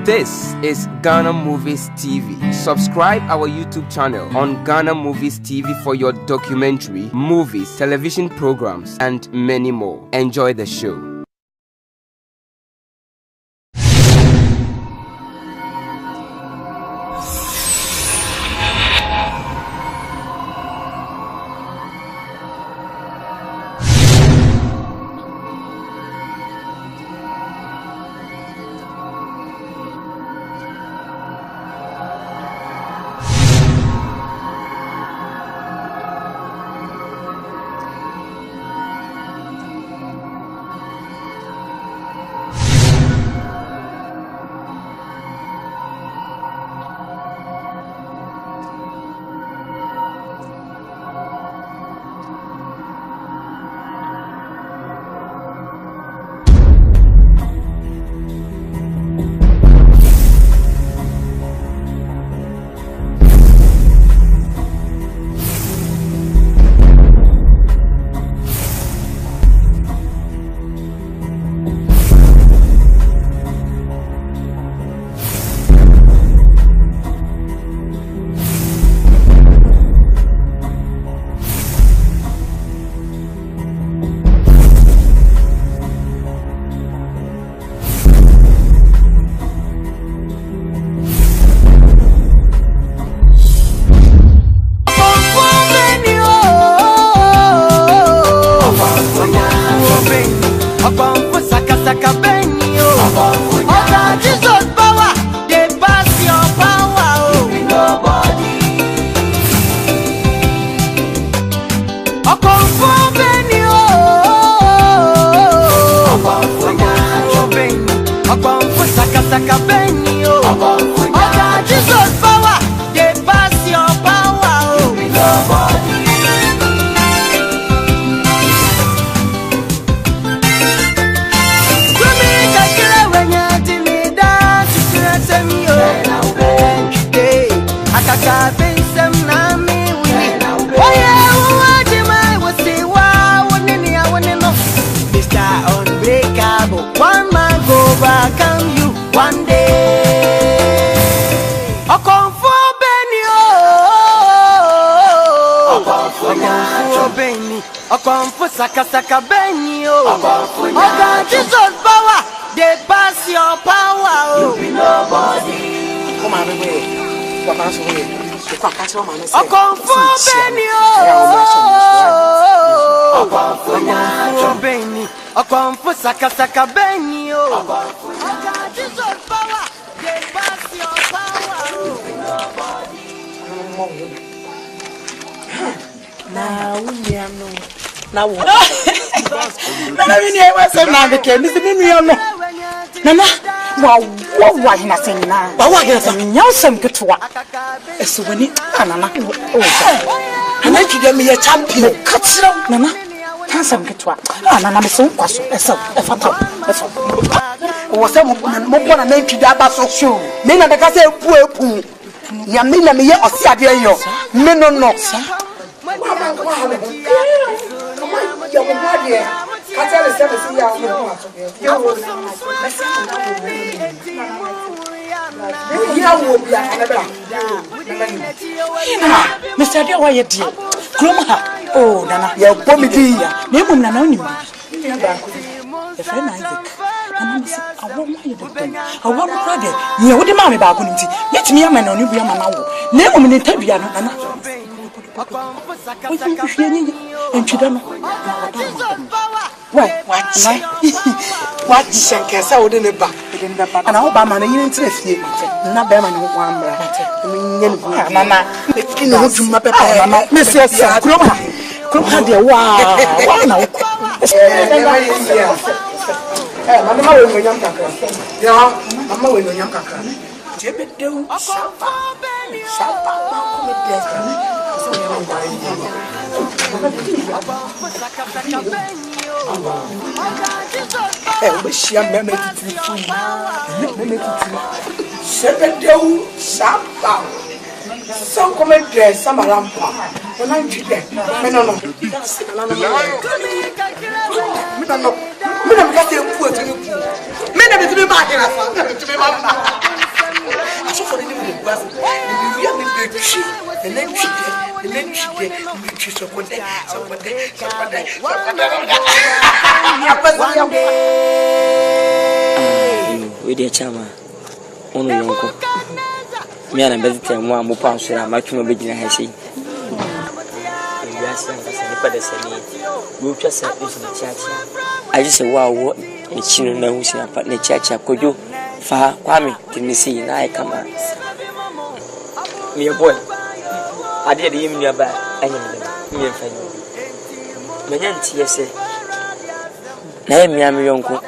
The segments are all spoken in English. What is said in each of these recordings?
This is Ghana Movies TV. Subscribe our YouTube channel on Ghana Movies TV for your documentary, movies, television programs, and many more. Enjoy the show. One day, a Komfo Benny, a Komfo Saka Benny, oh, Jesus power, they pass your power, oh, nobody. Come on, away, come on, away. A Komfo Benny, oh, Komfo Benny, a Komfo Saka Benny, oh. Jesus power, they pass your power. Now we are no. Now what? Now we are saying now the case. This is me no. Nana, what na saying now? What is it? Nyasem ketwa. Eso wani Nana. Oh. Ana kide me a champion. Katsira Nana. Nyasem ketwa. Nana me so kwaso. Eso efata. Was some more name to the abaso show. Men are the Casa Poo. Yamina me or Sadio. Men or not, sir. Mr. Dear, why you dear? Oh, Nana, you're bommy dear. Name Nana. The friend Isaac. I want you to do. I want to brother. You would demand about going to let me a man on you be a man now. Never in Tabia. And you don't know. What Shankas out in the back? And I'll buy my interest. Not better than one brother. Nana, you know to my papa, Mrs. Croma, dear. Wow. Mama will know young Kaka. Yeah, Mama will know young Kaka. Jebit do Shapa. So come and dress some lampa. When I'm cheated, no. Men are getting poor to you. Men are to be back in a We dear chama. Only uncle. Me and a better one more pound, so I'm much more big than I see. I just say, wow, what a chin knows in a partner church. Could you far Kwame? Can you see? I come out. Me a boy. I did him nearby. I am me and friend. My auntie, yes, name me, I'm your uncle.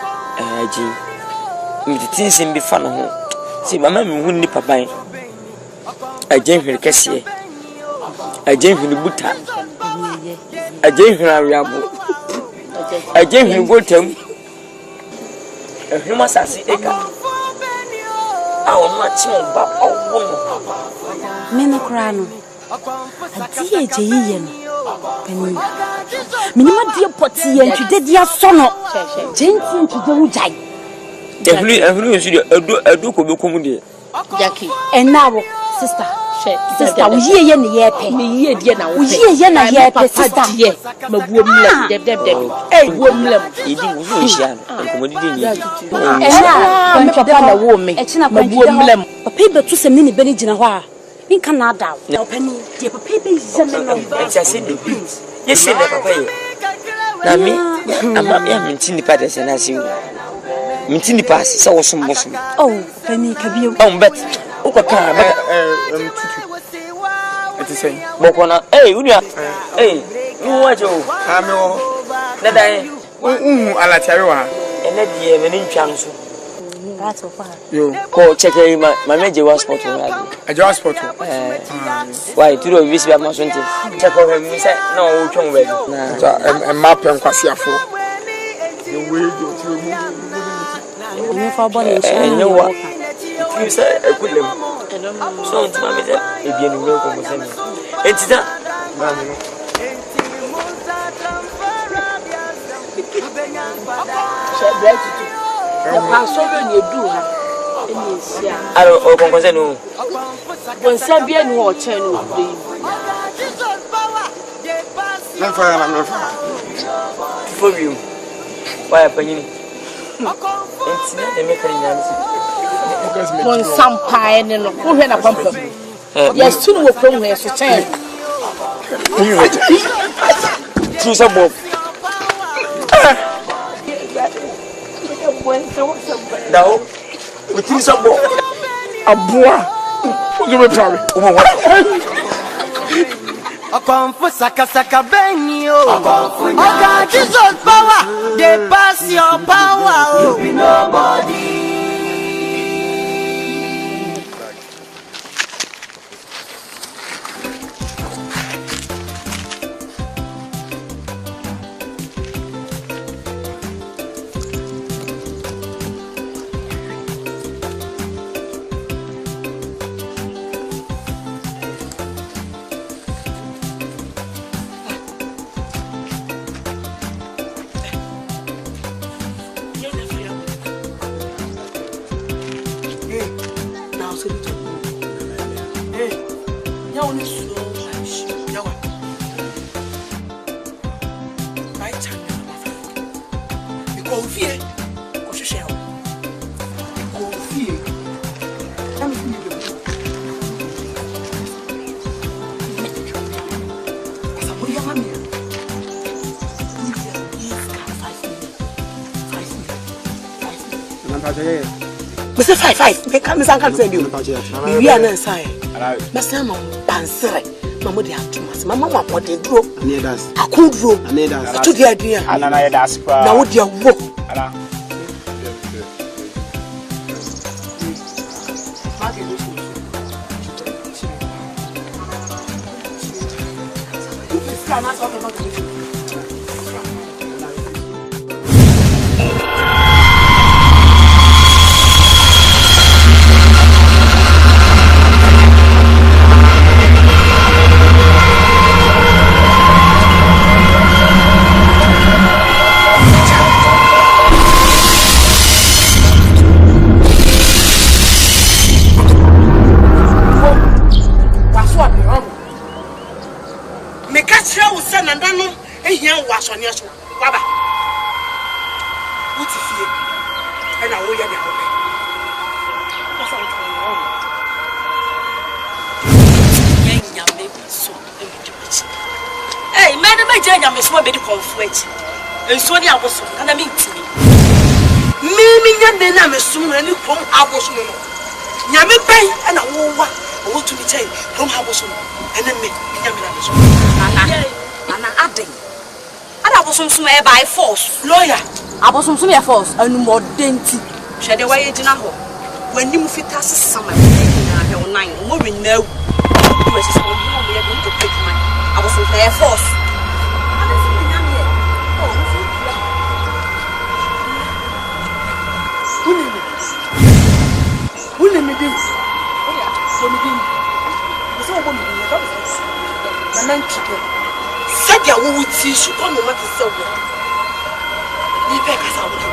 Me the things in be fun. See, my mammy wouldn't nip a bite. I gave her a cassie. I gave him the butter. I gave her a ramble. I gave him good term. A human sassy acre. I will not see about Mena Crano. A dear Jayan. Minima dear Potty and to the dear son. Jensen to the Ujai. Definitely, a duke of comedy. Jackie. And now, sister. Sister, we hear in the air pay. We hear in the air pay, sister. My woman, a woman, a woman, a paper to some mini Benny Jinawa in Canada. No penny, dear paper is yes, I mean, I'm not Mintini Patterson as you. Mintini pass, so some motion. Oh, Penny Cabio. Oh, but it is saying, Bocona, hey, Unia, hey, you watch you, that I let you and let you have an inch. That's so far. You go check my major was spot. A job spot. Why, to do this, we have most wanted. Check over me, said, no, come away. A map and Cassia for the way you know what? You said a good limb. So, it's my mother, if you know, it's that. I don't know. when Sabian watch and for you. Why a penny? It's not a mechanic. when some pie and who had a pump. Yes, two were from here for 10. Choose a book. Now, with you some book. A boy. Who's the return? A Komfo saka benyo. Oga Jesus power. They pass your power. You be nobody. Mr. 5. They come and send you. We are not saying. Mr. Pansere. Mamma, they have too much. Mamma, what they do. I could do. To the idea. And I ask now what you walk. was on your show. Baba. What is it? And I will get it. Hey, man, my judge, I'm a small bit of conflict. And so the hours, and I mean to me. Meaning, and then I'm a soon and you come hours. Yammy pay and I want to be taken from hours and then make Anna adding. And I was on some air by force. Lawyer, I was on some air force and more dainty. Shed away it in a hole. When you fit us summer, nine, moving now. You was going to pick mine. I was in the air force. Who let me do? Sadia who would see you come over to sell one. You back as I would do.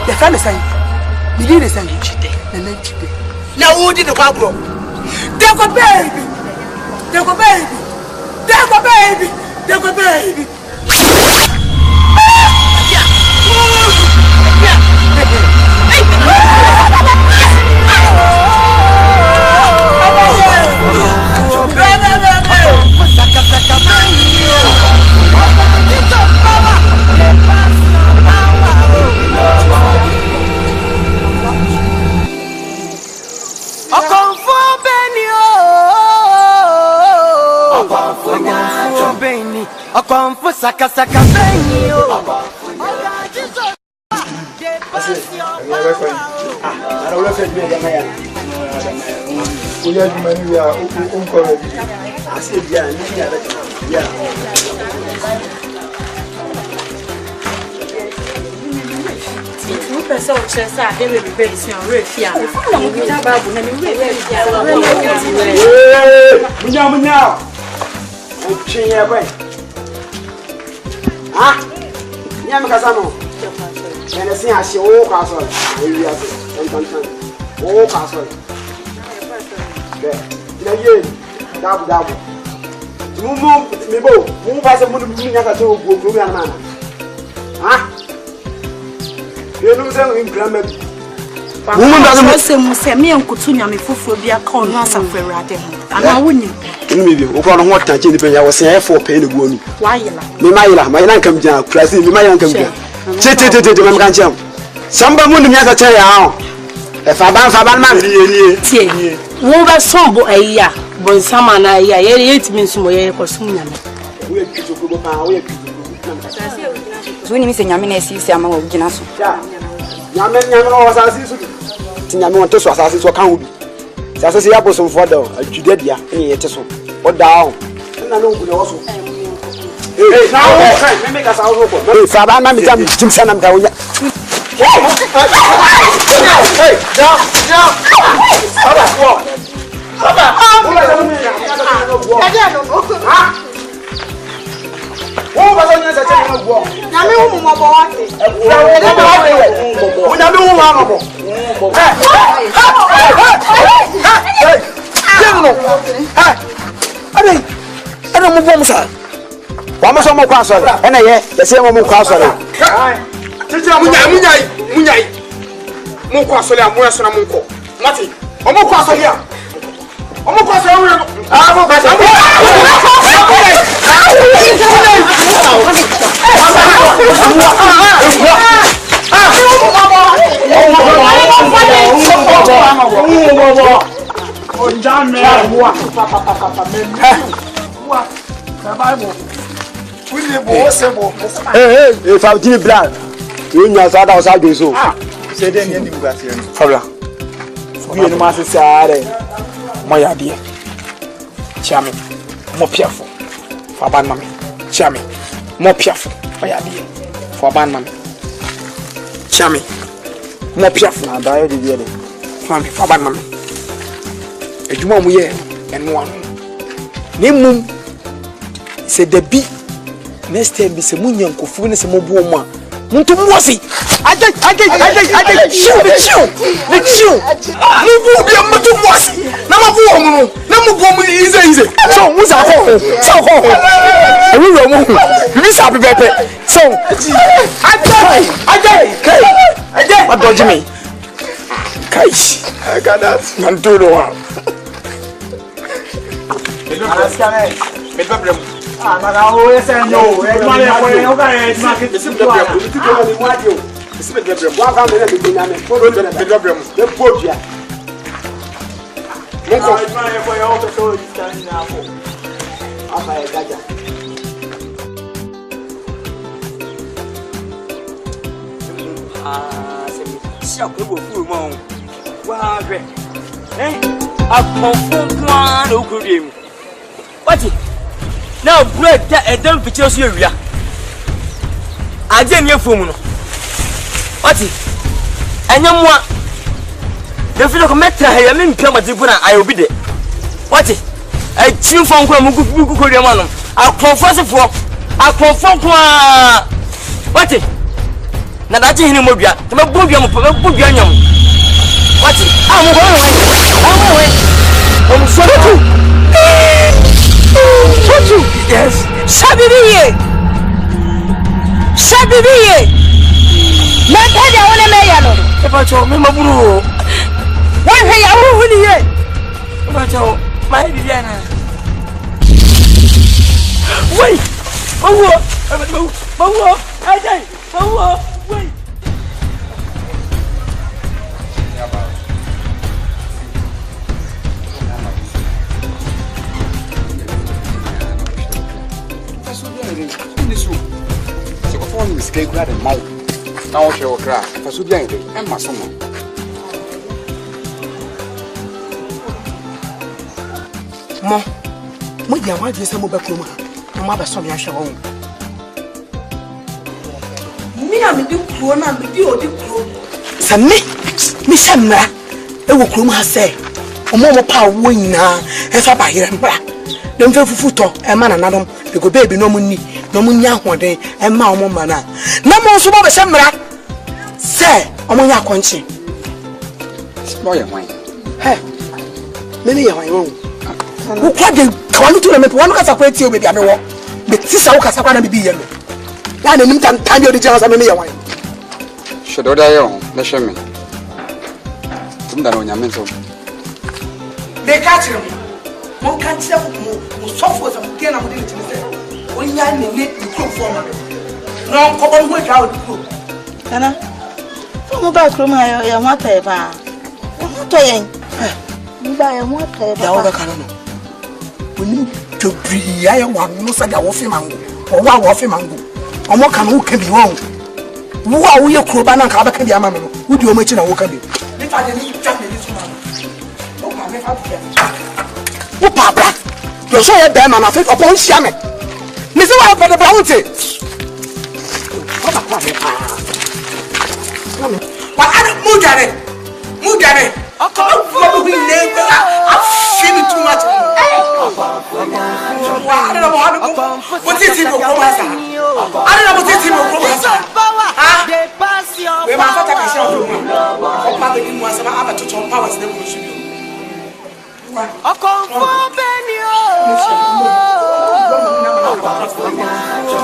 The family saying, you did a sandwich and then today. Now, who did the Pablo? There go baby! There go baby! There go baby! There go baby! Komfo saka benio. Ah, nyame kasa no. Ene se ahye wo kwa so. Ewi ase. Entantan. Wo kwa so. Be. Na ye. Dabu. Mumu mebo. Mumu ba se mu nya ka so ogbo ya na. Ah. Ye no se in grandma. Mumu ba se me enkutu nyame foforo bi aka ono asafo awrade ho. Ana woni. Maybe we call what time in the was here for paying the one. Why? My uncle jam, Christy, my uncle jam. Somebody wouldn't have to tell you. If I ban for man, over some boy, yeah, but someone I 8 minutes more for soon. When you say Yamin, see some of Guinness. Yamin was as I want to assassinate what can be. That's a person for the Judedia, any so. What down? I know good also. Hey, now, make us out of it. If I am Jim Sanam down. Hey, down. I don't move on, sir. One more summer cross, and I hear the same woman cross. Munyai, Mukwasole, Muasana Munko, Mati, Omokwaso here. Omokwaso, if I did blood, you know that I was out there. So, say, then you are the master. My idea. Charming, more piaful for bad mammy. Charming, more piaful, my idea for bad mammy. Charming, more piaful, I died the other. Family for bad mammy. A jumon we and one. Name moon said the bee. Next time be some moon, Kofu, and some more woman. Muntu mwasi. Ajay. Chill. Mubu bi muntu mwasi. Na mabu omu. Na mubu omu ize. So musa ho. So ho. Ewu ro mu. Bi sa pepe. So Ajay. Ajay. What do you mean? Kai. I got that. Man do no one. Ah, mas a rua essa é no, é uma leoa, não ganha, esse market esse do lado. Esse medro, boa vai ver aqui na minha, por onde medro, depois já. Não foi, mas foi outra pessoa que está na rua. Ah, vai gaja. Ah, se eu vou fui, irmão. Uau, velho. Hein? A Komfo plan o kurim. What? Now break that a damn picture of you. I didn't hear from you. What? And you want the feel of matter. I mean, come at the good. I will be there. What? I tune from Kukuman. I'll confess for. I'll confirm. What? Now that's in Mobia. The Bobium. What? I'm away. I'm sorry. Yes. Sabibiye. Na tadi awone meya no. E pa cho me maburu. Wa he ya hu ni ye. E pa cho mai bibiana. Wait. Bawo. Ajay. Bawo. Wait. Mistake grad and mouth. Now, she'll cry. For so young, and my summer. Mo, dear, why do you say Mobacuma? No matter some yash home. Me, I'm a duke, and I'm a duke. Some me, Miss Emma, a wokum has said. A more power wing now, if I buy here and black. Don't feel foot a man and Adam, the good baby no money. No munya one day and ma mana. No more so about Samra. Say, Omoya Conchi. Spoil wine. Hey, many of my own. Who quite the Kwantu one cast of you, baby. I know, but this hour Casapana be yellow. Now, the meantime, time you're the chance of many wine. Should I own, measure me. They catch him. One can't tell who software of Gana with it. When you are in the Komfo, no common work out. Anna, from about room, I am what I buy. What I am. You buy a water. The other cannon. We need to be I want no saga of him or wow of him. Or what can who can be wrong? Who are we a Kurban and Kabaka Yamano? Would you mention a walker? If I didn't jump in this man. Oh, Papa, you're so bad, man. I think upon Shaman. Mr. Wild for the bounty. But I don't move at it. I can't follow me neighbor. I feel it too much. I don't know what is it. I don't know what is it. They pass your power. I Komfo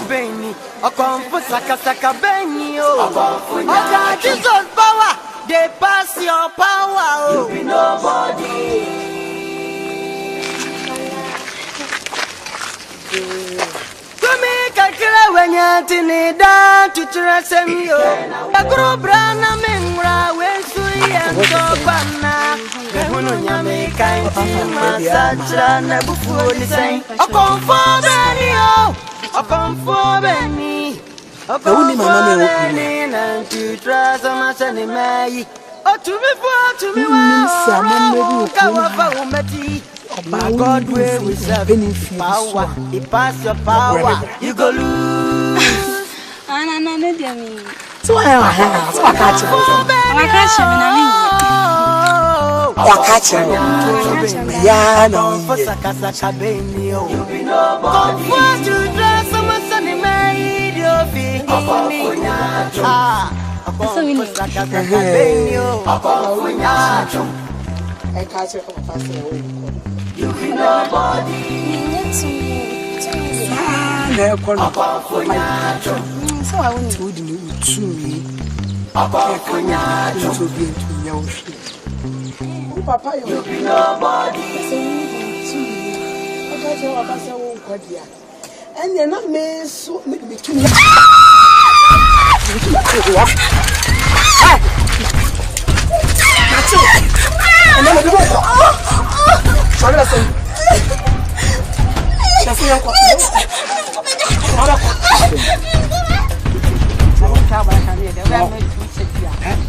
Benny, I Komfo Saka Benny, God Jesus power, they pass your power. You be nobody. Come kakira wanyatini da tuchira semyo. Akro brana mengra wensuya ntopana. Hunu nyame kanti masachra na bufuni sai. Komfo Benny I Komfo Benny. I Komfo Benny na tuchira samachani mai. To me wow. Kawafa umeti. My God will reserve power. He pass your power, you go lose. So I catch him. Yeah, no. You be nobody. To dress so much and made your feet. So I want to do to me. Papa, you'll be nobody. And you're not me, so make me too.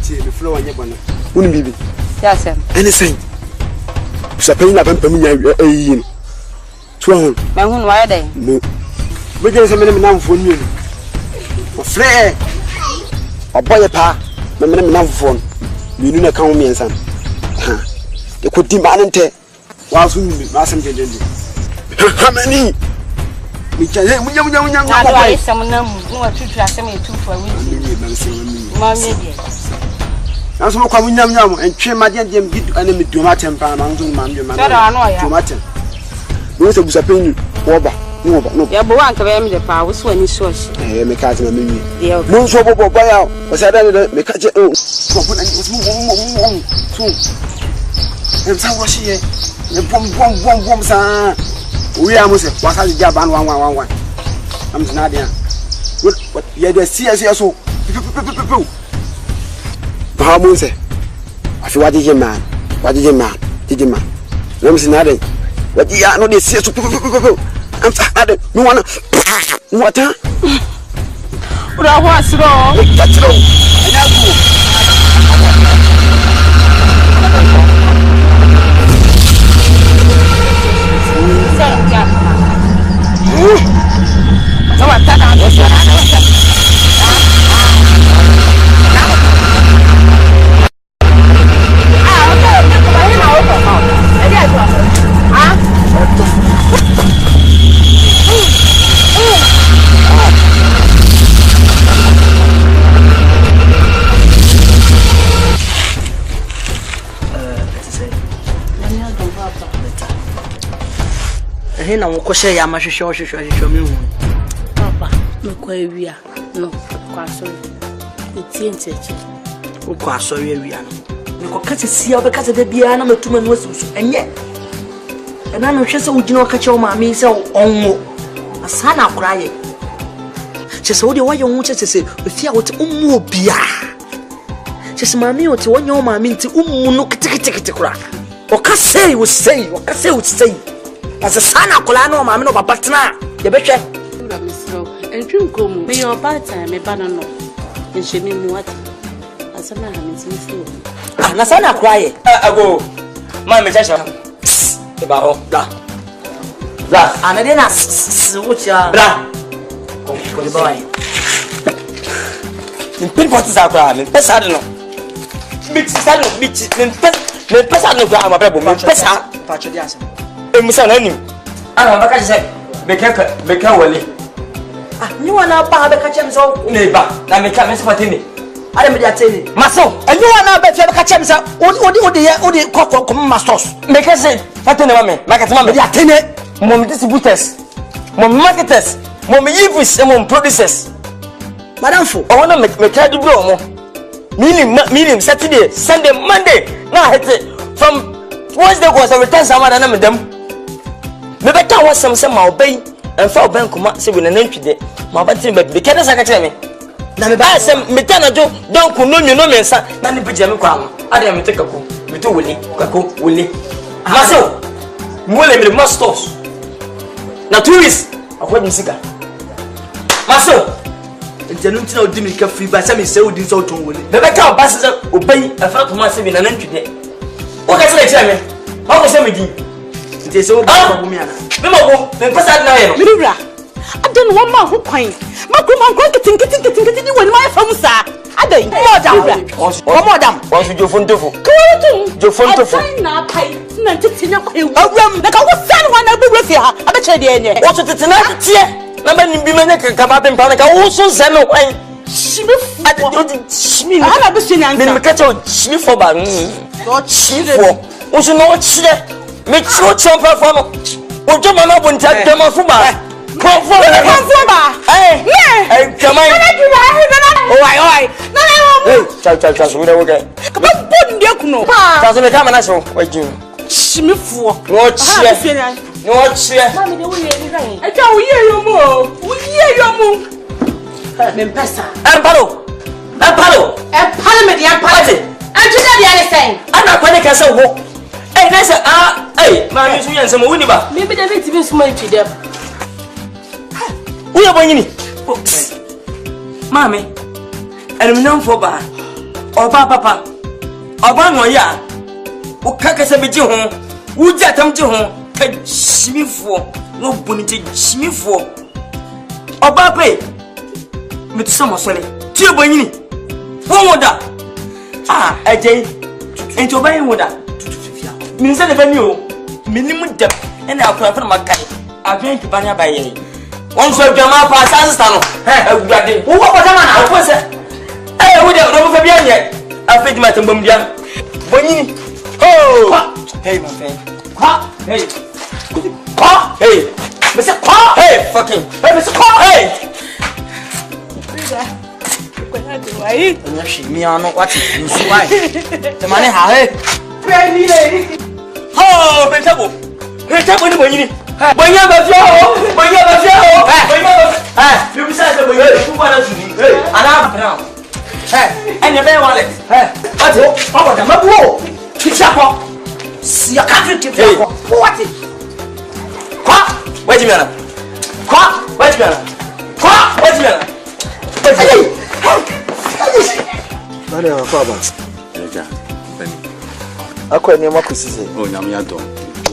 The flow on your bonnet. Wouldn't be. Yes, sir. Anything. Suppose I don't permit you. 12. My own why they? No. But there's a minimum now for you. For flare. A boy, pa. My minimum now for you. Do not count me and son. You could demand it. While soon be passing the day. How many? We can have someone more to trust me too for a week. Mammy, that's what coming now and trim my dear get enemy to my temper among my tomato. Most of the opinion, no, yeah, but one can the power when you saw she. Make out a mini. No trouble by out. Was I done? Make catch it. And so was she. And sir. We are Moses. Was I the job on 111? I'm not there. What? Yeah, the CS so. How Moses? I feel what did you man? What did you man? Did you man? No, Miss Nadie. What you are not the CS. I'm tired. No one. What? What I was wrong. That's wrong. No, I thought na wokoshe ya mahwehwe me hu papa no kwa ewia no kwa so etie nchechi kwa so ewia no me ko kache sia obekase da bia na matuma no asiso enye ena no hwese ugina okache o maami se onwo asana akoraye chese wode waye onwo chese ofia wote ummu obia chese maami wote wonye o maami nti ummu no kitikiti kora okase wo sei as a son of Colano, Mamma, Batna, the Bishop. And drink come, may your bad time, a banana, and she knew what as a man is in Nasana cry. I go. Mamma, about that. And I didn't ask what you are. Good boy. What is our crime? Best I don't know. Big son of bitches, then pass out of our Bible, pass out. Musa nani ana baka se beka wale ni wana ba beka chem so ne ba na me ka me sifati ni ada me dia teni maso ni wana ba beka chem sa odi kokko masters me ka se fatene ma me market ma me dia teni mom distributors mom marketers mom yivis mom producers madam fo o wana me ka du bi o mo minim Saturday Sunday Monday na hete from Wednesday was a return sama na medam me beta wasam se ma obey en fa oben kuma se we na nantwide ma batin be be kene saka kire me na me ba se metana jo don ku no mensa na ne bije me kwa no ade me take ko me to wole maso mwole me masters na tourist akwadi sika maso ntenu ntina odi me ka free ba se me se odi so ton wole me beta ba se obey en fa kuma se we na nantwide o ka se kire me ma ko se me di nti se o ba mi ana me mo me pesa na ye no mirura adan wo ma ho kwan ma ko man kwan kitin ni woni ma fa musa adan modam wonsu jofontofo na pai na tete na kwa ewu awram na ka wo san wa na bu refi ha abeche de enye wo so tete na tie Number ni bi mene ka ba pem pa na ka wo so se me kwan. Shimi Shimi. Ana be shini ansa. Me ka cho shimi for ba. Go chire. Wo so no chire. Me cho champa for no. Wo jo ma na bonta dama fu ba. Komfo ba. Eh. Eh, come on. Oi. Na Hey, cha so we dey work. Ka ba bod ndi akuno. Cha so me ka ma na so. Wa jin. Shimi fuo. No chire. No chire. Mami de wo ye ni ran. E ka wo ye yo mo. Wo ye yo mo. Me mpesa. Empalo me di empalo. Antu na dia le sen. Ana kwani ka se wo. Eh, na se mami so yen se mo wuni ba. Me be de be ti be suma ntwi dem. Uya bonyini. Mami. Elminam fo ba. Oba papa. Oba no ya. O kaka se beji ho. Uji atam ji ho. Ka shimifo. No boni ji shimifo. Oba pe. Metu sama sole. Ti bonyini. Wo da. Eje. Enti oba yin wo da. Min se le bani o. Minimu dem. Ena akura fa makai. Adwen ki banya ba ye. Won so dwama pa sansta no. Awuade. Wo ko dama na. Wo se. Wo de no fa bia nye. Afedi ma tambam dia. Bonyini. Oh. Hey my friend. Hey. Hey. Me say hey fucking. Hey me say hey. Why? Me ano what is why? The money ha hey. Ready lady. Oh, betabo. Betabo ni bonyini. Bonya ba fia ho. You be say bonya ku ba na suni. Ana now. And you better wallet. What? The mabu. Tichako. See your country tichako. What? Wait a minute. Wait a minute. Nani akaba? Eja. Beni. Akwa ni makusise. O nyame adom.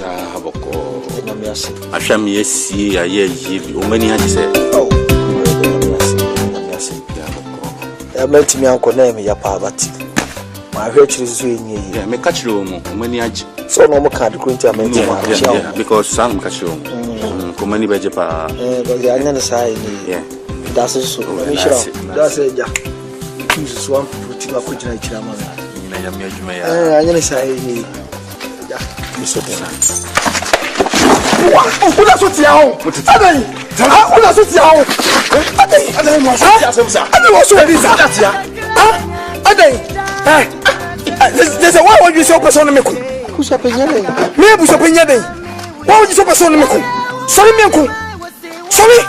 Ya haboko. Nyame ase. Ahwa me asi ya ye yibi. O mani age se. Oh. Nyame ase. Ya haboko. Ya menti mi anko na me ya pa abati. Ma hwe chiri so enye yi. Ya me ka chiro mu. O mani age. So no mo ka de kwenti amenti ma. Yeah, because some ka chiro mu. Ko mani beje pa. But ya nyane sai ni. Yeah. That's so. Me shira. That's it ja. Jesus one put you akujina ichira ma. Nyina ya me adwuma ya. Anyane sai ni. Ja. Mi so tena. Una so tia ho. Adai. Una so tia ho. Adai mo so tia so sa. Adai mo so ri sa. Adai. There's a why would you so person me ku? Kusa penyade. Me bu so penyade. Why would you so person me ku? Sorry me ku. Sorry.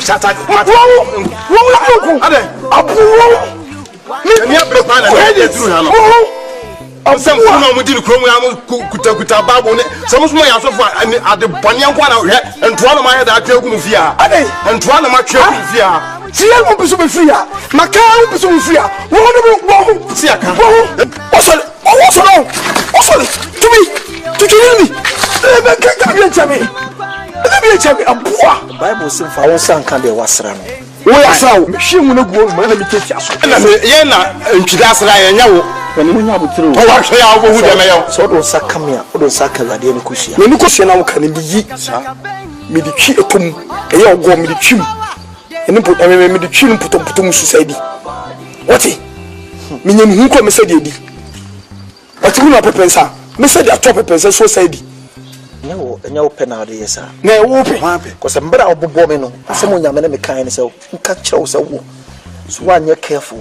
Shut up. Wo. Adai. Abu wo. Me abere pa na dey through na no. Some no mo di krom ya kuta babo ne some so ya so for ade bone anko na hwe entoa no ma he da atwa gu mu fia adai entoa no ma twa gu fia tie mo biso be fia maka mo biso be fia wo no wo si aka osole to me be ka bi chame abua Bible say fa won san kan be wasra no wo yasra wo hwe mu na guo ma na mi teti aso na ye na ntwida asra ye nya wo When you have through, oh, I say, I will do them. So don't suck me up, don't suck a radian cushion. When you question, I can be me the chi a tum, a young go me the chim, and then put me the chin put on Putum society. What it? Meaning who come said, but who not pensa? Me said that top a pensa society. No, and your penalty, yes, sir. Nay, open, because I'm better of Bomino, someone your man kind so catch us a woo. So one you're careful.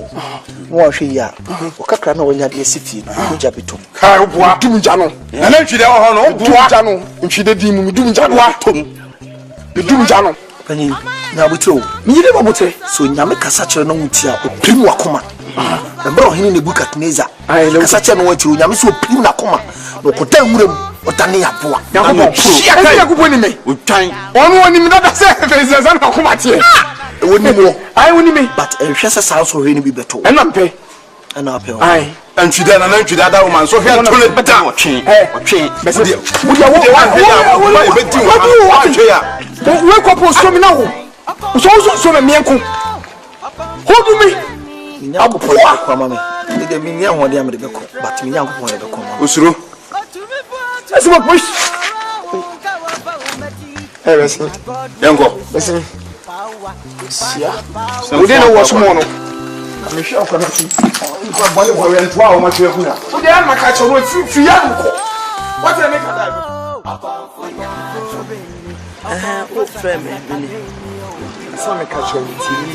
One she ya. Okakra no nya de sifi no jabitom. Ka boa tum jano. Na na twide ho no boa jano. Twide di mu dum jano atom. Dum jano. Pani na butro. Mi yire babote. So nyame kasa kire no ntia oprim wakoma. Mbra ohini ne Nebukadnezar. Kasa kire no wati nyame so oprim na koma. No kodan wuram otane yaboa. Yakobo. Aka yakobo ni me. Otwan. Onu oni mi da se fe na koma tie. Woni mo. Ai woni me. But ehwese sa so hwe ni bi beto. Enampe. Enape. Ai. Antwida na antwida da woman so hwe to le beta otwen. Otwen. Bese wo ya wo beti wo atwe ya. We ko post mi na wo. So me mienko. Hold me. Nyankopon kwa mama. Ide mi nya ho de am de beko. But mi nyankopon de beko. Osuro. Ese mo push. Listen. Yango. Listen. Sia. We didn't watch more. I'm sure I'm going to what I make What friend me? Some catch on TV.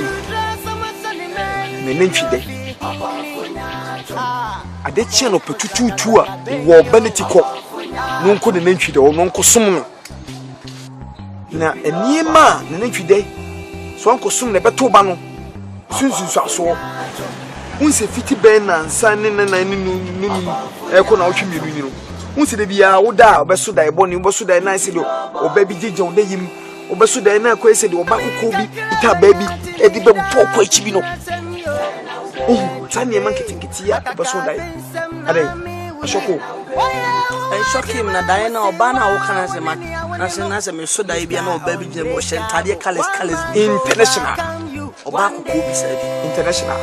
Me nintwide. Ade che no petututu a wo beneti ko. No nko ne nintwide o no nko som no. Na eniema ne nintwide. So nko som ne beto ba no. Sunsunsu aso. Unse fiti ben na nsa ne na ni eko na otwe mienu ni no. Unse de bia wo da obeso da ebo ni obeso da na se do obabi gije wo da yim obeso da na ko ese de oba kokko bi ita baby e di be poko echi bi no. Tani man kitinkiti ya obeso da ade ashoko I shock him na Diana Obana wo kana se ma na se me so da bia na obabi gije mo hye ntade colors international oba kokko bi sa bi international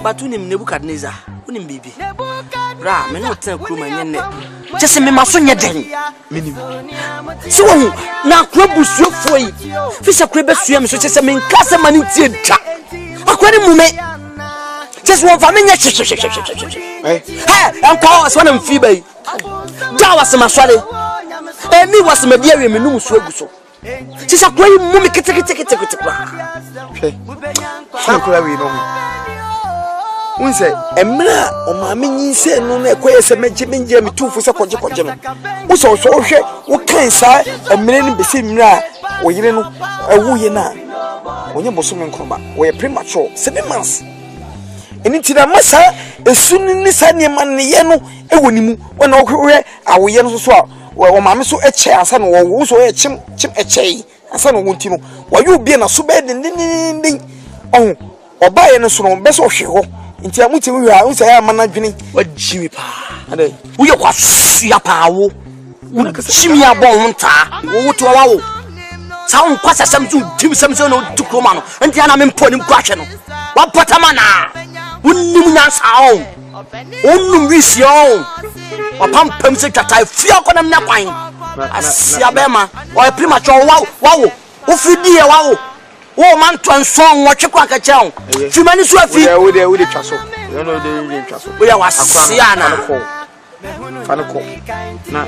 Batunim Nebukadnezar, unim bibi. Bra, me no ten kruma nyenne. Just me maso nye den. Minim. Si won na kwabusuo foi. Fisha kwebe suya me so chese me nkase mani tie da. Akwani mume. Just won fa me nye Eh. Hey, am ka was one mfi bai. Da was maswale. Mi was me bia we me num so aguso. Chese kwani mume kete kwa. Okay. Sankula we no. Unse emra o ma menyinse no na ekoyese meje me tufu se koje no uso so hwe wo kan sa emre ni bese mra o yire no awuye na onye boso me nkorba wo ye premature 7 months eni tira masa esunu ni sa ne man ne ye no ewonimu wona ohwe awoye no so a wo ma me so eche ansa no wo so ye chim eche ansa no wonti no wo yu bia na so be din oh oba ye no so no be so hwe ho nti amuti wi a unsa ya manadwene Wajimi pa. ade Uye kwa suya pa wo. Chimi abon nta. Wo to wa wo. Sa on kwasa samju tim samso no tukroma no. Nti ana me mpo ni kwahwe no. Wa potama na. Unnim nyansa on. Unnum wisi on. Wa pampam se tata fia konam na kwan. Asia bema. Wa premature wa wo. Wo fidi e wa wo. Oh man transform what you crack a chow. Fumani Swafi, we the chasso. You know the chasso. We are Siana. Fanako. Na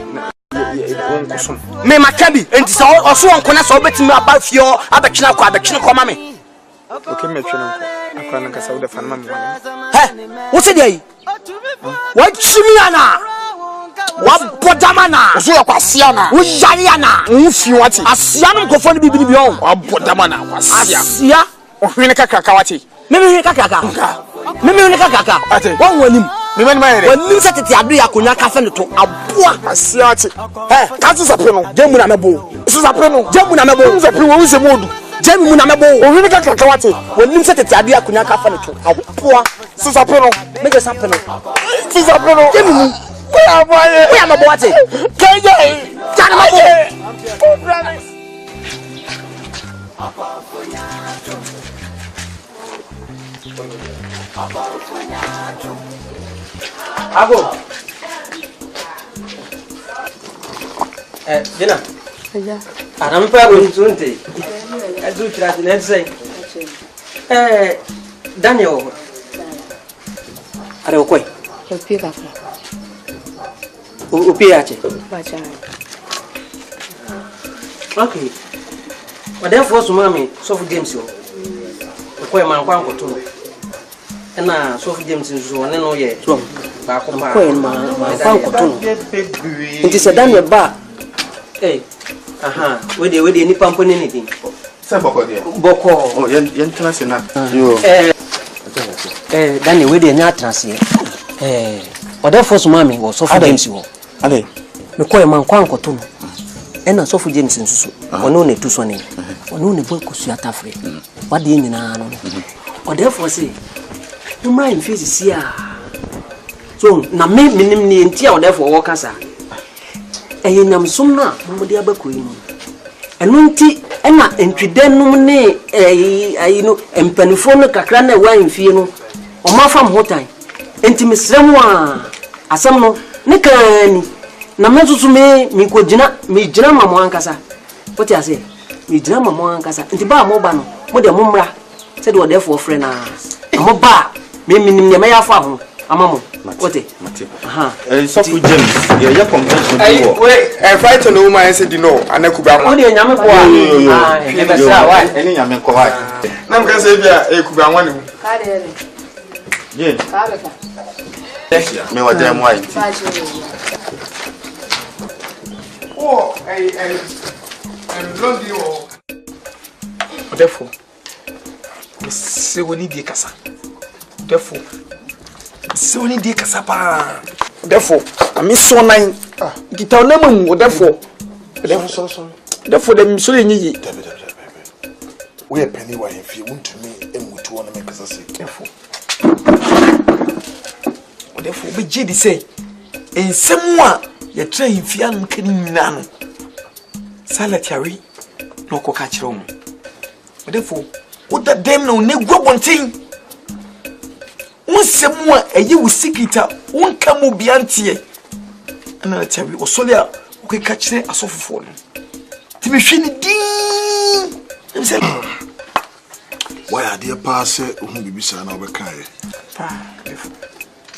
me makabi and so also on corner so bet me about your abachina kwa me. Okay, me chino. Akwana kasa uda fan mama. Hey, what's it? What Chimiana? What Bodamana? So ya kwa Siana. Ujariana. Unfi wati. Asiana mkofoni bibi bion. Wa Bodamana kwa Sia. Asia. Ohwene kaka wati. Mimi kaka. Mimi kaka. Wan wanim. Mimi ma yere. Wanim se tete adu ya konya ka fe ne to aboa. Asia wati. Eh, kazu sape no. Jemu na mebo. Isu sape no. Jemu na mebo. Sape wo unse modu. Jemu na mebo. Ohwene kaka wati. Wanim se tete adu ya konya ka fe ne to aboa. Isu sape no. Meje sape no. Isu sape no. Jemu. We am a boy. Kaya. Jana mabo. Ago. Dina. Ja. Aram pa go ntunte. Adu trati na sei. Daniel. Are o koi. Opi ka fa. Opi ache. Bacha. Okay. Therefore, so mommy, soft games yo. Koi man kwa nkoto. Na soft games nso ne no ye. Ba ko pa. Koi man kwa nkoto. Nti se Daniel ba. Aha, we dey ni pampo ni anything. Say boko there. Boko. Oh, yen trance na. Yo. Daniel we dey nya trance. Therefore, so mommy was soft games yo. Ale. Me koi man kwa nkoto no. Ena soft games nso. Ono ne tu so ne. Ono ne boy ko suata free. What dey nyina no. Therefore say you mind face sia. So na me minim ni ntia therefore wo kasa. Eyenam somna mo de abakoi no. Eno nti ena entwidenum ne ayi no empanifo no kakra na wa mfie no. O ma fam hotan. Enti mesrem a asam no ne kani na mesusu me ko gina me gina mamo ankasa. What you say? Me drama mo ankasa. Nti ba mo ba no. Mo de mo mra. Say the therefore friend na. Mo ba me me ya fa ho. Amamo. What it? Aha. So for James, yeah, convention. Wait, fight to no man said no. Anekuba. O de nyame po a. Never say why. Any nyame ko why. Na mka say bia ekuba wan ni. Ka de ele. Yeah. Ka be ka. Me wa dem why. Oh, blondie o. Therefore, se woni die kasa. Therefore, se woni die kasa pa. Therefore, ami so nan. Kita na mu therefore. Therefore dem so yenyi. We are penny why if you want to me emutu on make us say. Therefore be je di say ensem a ye tra hifia no kan nyina no. Salatiari no ko ka kire omo. Therefore, what that dem no ne gwobontin. Onsem a eye wo secret won ka mo biantie. Ana tabi o sole a o ka kire asofofo no. Ti me hwe ni din. Why are they pass who be bisa na obeka e?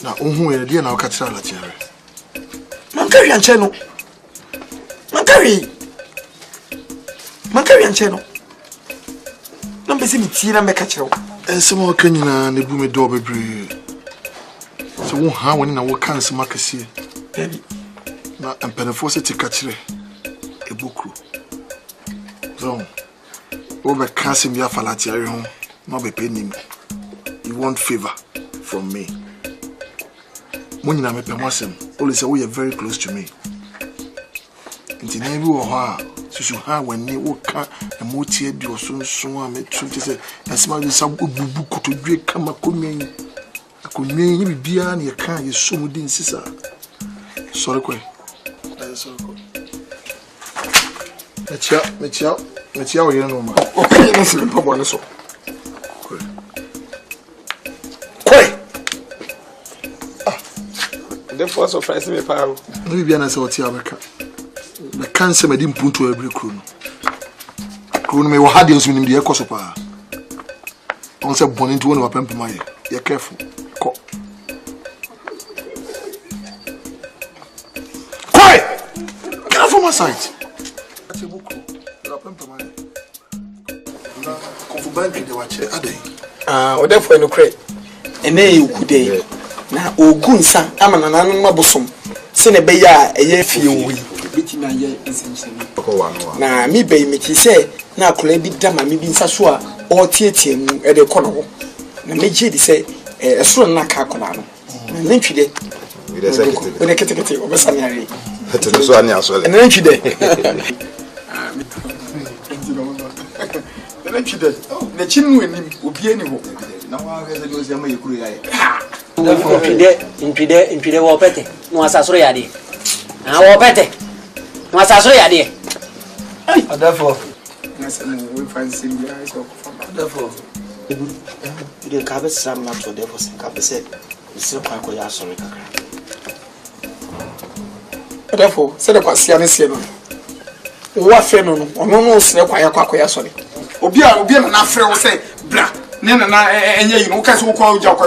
Na ohun e dia na o ka kire alatiare. Man carry anche no. Man carry anche no. Na mbesi mi ti na me ka kire wo. Ensem o ka nyina na bu me do bebre. So wo ha woni na wo kan se makase. Baby. Na empenefo se ti ka kire ebukru. So over cancer me falatiare ho no be penim. You want favor from me. When you me permission, always say we are very close to me. Until na bi wo ha, so ha when ni wo ka na mo tie di oso nso a me tru te say asema de sa bubu kotodwe kama konwen. Akonwen ni bibia na ye kan ye so mu din sisa. Sorry kwe. Sorry kwe. Metia o yere no ma. Okay, na se pa bo na so. Kwe. Therefore surprise me pa. No bibia na se o tia beka. The cancer made him put to every crew. Crew me wo hard ins nim de ekoso pa. On say born into one of pemp my. You careful. Ko. Quiet. Get off from my side. Komfo bank de wache adai. O therefore no credit. Ene e kude. Na ogunsa amana nanu mabosom. Se ne be ya eye fie wo yi. Beti na ye nsencheni. Na mi be mi ti se na akola bi dama mi bi nsa so a o tietie mu e de kono ho. Na meje di se esoro na ka akola no. Na ntwide. We dey secretary. We dey ketekete obesani are. Hete so ani asole. Na ntwide. Na ntwide. Na chinu enim obi ani ho. Na wa ga se dozi ama yekuru ya ye. Impide wo pete. No asasoro ya de. Ah wo pete. No asasoro ya de. Therefore, we find Sylvia is from therefore. You didn't have a sam not to therefore sink up the set. You still quite quite sorry. Therefore, said the Quasian Siano. What feno, or no, snap quite sorry. Obia, and after say, blah, Nana, and you know, cast who call Jocko.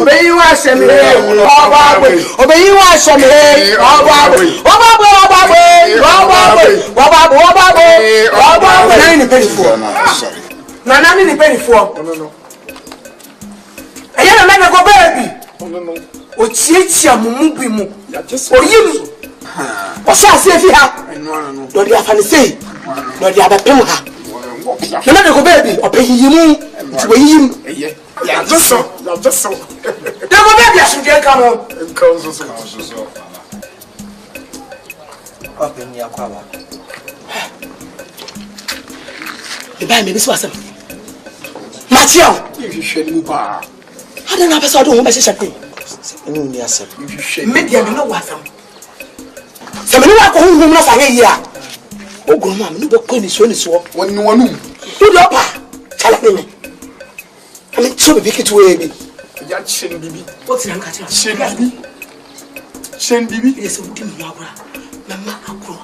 Obey you are some obey you are some penny for. No. I am a man go baby. No. O chicha mumu. Or you. Or shall say if you have. No, you have to say. No, you have a pimha. No matter go baby, or pay him. Yeah, just so. There go baby, I should get come on. Open your cover. The buy me this was Mathieu. You should move. I don't have a sort of home message. No, yes, sir. Maybe I don't know what some. Somebody walk home, not a year. Oh, grandma, no book when it's when no one knew. Do the upper. Tell me. I mean, so big it way. What's the Shen Bibi, yes, we didn't know. Mamma,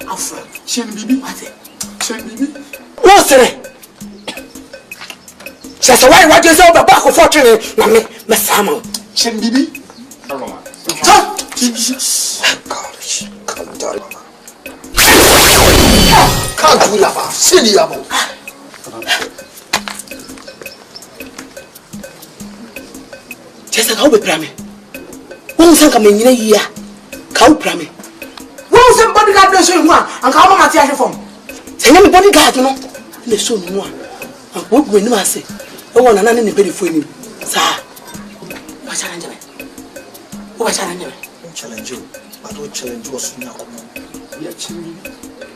Afro, Shen Bibi, what? Shen Bibi. What's it? Just why what you say about back of fortune, Mammy, Massamo, Shen Bibi. Come down. Can't do that, silly abo. Just how be prame. Won't think I'm in a year. Cow prame. Won't somebody got no so one and come on my theatre form. Say anybody got no. And the son one. And what we know I say. I want an enemy for him. Sir. What challenge me? What challenge me? Challenge you. But what challenge was now?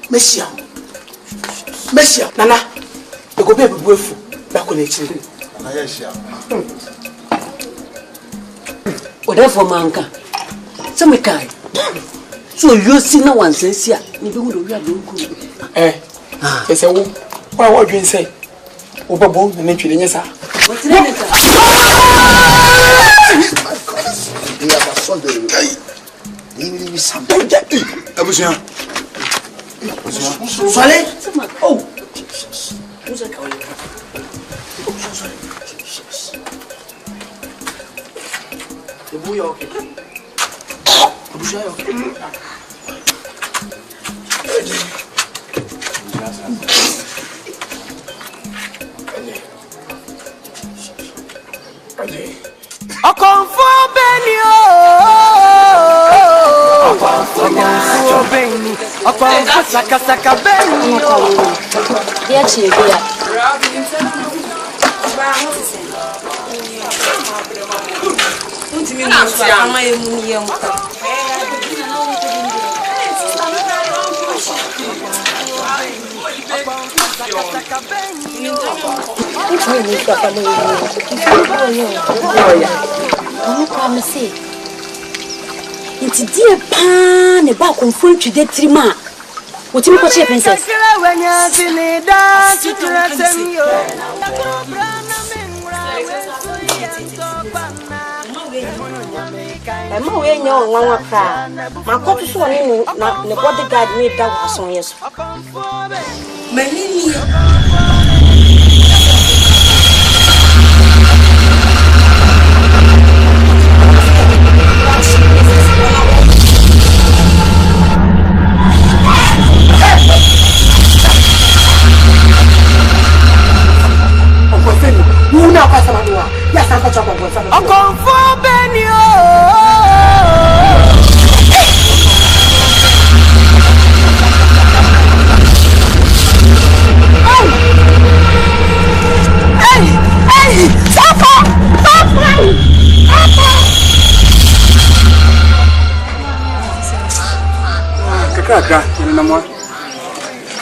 Messia. Messia. Nana. You go be grateful. Back on the children. Whatever manka. Some kind. So you see no one says here. You don't know good. Eh. Yes, I will. What do you say? Obo, the name children, yes, sir. What's the name? Oh. The boy, okay. Komfo Benio. Komfo Benio. Komfo Saka Benio. Dia chega. It's dear pan a back on front to the 3 ma. What you watch, princess? I'm away no one cry. My cottage one in the bodyguard made that was on yes. Komfo Benio. Hey, stop! Kakra, you know what?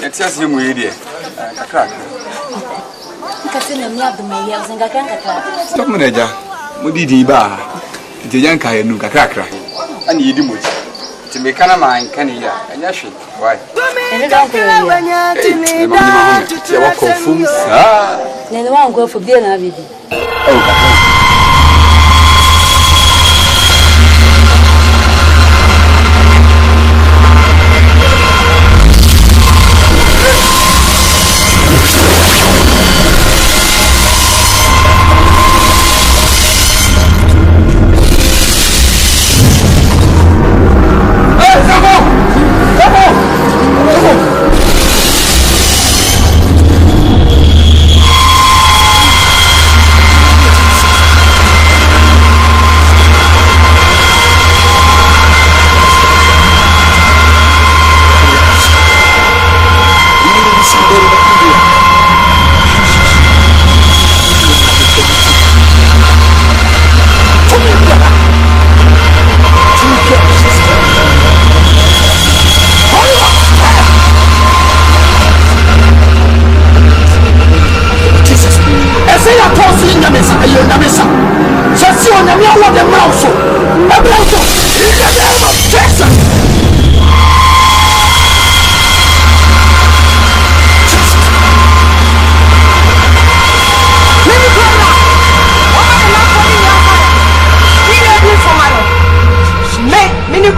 It's just him with you. Kakra. Stop manager. Mudidi ba. The young guy knew Kakra. And you do much. To make a man can hear. And Yashi. Why? Then the one go for dinner with you. Oh,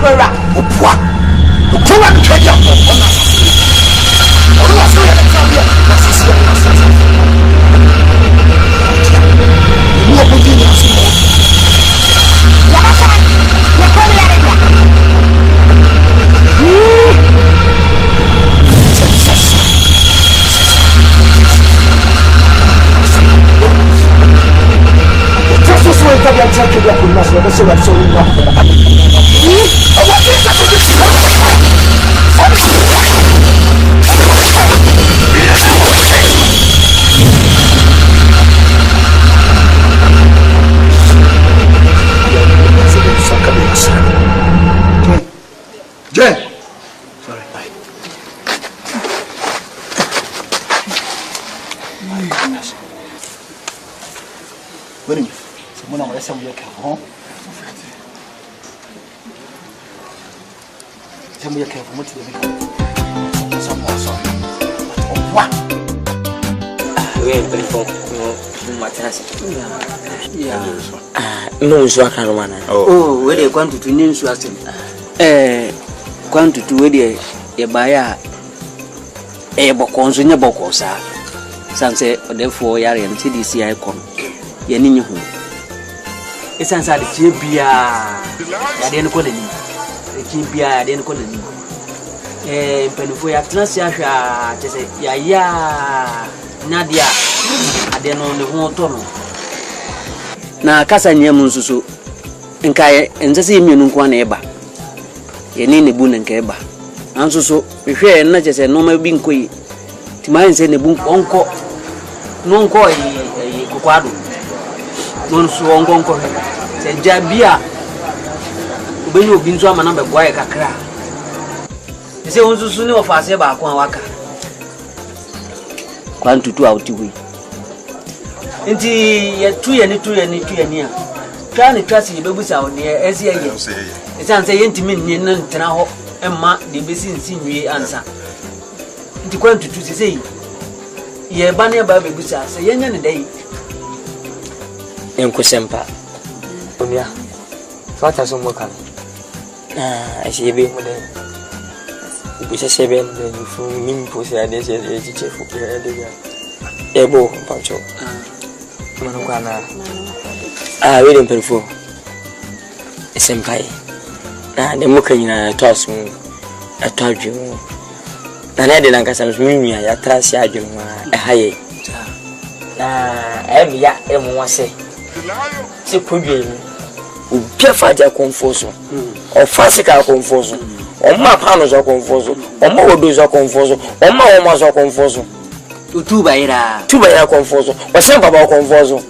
Cora. When someone else will come home. Some will come from some more sorry. What? We ain't been for no, so I can't run. Oh, where they going to name Swastin? Going to do where they buy a bocons in a bocosa. Some say, therefore, Yarian CDC icon. Yanin who. It's answered the Chibia. I didn't call it. The Chibia, I didn't call it. Penfoya Trasia, just say, ya, Nadia. I didn't know the whole tunnel. Na kasa nyemu nsusu nkae nsese mienu kwa na eba ye ni ne bu ne nka eba ansusu hwe na chese no ma bi nkoyi timaye nse ne bu onko no nko yi kokwado no nsu onko se jabia obenu obi nso ama na be boye kakra ese onsusu ni ofase ba kwa waka kwa ntutu autiwi nti ya tu ya ni a twa ni twase yebebusa wo ne ese ye ese say yentimi ni na ntena ho emma de besi nsi nwie ansa nti kwa ntutu sese ye ba ne ba bebusa se yenya ne dai enkusempa onia fata so moka ese yebe mo de ibusa sebe de fu nimpo se ade se chichefu ya de ya ebo pacho manukana wele mperfo esempai na de muka nyina toasu atwadwu na na de lankasa nsunyua ya trasi adwu ma ehaye na emia emwase se kodwe ubia faja konfoso ofase ka konfoso omma pano zo konfoso omma wodo zo konfoso omma zo konfoso tuba ira konfoso wase baba konfoso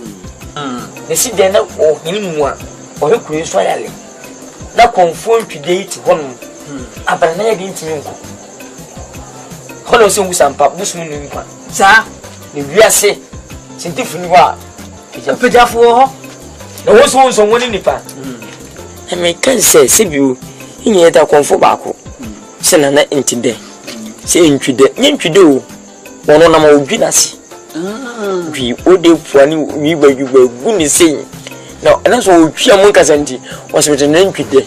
ne si de na o hinimu a o hekuru so yale na konfo ntwide iti hono abana na yade ntimi nko hono se ngu sampa busum nu nkwa sa ne wiase sintifu ni wa pejafo ho na wo so woni nipa me kan se biu inye da konfo baako se na na ntide se ntwide nyentwide o wono na ma odwi nase bi ode puani wi bagba guni sei na so otwia mun kasanti wasebete na ntwide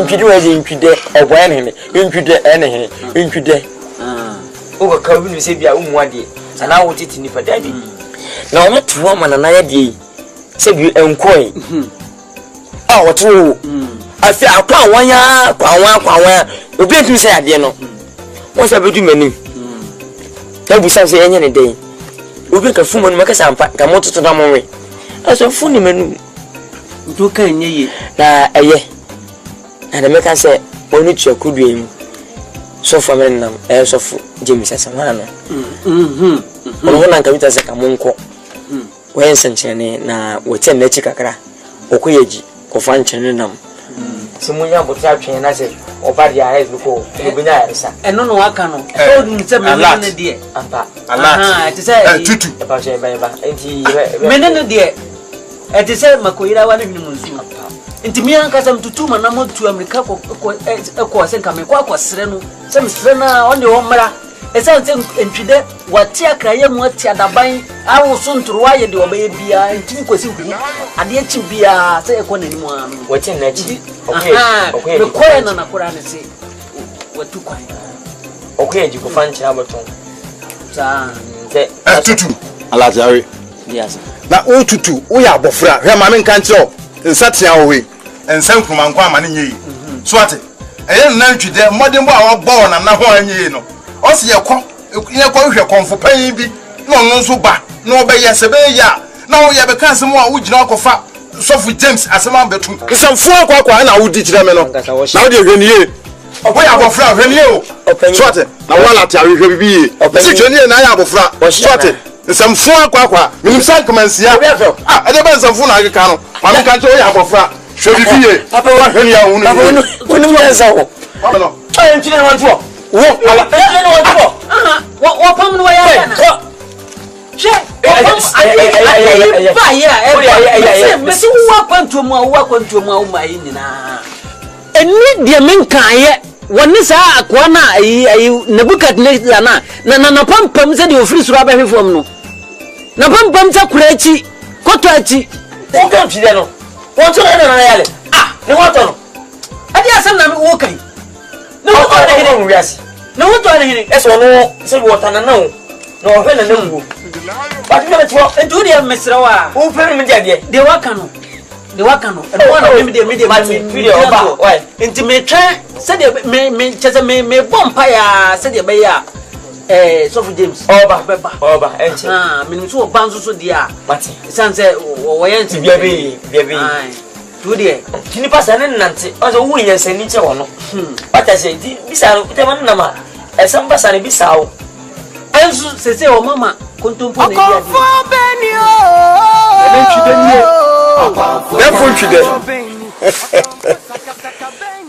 ntwide wa je ntwide oboya ne ntwide ene he ntwide o ga ka bi se bia umu ade sana wo titi ni pada bi na o metu wa mana na ya de se bi enkoi wotu afi akwa wanya kwa obi ntu se ade no wo se bedu manim tabu sa se enye ne den obi ka fumo no makasa ampa ka mototo da monwe aso funi menu do kan nyeye na eye na meka se onu tua kuduem so family nam so fu James Asamana ono na nka bita se ka monko wen senchene na wote na chi kakra okoyeji ko fanchene nam simunya botra twen na se obadi ya head ko obinya ya resa eno no aka no so dun se menene de ampa it say tutu e ba je ba enti menene de it say makoira wani hinu munsu enti mi anka sam tutu ma na motu amerika ko se nka me kwa sere no se sere na on de wo mra esa nse ntwide wati akraye mu ati adaban awo so ntruwa ye de obaye bia ntimi kwesi huru ade achi bia se ekọ nani mu anu wati na chi okay me koye na nakora ne se watu kwa okay ji ko fanchi abaton sa tutu alazari yes na o tutu o ya abofra hwe ma me nkan kiro nsatia wo we nsan kuma nkwa ma ne nyi so ate eye na ntwide modin bo a wo bo na ho anyi no o se ye ko hwe konfo pan bi na ono nso ba na obeye se be ya na wo ye be kan se mo a wo gina akofa sofu James asema betu nsamfo akwa na wo di kire me no na wo de hwe niye opo ya abofra hwe niye o so ate na wala ti ahwe bibi ye si hwe niye na ya abofra so ate nsamfo akwa minim san komansia ade ba nsamfo na akeka no ma me kan che o ya abofra hwe bibi ye papa wa hwe niye wo no woni mo ensa wo papa no ay ntine wanto wo ala ntine wanto wo pam no ya na One sa akwana Nebukadnezar na pampam se de ofiri suru aba hwefom no na pampam sa kurachi kotoachi o kan fi de no won to na yale ne wo to no ade asem na wo kan ne wo to na hene wiase ne wo to na hene eso no se wo ta na no no hwe na nwu ba ti me to entu de mesra wa wo fe me de waka no de waka no e wona me de video ba why enti me twa se de me chese me bompa ya se de be ya Sofu James oba enche me so banzo so dia mati sanse wo yenti bia bi tu de kini pasa ne nante o so wu yen sani che wono pata se di bisa ro te man na ma esam pasa ne bisa wo ensu se o mama kontompo ne dia Komfo benio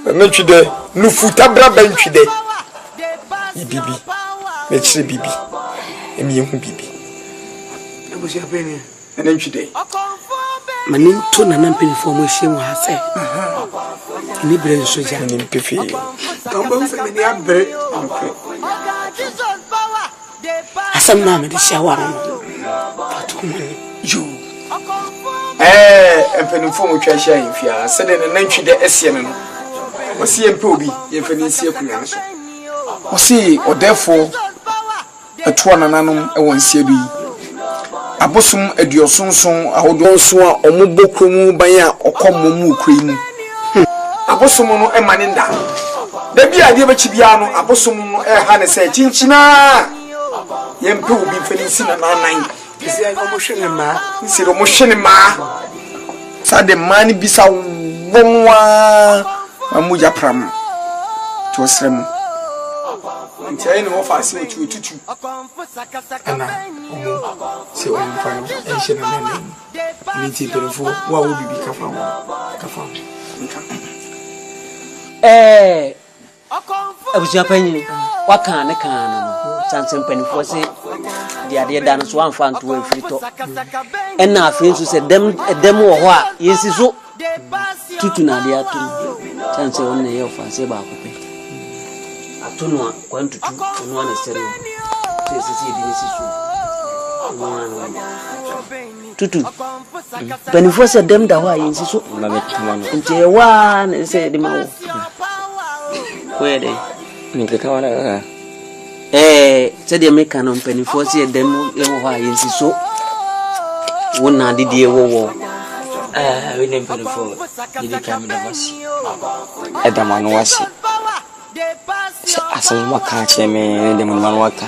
Menchide nu futabra benchide bibi mechire bibi emi ehu bibi ebusi apeni menchide manin to na nampeni fo mo hye mo ha se ni bre so ja ni mpefi kambo se ni abre asam na me de shawara no fatukuma yo empeni fo mo twa hye ahemfia se de nantwide esie no osi empe obi yefani sie kunya no so osi odefo eto nananom ewon sie bi abosum aduosonson ahodonso a omubokromu ban a okommomu ukrainu abosum no emane nda da bi ade be chibia no abosum no ha ne se chinchina yempe obi fani si na nanan isi ay mo hwene ma isi ro mo hwene ma sa de mani bisa wonwa amuja pram to srem ntia ni mo fa si otutu ana se o mfa no ehye na nene ni ti perefo wa wo bibi kafa abusia panyi waka ne kan no sansen panifo se de dan so amfa nto afirito ena afensu se dem wo ho a yensi so tutu na de atu sanse won ne ye ofa se ba ko pe atunu a kwantutu onu ana sere se di ni sisu tutu panifo se dem da ho a yensi so na betuma no nte wa ne se de mawo kwede nikeka wala se de meka no mpanifo se dem ye ho a yensi so wona didie wo we nem mpanifo didi kamera wasi edamano wasi se asan waka cheme de man waka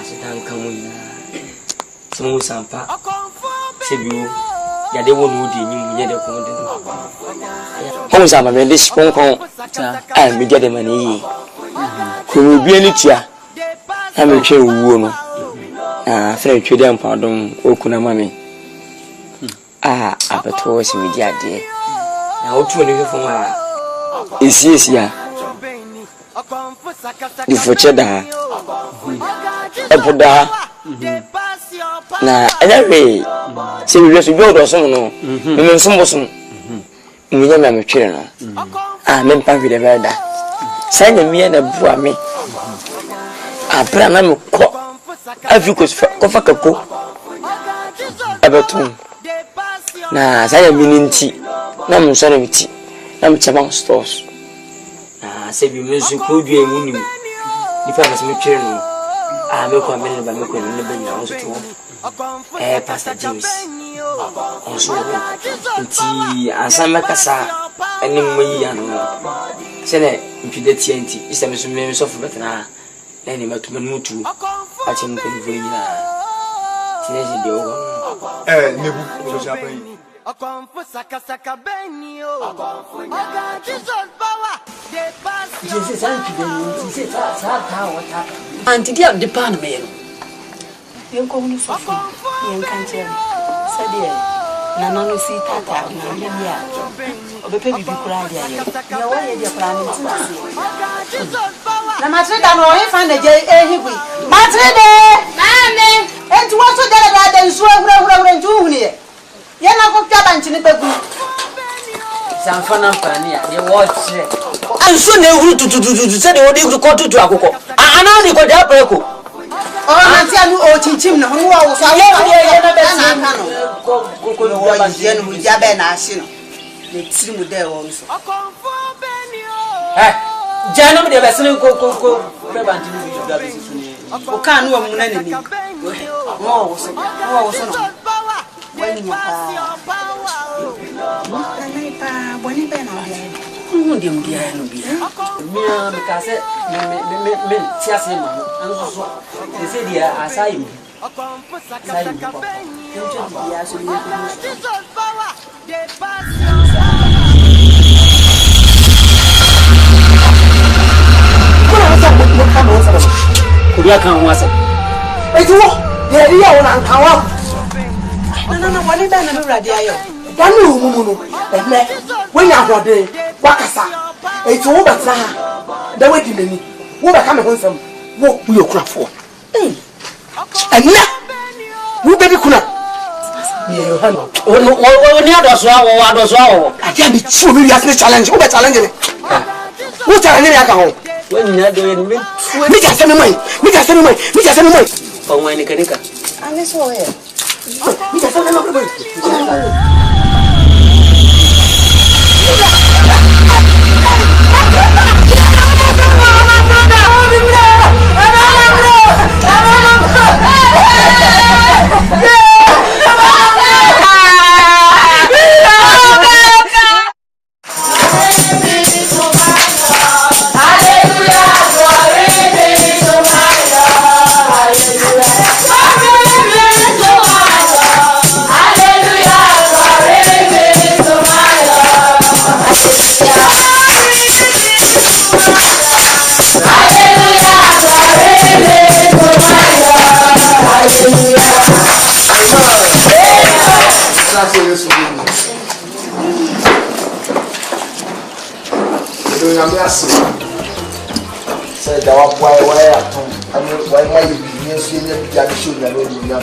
asitan kamuna sumu sampa se biu ya de wonu di ni munye de ko de ko sama me de sponkon me de mani ko bi ani tia na me twe wuo no afre twe de ampadon okuna mami abeto si me di ade na otu ni hwefo ma esi ya di focheda ebuda na anyway se bi so jodo so no me nsumboso munya na me twere no me mpa vi de verda sanya mi na bua me abra na me ko afiko ko fakako abeto na sanya mi ninti na me so na miti na me chama stores na se bi me so ko dua mu ni ni fa me twere no me ko me ba me ko ni be na so to Pastor James also nti ansama kasa enim yi anu sene mpide TNT isame so me so fu betna na ni matuma mutu a che mpe vuri na tineje de ogo nebu so japan Komfo saka benio oga Jesus power de pass Jesus sanki de ni se ta wata anti dia de pan me yen ko ni so yen kan che sade na no si tata na ya obepe bibi kura dia ye wa ye dia kura ni ti na matre da no e fan de je ehigui matre de mame Enti wo so dada da nsu ahura nju huni ye. Ye na ko twa banchi ne begu. Zamfana mpani ya watch. Ansu na ehuru tutututu se de odi ko tutu akoko. Ana ni ko da preko. Na ti anu o chinchim na ho wa wo so awo ye na be na aka no. Ko no banchi ye no ya be na ahye no. Ne tiri mu de wo nso. Jana mu de be sene ko be banchi ni bi da be sisu ni. O ka anu wa mu na ni. Wo wo so no. Wani pa. Boni be na dia. Ndi mdia no bia. Mia me ka se me ti ase ma anso so. Se dia asai mu. Sai mu papa. Nti dia so ni. Kuria kan wasa. Ejuwo, ye ri ya wona kan wa. Na wani be na me wrade ayo. Danu mu no. Eme, when you are there, wakasa. Ejuwo betna ha. Da we di mani. Wo be ka me ho nsam. Wo yo kura fo. Enne. Wo be bi kuna. Ye yo hano. Wo ni adoso awo. Adia bi chi o mi ri challenge. Wo be challenge me. Wo challenge me aka ho. When you do it, me just send me money. For when you can. Ani so here. Me just send me money.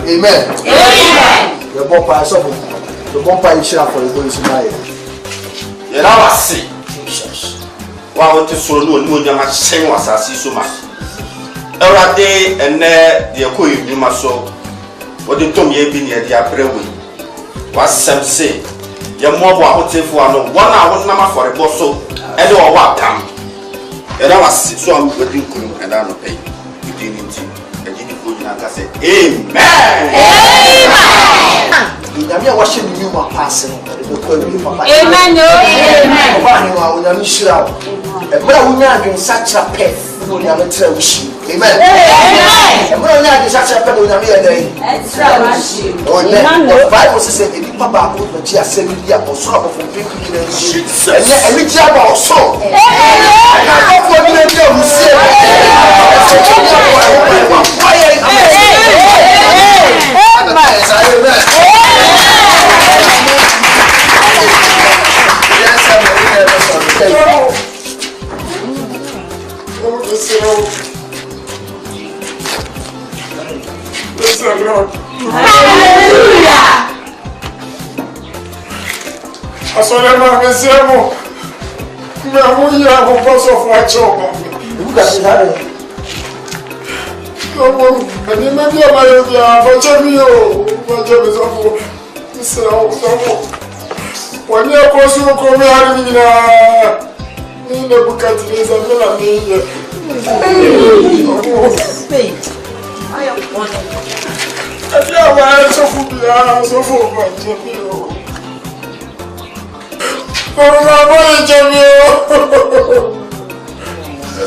Amen. The bumper is up. The bumper is share for the boys tonight. You know what I see? Why would you so know you much same was I see so much? Every day and there the cool you must so. What you told me being near the brewery. What some say? Your mobile hotel for 1 hour number for a bosso and all what time. And I was so I'm waiting and I don't pay. You didn't see. I say, Amen. Amen. Washing you my passing. Amen. Amen. Such a pet. Amen. Such a pet. The Bible says, if Papa put the Gia 7 years or so of every job also. And I don't want to say, Hallelujah. Asolema mesemo. Mehuya kuposo kwa choma. Ani mabia mayodia fachamiyo. Fachami zafu. Israo. Wani akosu ko me hari nyina. Ni ne bukati leza mela miye. Afi awa sofu bia sofu fachamiyo. Mama boy jamio.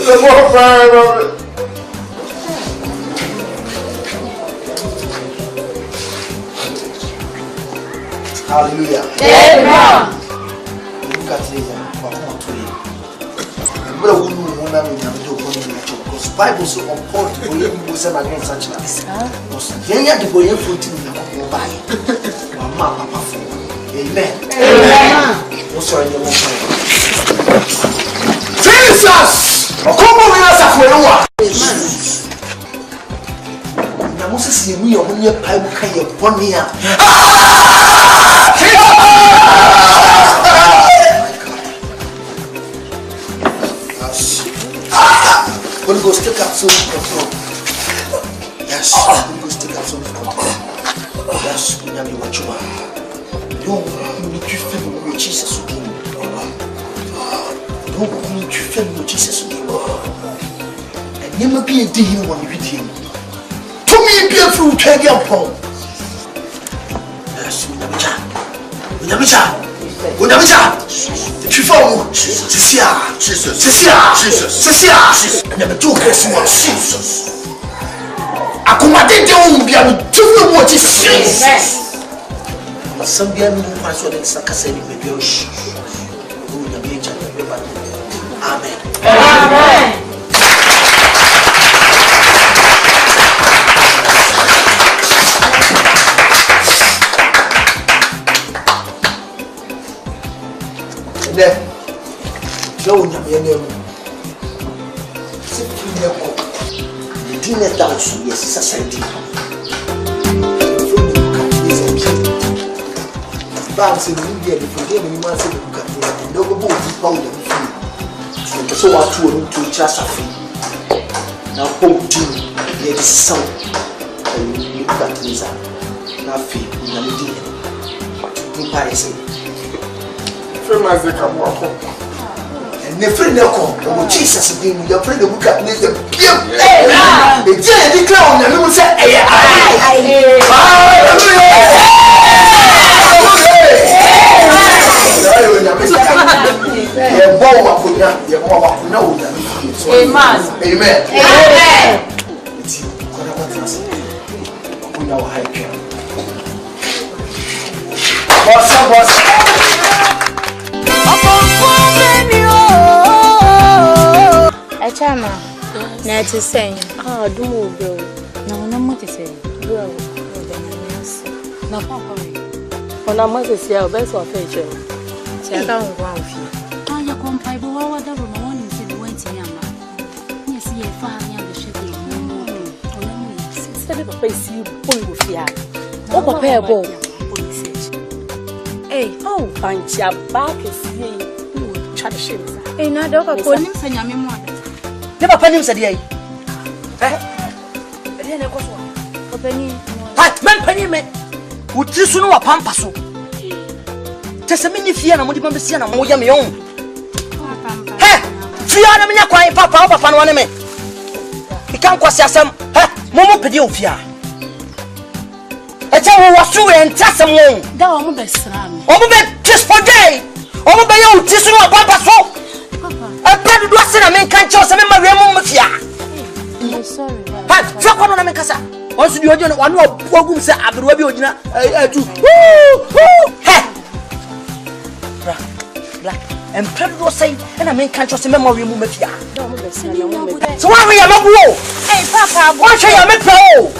Le mo fa. Hallelujah. Amen. Look at it. Welcome to you. Brother, we know when I'm in the because Bible so on point for you who say against such as. Yeah, the boy fruit in the buy. Mama, papa for. Amen. Amen. What's your name? Jesus! Come on, we are for you. Moses you me on your pipe can you pon here. Holy Ghost take absolute control. Yes, Holy Ghost take absolute control. Yes, we have what you want. No, tu fais le Jesus again. No, tu fais le Jesus again. And you may be a deal when you read him. To me, be a fruit, take your palm. Yes, we never chat. We never chat. We never chat. Tu fais c'est ça. Jesus. C'est ça. Jesus. C'est ça. Never do Jesus. Accommodez de bien tout le monde Jesus. Some bien nous passons dans sa casse de Dieu. Amen. Amen. Ne, não me lembro. Se tu me lembro, dinhe danço e esse sacerdote. Bárbara, se não me lembro, porque me manda ser do cabelo. Não vou de pau da minha. Se eu atuo no teu chasafi, na pontinha e edição, eu vou catalisar na fim, na medida. Não parece. Mas é como a ne friend ko o Jesus be mu your friend who can make them pure e je declare on na me say amen. Chama, na te say, ah, do move, bro. No, no more to say, Bro, no, Papa. when I must say, best of feature. See, I don't want you. Oh, you come by the wall, the room, one is the way to Yama. You see a fine young ship. Instead of a face, you pull with ya. Oh, prepare ball. Hey, oh, find your back is here. Try to shame. Hey, now, dog, I call him, send your mother. Never penny said, eh? Man, penny me. Would you soon know a pampas? Just a minute, Fiana, what you want to see, and I'm your own. Fiana, me, quiet, papa, upon one me. He can't quite say some, Momo Pedofia. I tell you what's true and test some one. Down best, just for day. Oh, by you, just know a pampas. I better do a man can't choose a memory of Mafia. I'm sorry. Fuck on a Mikasa. Once you are one more program, say, I'll be Wabio. Black and Pedro say, and a man can't choose a memory of Mafia. So why are you not low? Hey, Papa, watch your metro.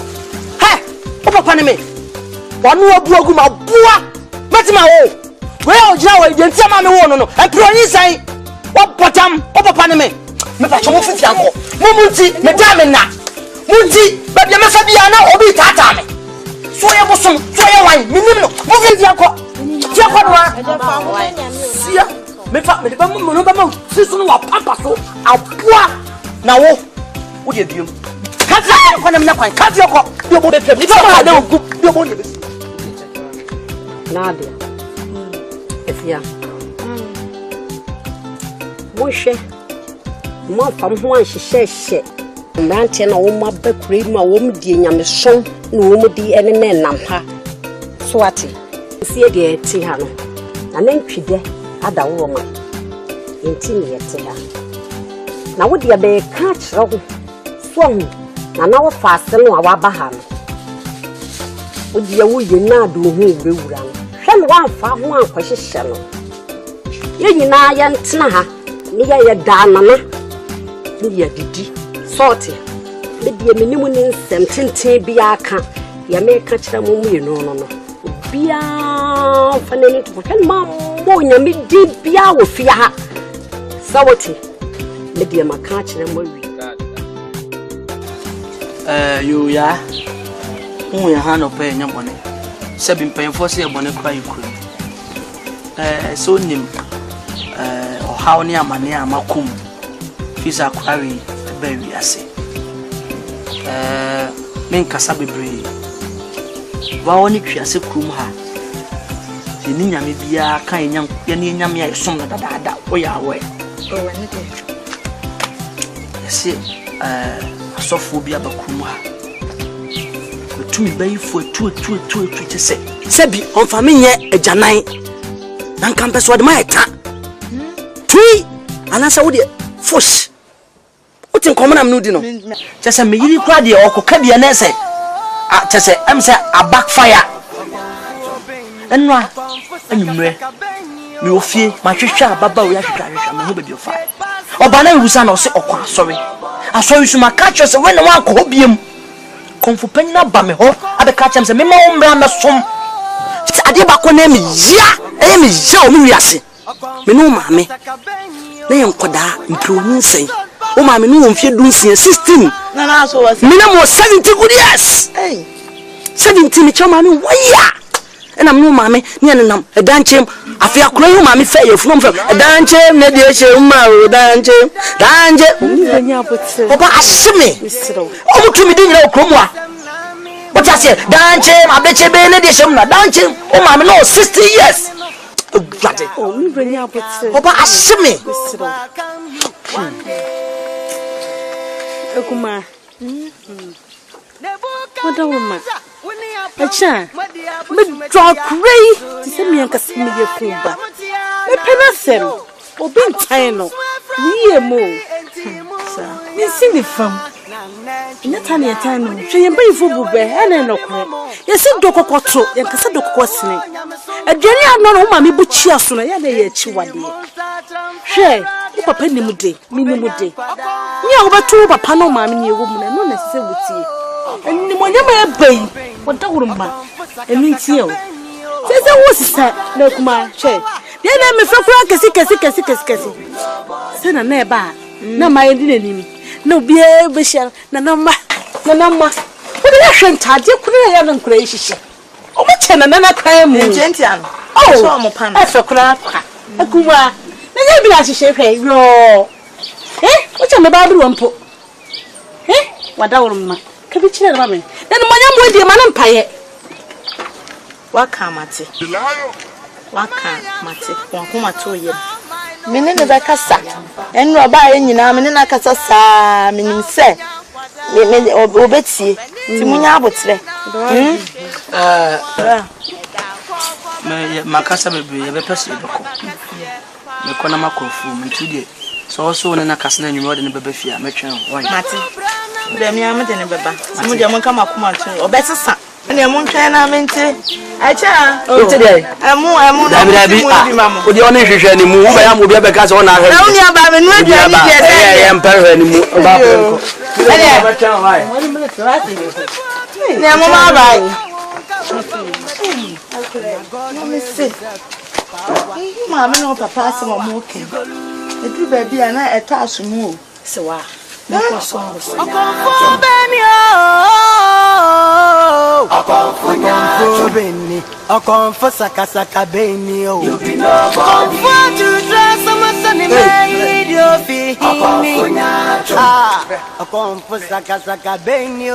Hey, Papa, me. One more program of Bua, Matima. Well, Joe, you tell me, no, and Prony say. What bottom? What upon me? Me pa chomo fiti anko. Mumunti me dame na. Munti, but you must be ana obi tata me. So ye bosom, so ye wan, minim no. Mo fiti anko. Ti anko no. Sia, me fa me ba mo no ba mo sisu no wa papa so. Aboa na wo. Wo de biom. Ka ti anko na me na kwan. Ka ti anko. Bi obo be pem. Ni fa ma na ogu. Bi obo ye be. Nadia. Efia. Moshe mo fam ho an hyehyehye nante na wo mabakure mu a wo mdie nyameson na wo mdi ene na nam ha so ate sie de eti ha no na nantwide ada wo ma enti ne eti ha na wo de be ka kire ho so ho na wo fa ase no a wa ba ha no wo de wo ye na do ho bewura no hwe no wa fa ho an kwahyehyɛ no ye nyina ya ntena ha ni ya danana ni ya didi sorti me die menimu ni nsem tenten bia aka ya me ka kira mo mu no no bia fa ne ni to kan ma mo nya me di bia wo fia ha sawoti me die ma ka kira mo wi you ya who ya hand of paying your money. Seven paying for say money cry could. So nim or how near mania makum. Fisa quarry baby, I say. Men Casabi Bray. Wawani Triase Kumha. The Nina may be a kind young Yamia son that way away. Oh, I see a soft phobia Bakuma. But to me, bay for two to say. Sebi on family a janai. Nan campus what my attack. Three, and I saw the force. What in common I'm nudino? Just a million crowdy or cocadia nesse. Just say, I'm say a backfire. And why? And you may fear my sister, Baba, we have to try to be your fire. Or Banana was an or say, oh, sorry. I saw you to my catchers when the one could be him. Komfo penina ba me ho abe ka chem se me ma ombra na som ade ba ko na me ya me ya o me wiase me no ma me na yen koda mpro nsen o ma me no mfie du nsen 16 na so was me na mo 70 good years 70 me choma me waya and I'm no ma me ne nam edanchem afia kro hu ma me fe ye funu mfe edanchem na de che ma o danchem danje oba asime o mutumi din na okromwa what I say danchem abeche be na de shem na danchem o ma me no 60 years glade o mi brenya apote oba asime ekuma what a woman acha me draw cray to say me anka me ye kumba me penasem obi ntan no ni mo sa ni sini fam ina tani etan no hwe ye bayi fu bube ene no kro ye se dokokoto ye kasa dokokosene adwani ano no ma me bu chia so na ye na ye chi wade hwe papa ni mude mi ni mude ni a wo betu papa no ma me ni ewo mu na no na se wutie eni mo nyama e bayi wada wurumba eni tie o se wo sisa na kuma hwe ye na me fekura kesi se na na e ba na ma ye di na nimi no bie be share na nama wo de hwe ntade kura ya na nkura yihihye o me che na na kan mu genti ano so mo pan fekura akuma na ye bi na hihye hwe yo o che me ba bru mpo wada wurumma ka bi chire ba me na no manya mo die ma na mpaye waka mate wa kuma to ye mene ne bakasa enro ba enyina mene na kasa saa menim se me obetie ti munya abotre me makasa bebe ye bepese beko me kona makofu mtudie so ne na kasa na nyume ode ne bebe fia metwen won mate be mi amede ne beba mu de mon kama kuma to obesesa ne mon twen na mente acha ite dey emu dabi odi oni hwehwe ni mu wo ba ya mo bia be ka so na ahwe na uni aba me nu adua ni de se ye mpehwe ni mu ba ko ba chan wai ne mo ma bai ma me no papa se mo mo ke edu ba bia na eto asumu o se wa Komfo Beni, Komfo Saka Beni, Komfo to dress some sunny made your feet. Komfo Saka Beni,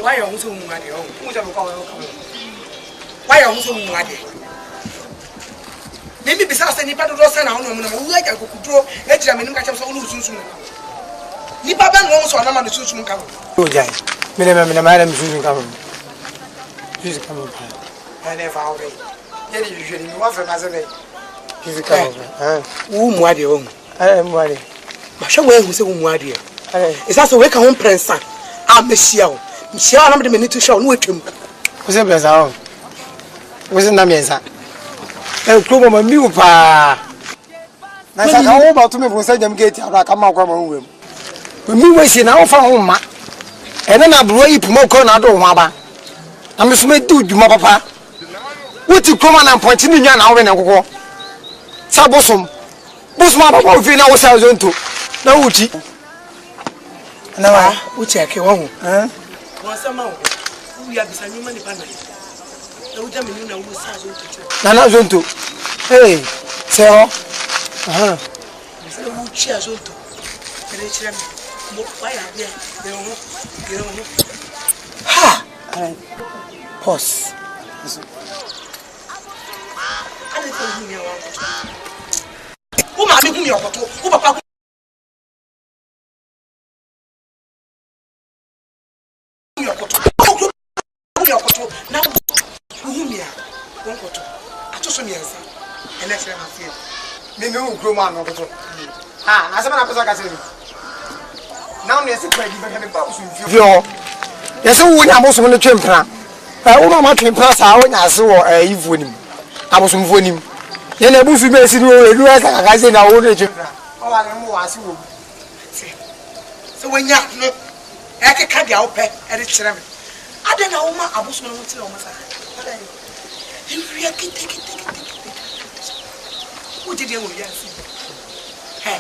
why are you so mad? Why are you so mad? Maybe besides any part of the sun, I don't know where I could draw. Let me catch up so soon. Nipa Ben wants on a man to soon come. Oh, Jay, Madam Susan come. She's coming. I never found it. Then usually you want from Azame. She's coming. Whom were you? I am worried. Masha, where who's a woman, my dear? It's also wake home, Prince. I'm Michelle. Michelle, I'm the minute to show with him. Was it bizarre? Wasn't Namesa? Club of me pa. I said, how about to me for them get a come out from home? When we were in our home, and then I blew up more I don't want. I'm a smart dude, my papa. What you come on and pointing in your now when I go? Sabosom. What's my papa if you know what I was into? No, Na wo check e wo ho. Wo sama wo. Wo ya bisa nyuma ni pana. Na wo jame ni na wo sa zo tutu. Na zo nto. Hey, Sero. Aha. Bisa wo chi azo nto. Ele chira mi. Mo pa ya bia. De wo. Ha. Pause. Ale ko hu mi wa. Wo ma mi hu mi okoto. Wo papa now Umia won't go to. I just want to answer. And let's have a fear. Maybe you grow man or go. Ah, as a man, I say. Now, there's a credit, but having bounce with you. Yes, who would have also want to trim plan. I don't know my trim plus. I went as well. Eve winning. I was winning. Then I move to me. You as I say now, old age. Oh, I don't know as you. So when you're not, I can cut your pet at its ceremony. I don't know what I was going to tell myself. Who did you see? Hey,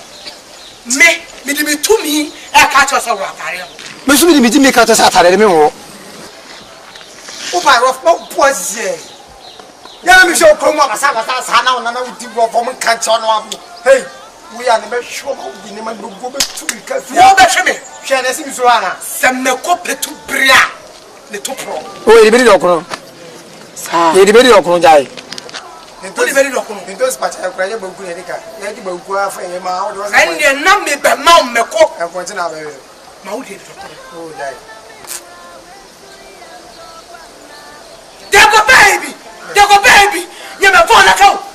me to me, I catch us over a barrier. Miss me, me catch us at a memo. Oh, my rough was here. Yeah, me show come up as I was now, and I would do woman catch on one. Hey, we are never sure how the name will go back to because you bet me. Shall I see Suana? Some no copy to Bria. The top pro. Oh, the very doctor. The very doctor die. The very doctor. The those patch I cried about Kunika. Let the Bogua for him out. And you're not me, but Mom, me cook and continue. Mounted. Oh, die. There go baby. There go baby. You're my phone account.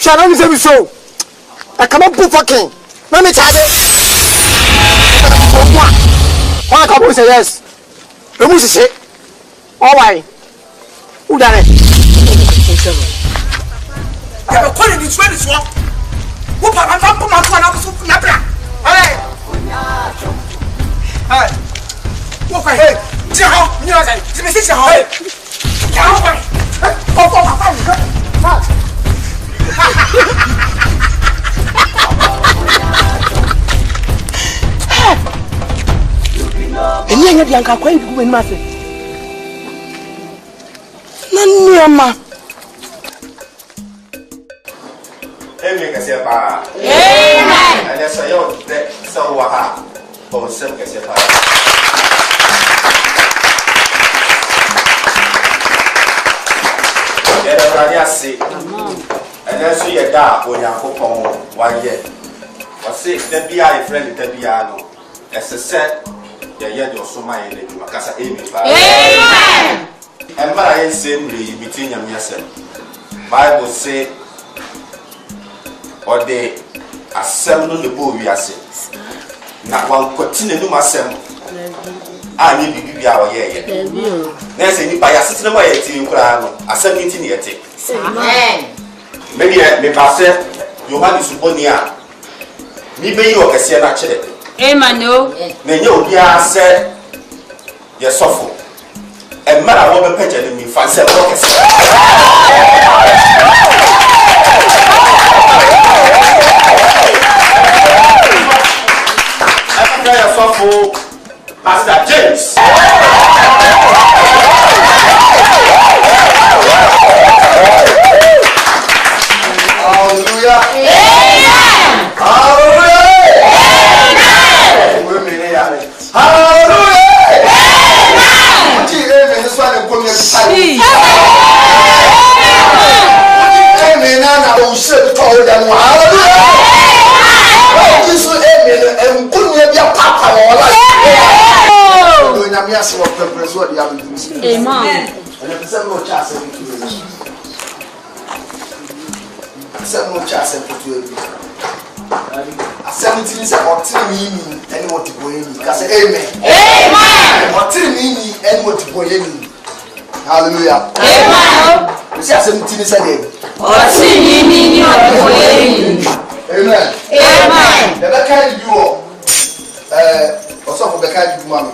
Sharon is a show. I come up with fucking. Let me tell you. One couple say yes. The music say, all right. Who done it? I have a calling this way this one. Who put my phone up so Nabra? Hey. Hey. Walk away. Hey. Jao, you know that. You may say, hey. Jao. Oh, my phone. And you have a quite good master. None, Amen. And that's a young so aha. Or some can say, and then so you're dark when you're home 1 year. Or say, the BI friend, the piano. As I said, you're so my Macassa Amy. And but I say, between yourself. Bible say, or they assemble the bow we are saying. Now one continue to myself. I need to be our year. There's any by a system of 18 crown, a 17 year take. Maybe I may pass it. You want to Subonia. Maybe you are a Siena Chile. Emmanuel. Then you be a said, yes, so and man, I want to picture in me fancy. Pastor James. Hallelujah. Amen. Hallelujah. Amen. Hallelujah. Amen. This one is going to amen. I will say to them, hallelujah. Jesus, amen. And couldn't be a papa or like. Amen. And if several chats several chats and put you 17 is about 3 meaning and what to go in. Amen. Amen. What 3 meaning and what to go in. Hallelujah. Amen. You see, 17 is again. Amen. Amen. The back you also for the kind you mommy.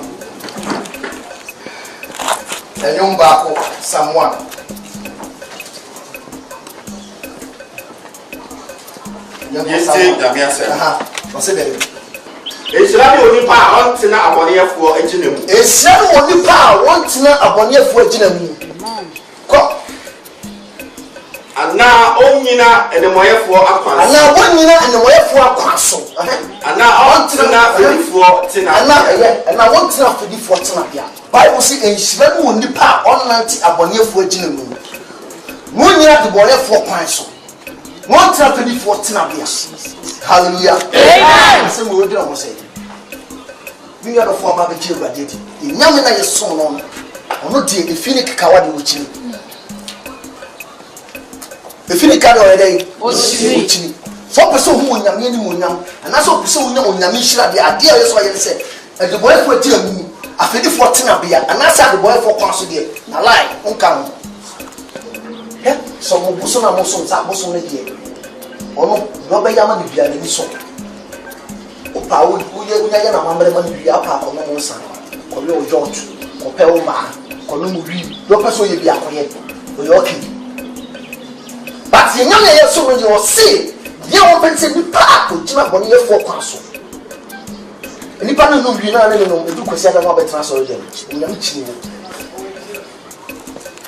A young bako, someone. Yes, sir. What's it? It's not only power, on Tina Abonia for engineering. It's not only power, one Tina Abonia for engineering. And now, Onina and the Moya for Aqua. And now, Onina and the Moya for Aquaso. And now, on Tina for Tina. And I want Tina for the Fortuna. Bible says, and she only power on 90 Abonia for engineering. Monia the Moya for Quanso. One Tina for the Fortuna. Hallelujah. Amen. Some word I was saying. We are the former children. The Yamina is so long. Or not the Phoenix Kawadi Uchi. The Phoenix Kawadi Uchi. So, person who Yamini Munam, and that's what person who Yamisha, the idea is what you said. And the boy for dear me, I feel the 14 beer, and that's how the boy for council there. I lie, uncount. Some Busona Mosons are Bosona here. Ono no be yama bibia ni so opa wo uya na mamre man bibia pa ko no nsa ko le ojo ko pe o ma ko no mu ri do pe so ye bia ko ye o yo ki but ye nyam ye so no yo se ye wo pe se ni pa ko jina boni ye fo kwa so ni pa no ri na no edu ko sia da mo be transfer je nyam chi ni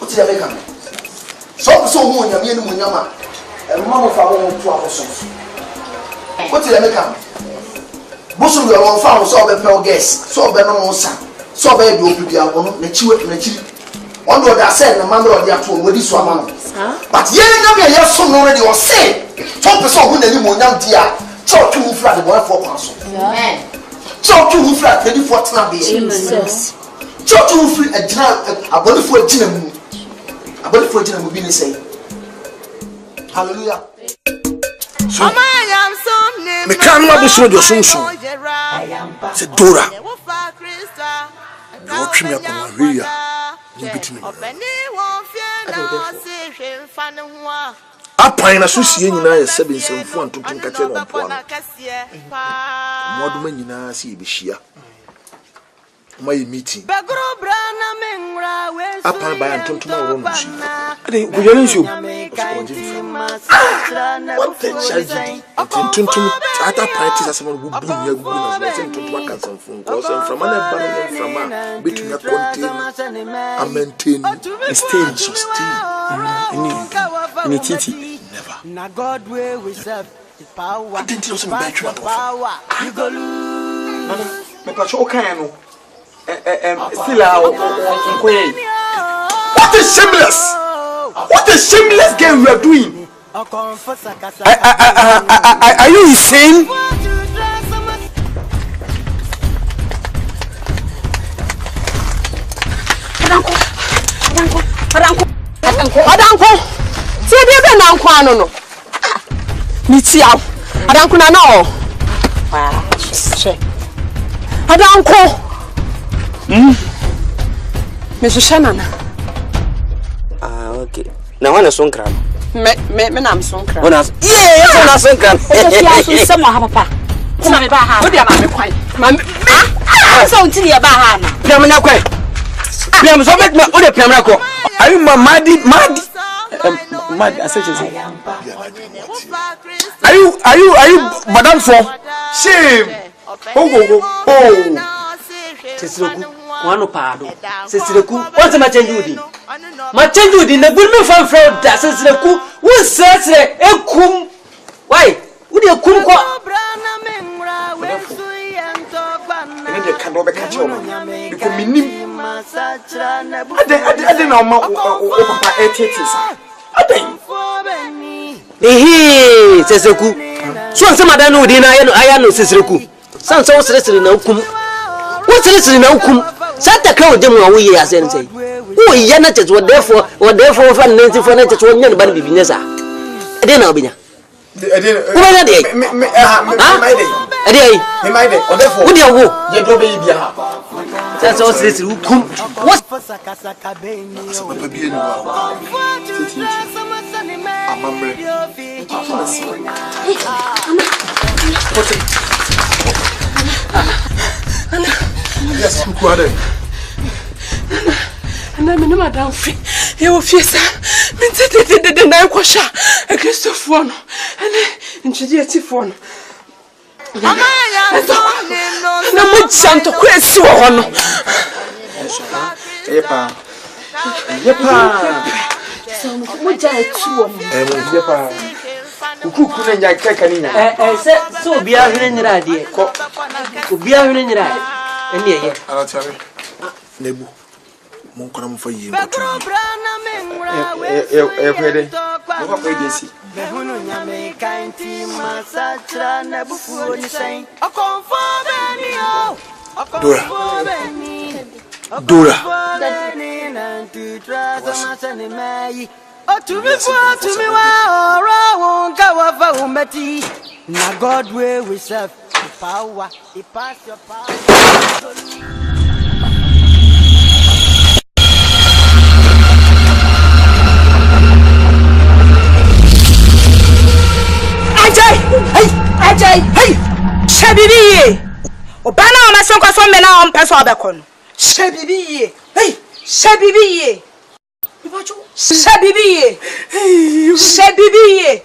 o ti ya be kan so hu nyam ye ni mu nyama Mama for one to our sons. What did I make up? Bosom your own farm, so be pel guest, so be no son, so be do be a one, the chief, one door that said the mother of the actual with this one. But ye never hear some already or say, top is all who the young dear, talk to flat the boy for council. Talk to flat ready for Jesus. Talk to free a general, a body for a gym. A body for a gym will be the same. Hallelujah. So, me can't love this with your son. C'est Dora. You watch me up on my rear. You beat me. Apa ina susi nyina ya 7 semfo anto tinkache no mpo ano. Moduma nyina si ebehia. My meeting. Apa ba antontoma wo no shi. Ade go yare nsu. What the charge? Antontom ata party asema wo bu nya gu na so antontoma kan samfo ko so from an ba na from a between a contain and maintain stay sustain. Any titi. Never. Na God way we serve power. I didn't also be power. You go lose. Me pa cho kan no. Still what is shameless? What a shameless game we are doing? Are you insane? Adanko. See the be na nko ano no. Ni ti aw. Adanko na no. Che. Adanko. Monsieur Shanana. Ah, okay. Na wana sonkra. Me na sonkra. Wana. Yes, wana sonkra. Ese so mo ha papa. Tina me ba ha. Wo dia ma me kwan. Ma so ntiri ya ba ha na. Piam na kwan. Piam so bet me o de piam na ko. Are you mad? Mad assumption. Are you madam for? Shame. Oh. Sesireku kwano paado sesireku wonse ma change udi na gurmi fan fraud da sesireku won sesire ekum why udi ekum ko ene de kan do be ka che o biko minim ade na ma o papa etete ade sesireku so wonse madan udi na aya no sesireku san so sesire na ekum what is in Okum? Santa Claudia, we are saying, who is Yanatas, what therefore, for Nancy for Nature, one young baby Vinessa. I didn't know. I didn't. A day, or therefore, would you go? That's all this who come. What? Yes, who are they? And I'm in Madame Free. You will fear, sir. The night was shot. A Christopher one. And introduce one. No much Santo Christ one. Yepa. So much I chew. Yepa. Kuku nenya kekanina. So be a winning idea. Be a winning idea. And yeah, I'll tell you. Nebu. Monk for you. Dora. Now God will reserve the power, He pass your power. Ajay, hey, Shabibi, Obana, my son, because men are on Pessobacon. Shabibi, hey, Shabibi, Shabibi, Shabibi.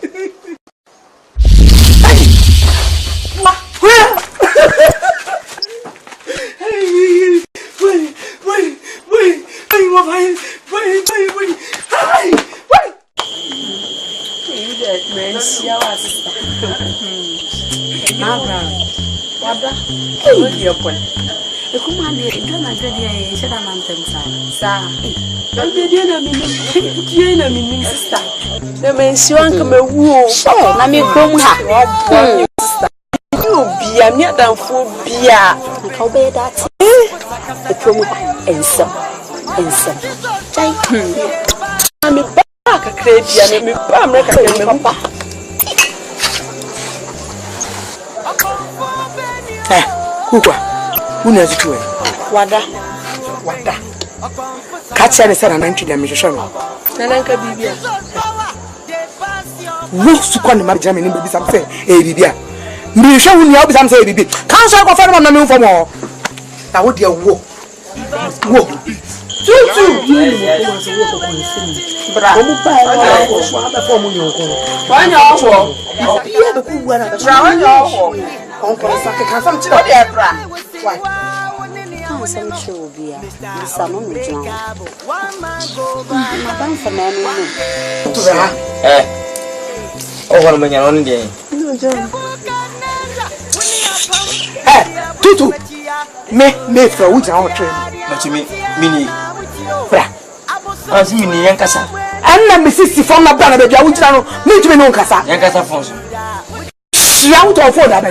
Wada. Catch and said, I'm entering the mission. Nananka Bibia. Most to call my German baby some say, a Bibia. Me show you help some say, Bibi. Can't I go find one for more? I would dear walk. Walk. Tutu, me for which I want to mini. As mini Yankasa. And let me see from my brother, I would tell me to be no Casa. Yankasa Fonso. She out of for that.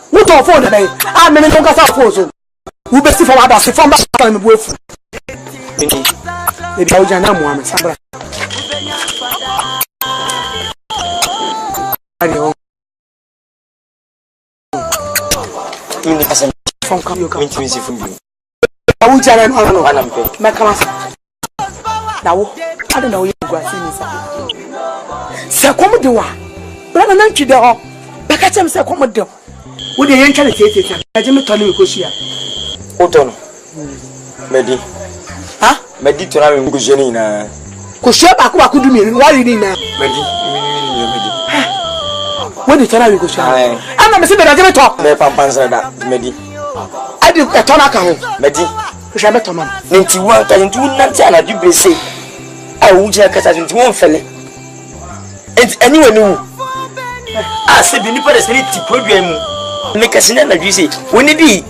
What of for the day? I'm in no Casa Fonso. Who best from others from that time with the Belgian woman, Sabra. From coming to me from you. I will tell him, now, I don't know you go see me. Sir, come do what? But I'm not you there. But I tell Sir Commodore. Would the young say, I didn't tell you because here. Oton, Medi. Huh? Medi to have him Gujanina. Kusha, could do me. Why you need now? Medi. When you tell you go, I'm not saying that I didn't talk. Me Pampanza that Medi. I did a ton of home. Medi. Shabeton. Ninety one can do nothing. I do say. I would have cut into one fellow. And anyone knew. I said, the Nipper is ready to program. Make us in energy. Say, when it be.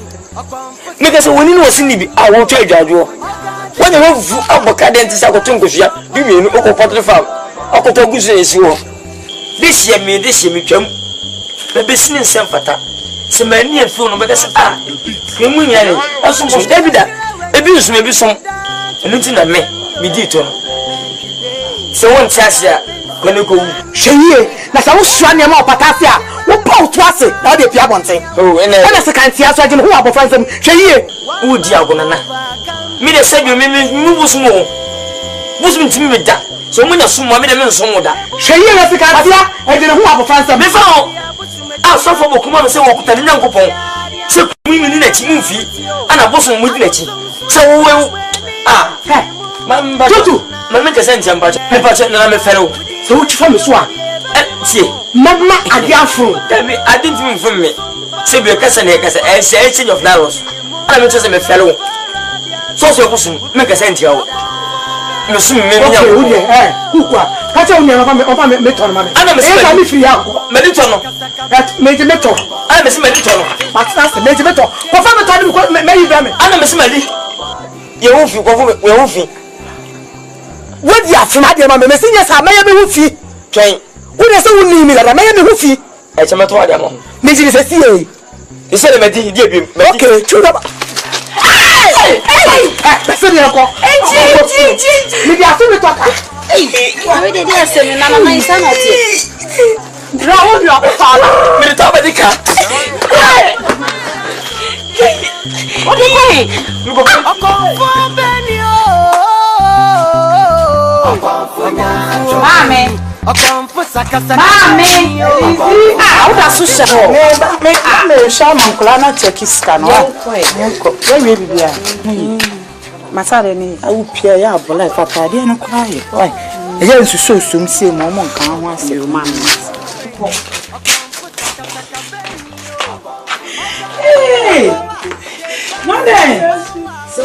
Make us a winning was in the I won't charge you. When the roof of Bacadent is our Tungusia, you mean Oko Potter Farm. Oko Togus is you. This year, me, come. The business and fata. Some many and phone because Kimuyan, also David. Abuse may be some. Nothing that me did to. So one chassis, when you go, Shea, that's how strong your potasia. What Wow, twice. Now the Pia Bonte. Oh, and I can't see us. I can who are friends. She would Diagonana. Me, they said you move small. Muslim to me with that. So when you swim, I mean, I'm some of that. She is a can't I didn't who are friends. Before I saw from Okuma and say, what could I not go on? So we in a team fee and a bosom with it. So, Mamma, Mamma sent him, but I'm a fellow. So which from the swamp? See, Mamma, I didn't even from me. Say, your cousin, and say, exchange of narrows. I'm a fellow. So, make a cent you. You see, maybe catch on your metal. I'm a free out. Meditono. That made a metal. I'm a meditono. But that's the major metal. What time may you damn it? I'm a smelly. You won't feel what you are from my dear mamma, messengers are Miami Woofy. Train. What is the name that I may be Woofy? It's a matter of them. Mrs. C.A. You said, okay, true. Hey! That's a miracle. Maybe I feel it. Why did you say, Nana, my son? Drown your father. With the top of the cat. What do you mean? Mommy. Mommy. How does you say? Make a shaman colana check his scan. Where will be there? Masareni, I will peer ya, but like Papa, I didn't cry. Why? Yes, you so soon see Mamma can't want to you, Mammy. Hey! Monday! So,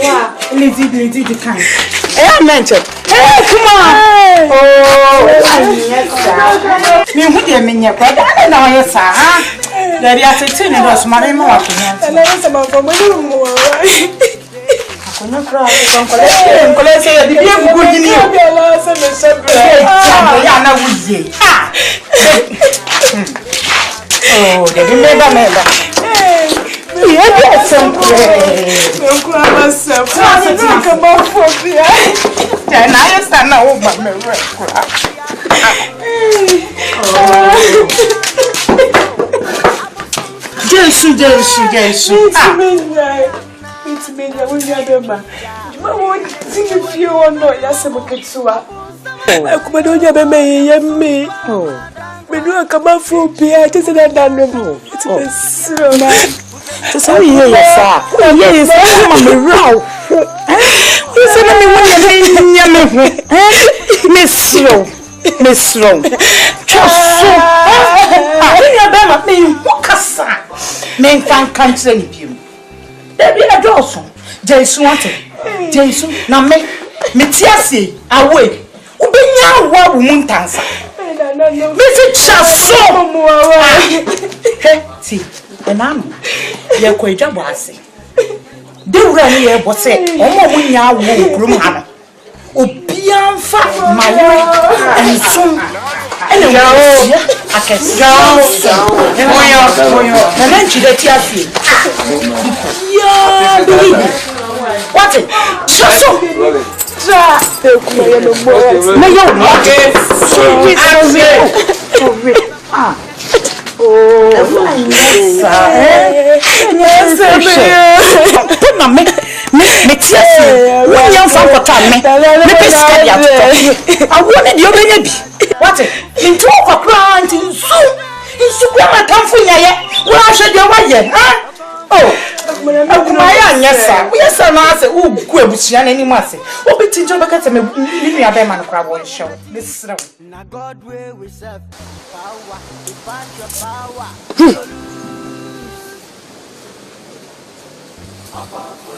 Lizzie, the kind. I mentioned. Hey, come on! Oh, yes, sir. You put them in your bed, I don't know, yes, sir. There is a tin and was my mother. And there is about for my room. I'm not crying. I'm going to say, the people good in you. Oh, they remember. Yes, some don't cry myself. Come on for me. Then I stand now over my Jesus. It's me, I will never. I won't think if you want to. Yes, I'm a kid. I come on, you me. Oh, we do a come out for beer. It isn't that no. It's a so yes, sir. Yes, I'm a row. You said me Miss Slow. Just so. I remember me. What men can't cancel you. There be a Dawson. Jason wanted. Jason, now me Tiasi away. Ubenya wa wumuntansa. Visit Chasso. See, and I'm your quaja bossy. They ran here, but say, oh, when you are room, Obian fat, my and soon. And I can and then she let you. Yeah, what it? So, what it? In 12 o'clock in Zoom. In Suprema California, where should you wait? Oh, yes, sir. Yes, sir. I said, oh, good, but she any mass. Oh, but you don't get me. Leave me a bear man crab on show. This is God will reserve power.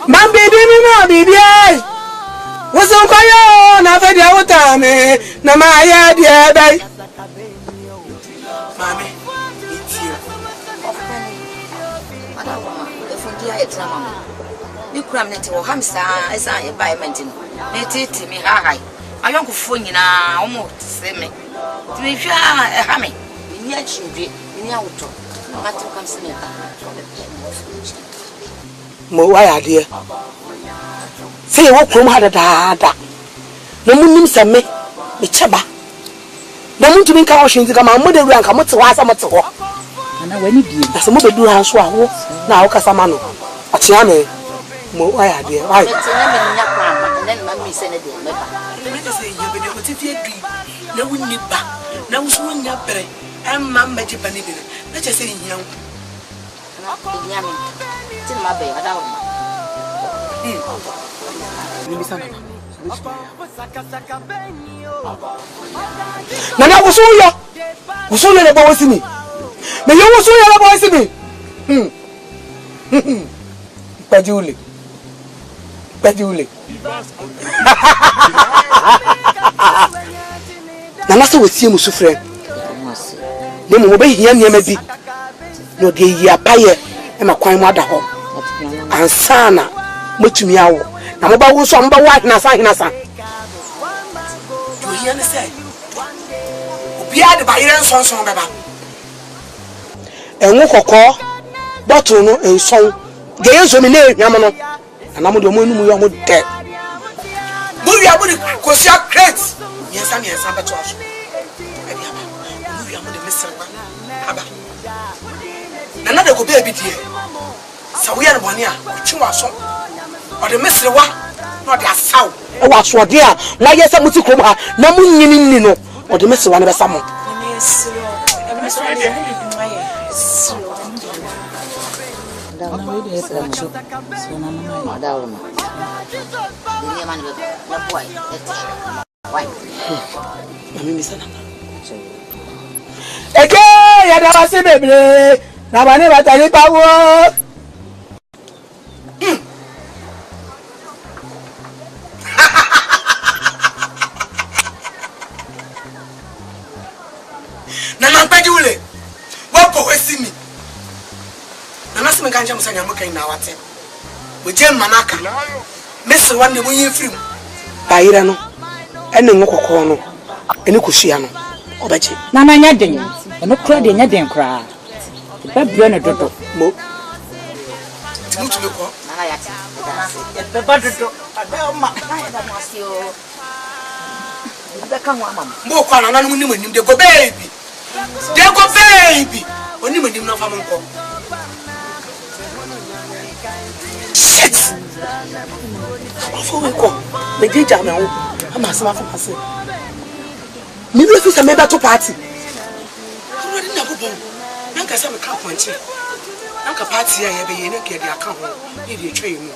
My baby, no, baby. What's on fire? Never the other time. No, my idea, Mommy, it's you. You cram it to Hamster as I environment. Let me high. I don't go for you now, almost same me. To be sure, a hammy. Yet you be in your auto. But you come see me. Why, dear? Say what from had a dada. No moon some me, the chaba. No moon to make our shins come out, mother rank, I'm not so wise, I'm not so. ana wani die na se mo be du ha so awo na awo kasa ma no atia me mo aya de ai metina me nya kwa ma na ma mi se ne de me ba me de se ye be de otiti adu na wunni ba na wuso nya bere emma mmeje ba ne bi na che se hia wo nya me tin ma be ada wo ni mi sana Nana wusu yo le bo wasini me yo wusu yo le bo wasini Pajule Nana se wotie mu sufre ne mo be hia niam bi no de yi apaye e ma kwan mu ada ho ansana motumi awo na mo ba wo so mo ba wa hinasa do hia ne say obia de bayire nsonson beba enwo kokko bottle no enson de yenso mi ne hwam no na mo de mo enu mu yo mo de mo wi abudi kosia crate yensa beto aso ebi aba mo wi amode mesrewa aba na de ko be bi die sawo ya no bone a twa aso o de mesrewa no de asaw e wa so de a wa yesa muti krom ha na mu nyini no o de mesrewa ne be samo Eke ya da wase bebre na bane batani pawo na nampajule wapo wesimi na nasime kanja musanya muka ina wate oje manaka mesre wanne mo yefrim bayira no ene ngokoko no ene kuhia no obaje na na nya den eno kura de nya den kura be bro na dodo mo timutu be ko na ya ti be ba dodo ada ma na ya da mo asio be kan wa mama mo kwa na nanu ni manim de go baby oni manim na fa mo nko shit afọ ko me di jam na wo ama asema afọ pase mi bi fi me ba to party already na bo nanka se me ka ponche nanka party ya ye be ye ne ke de aka ho e de twa emu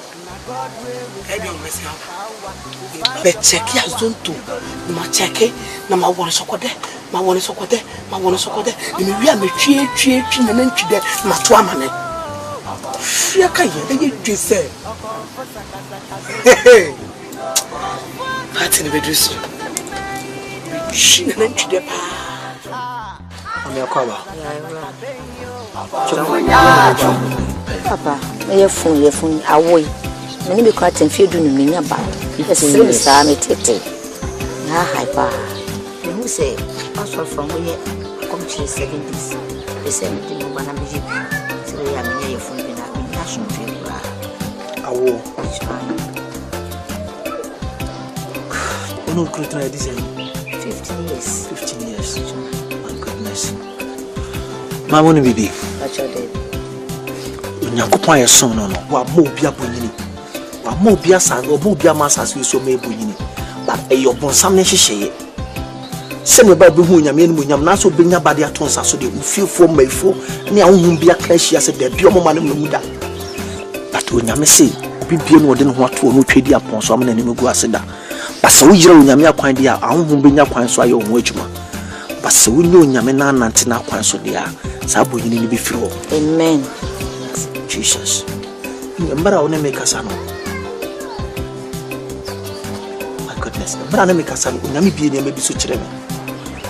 e bi o mesi aba be check ya zonto ma check na ma won sokode ni mi wi a me twie na ntwide ma to amane fia ka ye be dwe se party ne be dress shi na ntwide pa Ami akwaba. Papa, ye fun awoy. Meni be kwa temfie du no menya ba. Ese sa me tete. Na hyper. You who say also from where come to 70s. The 70 no bana music. So ya me ye fun bi na national figure. Awo. Ono kretra this 15 years. My goodness. Mama no bibi. Nyakopon yeson no wa mo bia bonyini. Wa mo bia sa obo bia masa so me bonyini. But eyobon sam ne hyehye. Se me ba be hu nyame no nyam na so benya bade atonsa so de ufiefo maifo ne ahun bia klashia se de bia mo ma no mu da. But onyame se bibie no de no ho ato no twedi apon so am na ne megu aseda. Basa wo yira onyame akwan dia ahun benya kwan so aye ho adwuma. Basa wo nyo onyame na nante na kwan so dia sa bonyini ni be firo. Amen. Jesus. Mbara one make us ano. My goodness. Mbara na make us ano. Onyame bie ne mebi so kire me.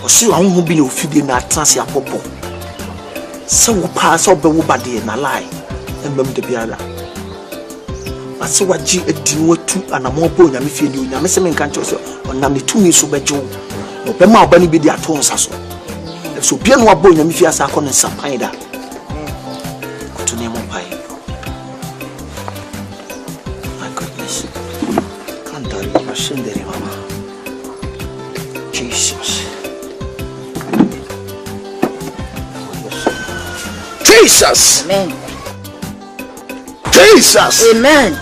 Osi ahun bi na ofide na atrase apopo. Se wo pa se obe wo bade na lie. Embam de biara. Ase waji edin watu anamo bo onyame fie ni onyame se me nka ncho so onam ne tumi so bejo. No be ma oba ni bi di ato nsa so. So bia no abo onyame fie asa akọ ne nsapan da. Kuto ne mo pai. My goodness. Kandari mashindere mama. Jesus. Jesus. Amen. Jesus. Amen.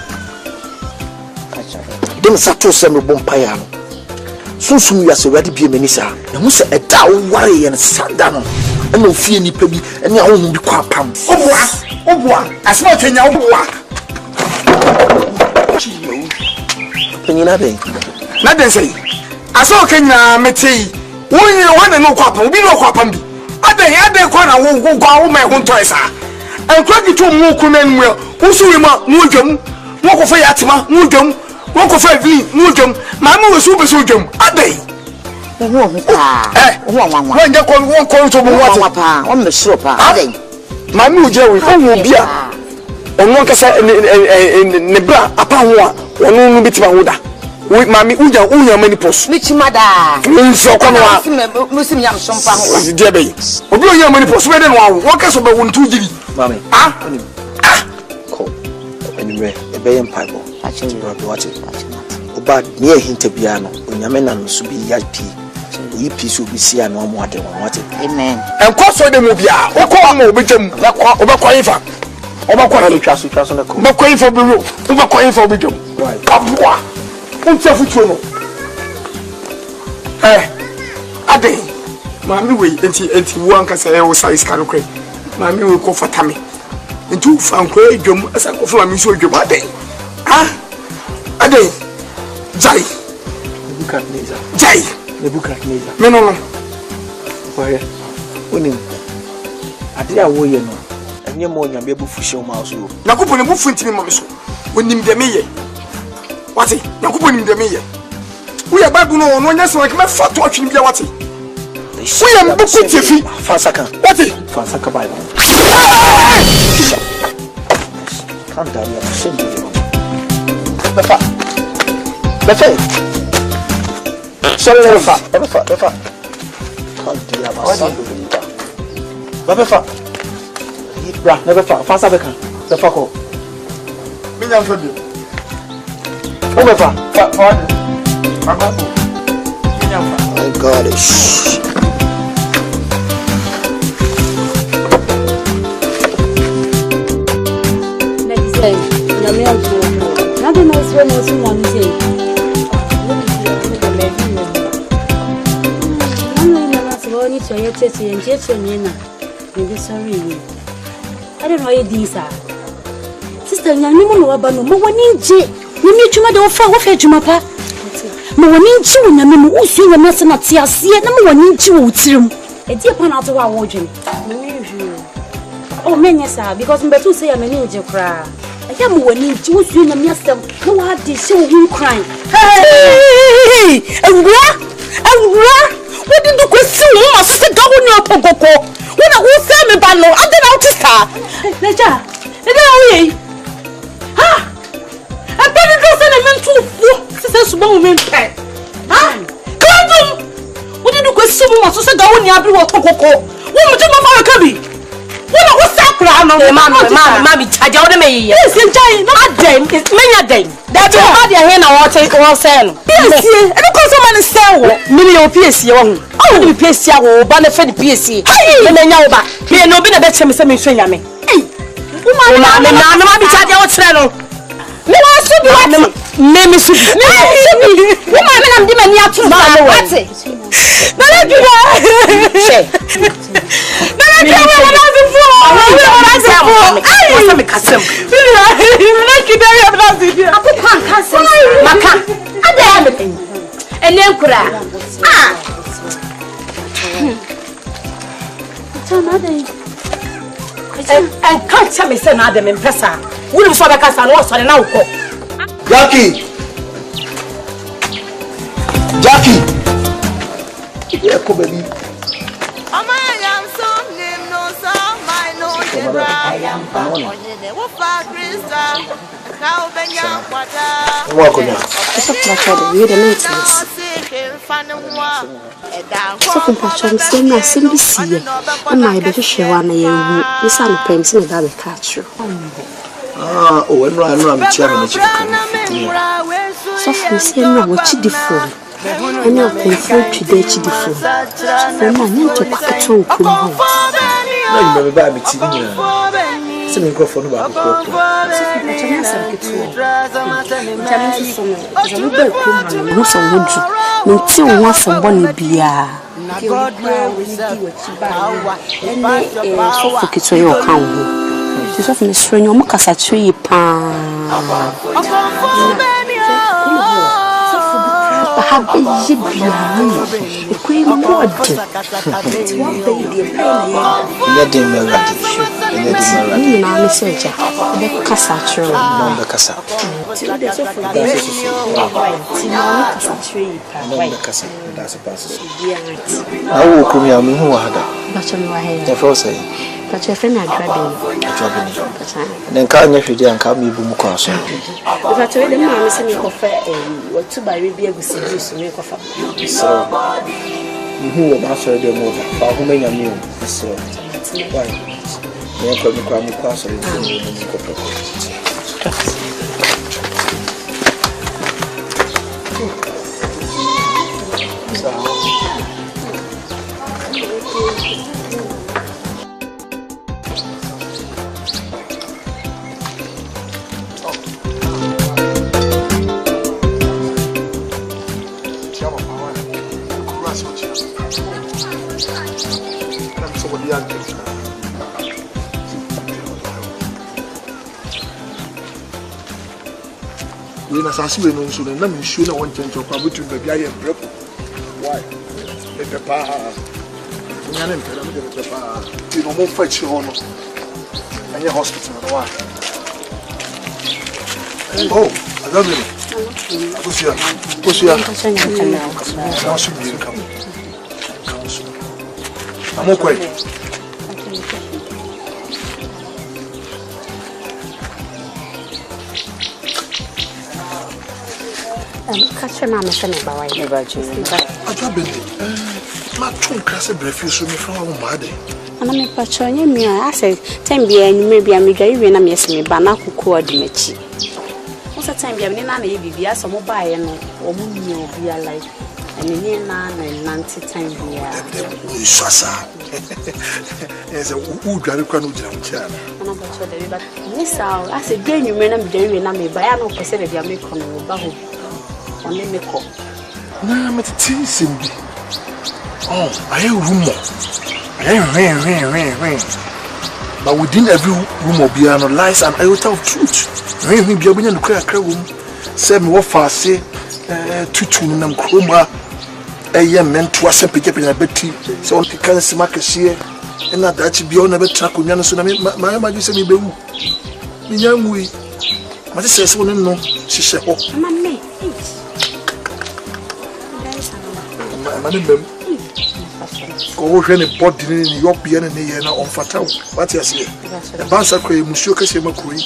Dem sato se me bompaya no. Sunsum ya se wadi bie mani sa. Na hu se eda wo ware ye ne sanda no. E no fie nipa bi ene awu bi kwa pam. Oboa. Asema twenya oboa. Penyina be. Na den sei. Aso kenya metei. Wonye wana no kwa pam, bi no kwa pam bi. Ade kwa na wo kwa wo me ho toisa. Enkwa gitu mu kunan mu. Usuwe ma mu dwam. Mo ko fa yatima mu dwam. Mo ko fa vi mu dwam. Ma mu wesu be so dwam. Ade. Wo pa. Wonje ko to mu wate. Pa. O me sure pa. Ade. Ma mu je we wo bia. Onwo kasa ne bra apa ho a onu no bitima ho da. We mami unya mani pos. Mi chimada. Nso ko no a. Musim yam sompa ho. Die be. Obi unya mani pos we de no a wo kasa be won tu jiri. Mami. Ko. Anyway, e be yam paibo. Achi bro do what? Oba ne e hinta bia no. Onyame na no so bi ya pi. Oyi pi so bi sia no mo ade won what? Amen. Enko so de mo bia. Wo ko mo obetwam. Obekwa ifa. Obekwa twaso na ko. Obekwa ifa bi ro. Obekwa ifa obetwam. Right. Abua. Unse futuo no. Ade. Mami we enti wo ankasa e wo size kan kre. Mami we ko fatame. Enti wo fa nkwa edwom asa ko fa mami so edwom ade. Ade. Jai. Nebukadneza. No. Oye. Onim. Ade a wo ye no. Enye mo nyame bufuhye o ma so. Yakubu ne bufu ntimi mami so. Onim de meye. Wati, Yakubu ni ndemiye. Uya babu no no nya so like me fa to atwini bia wati. Uya mbuku tefi fasaka. Wati, fasaka Bible. Calm down, you shouldn't do it. Befa. Sorry, Befa. Calm down, Befa. Bra, never fast Befa. Befa ko. Minya mfebi. Befa. My God. I don't know what these are. Sister, you know what no more ninja. You meet you mother for what you mapa. Morning chew, and I'm also a mess not see. I see it. Number one ninja. A dear pan out of our watching. Oh, men, yes, sir, because I'm better to say I'm a ninja cry. I am one ninja swing and myself. No, I did show you crying. Hey, and what? What did you question? My sister go on your poco. When I was saying about no, I didn't notice her. Leja, ha! I better go send a man to sisters woman pet. Ha! Come what did you question? My sister go on your poco. What would you want to come? What was that crown? Mammy, I don't know. Yes, not then. It's many a day. That's why you're here now. I'll take one cent. Yes, and of course, I'm on the cell. Million PSC. Oh, the PSC will benefit the PSC. Hey, and then you're back. Here, no been a better Miss Swingame. Hey, I'm charging out channel. No, I should be name is woman, I'm demanding you to what's it? And can't tell me, send Adam in Pessa. Wouldn't saw the cast and was on an outcome. Jackie! Yeah, come baby. Welcome now. What's up, Patrick? We're the maintenance. So, from Patrick, saying I seem to see you. And my better share one of you. You sound pains in the catch you. Oh, and I'm chairman. So, from saying, what you default. Any of them food today, Chidifo. From my name to Pakaton, Kumho. No, you never buy me tea. Some microphone about the court. Until once somebody be a focus on your account. She's often a strain your mocca's a tree pan. Happy Jibia, a queen word. It's one baby, Let him marry. Now, Soldier, the Cassatro, non the Cassa. 2 days of the Cassa, that's a pass. I will come here, who had that. But you are here. The first say. But your friend are grabbing. Then can't you feel and come you cross? If I told them, I'm missing your coffee and what to buy, be able to seduce me coffee. So, who master the motor, for whom I knew. So, why? They come to come across and I see no so na me show na won change kwa butu baby aye brepo why the papa nya na mpela me the papa ti no mo fa chi ho no anya hospital no why oh I love you akusia na so bi come amokoi catch your mama for never why never choose. I don't my two class breakfast me from our body. And I'm a patron, you I said, 10 be and maybe I'm going to miss me, but not cook or dimechi. What's the time you're in a baby as a mobile and or you be alive? And in 9 and 90 time be a Sasa. As a wood, I can't jump. But Miss, I said, then you may not be doing me, but I know percent of your make on the nah, I'm at the oh, I hear rumor. I hear but within every rumor be an lies and iota of truth. Rain be able to crack a room. Say me what fast say, tutu nam chroma. A young man to us a pick up in a betty. So on the can't see my cashier. And not that you be on a bit track with Yanasuna. My imagine say me be me young we. My sister says, no, she said, oh, mammy. Go when a body in your piano on Fatal. What you say? The Bansa Quay, Monsieur Cassimacui.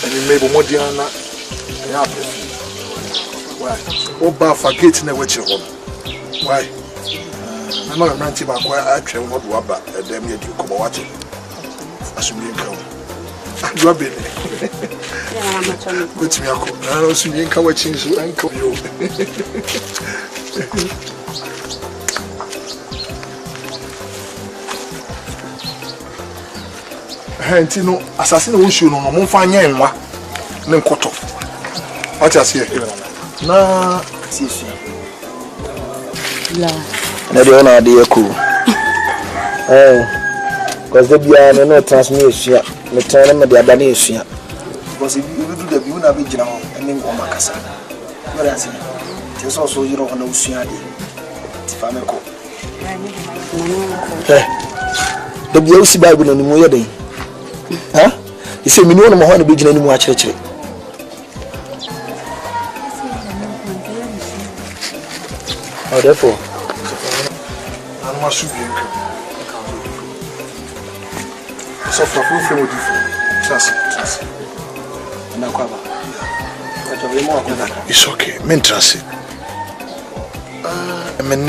And you may be more Diana. Why? Oh, bar forgetting a witch home. Why? I'm not a man to I can not rubber a damn yet you come watching. As you come. I'm rubbing it. Which me, I don't see you watching so uncle you. Hentino assassin won show no mo fa nya enwa ne nkoto what you say na sisu la na de ona de yaku cause the bia no transmission me tell me de abane esua because if you do the bi una be gina ho ene nko makasa what you say just also you know na usua de tifame ko the bia usi bible no mu yeden huh? You say, Minu, I'm going to be doing more church. Oh, therefore, I'm not sure. So, for proof, with you, trust. It's okay, men trust it. I mean,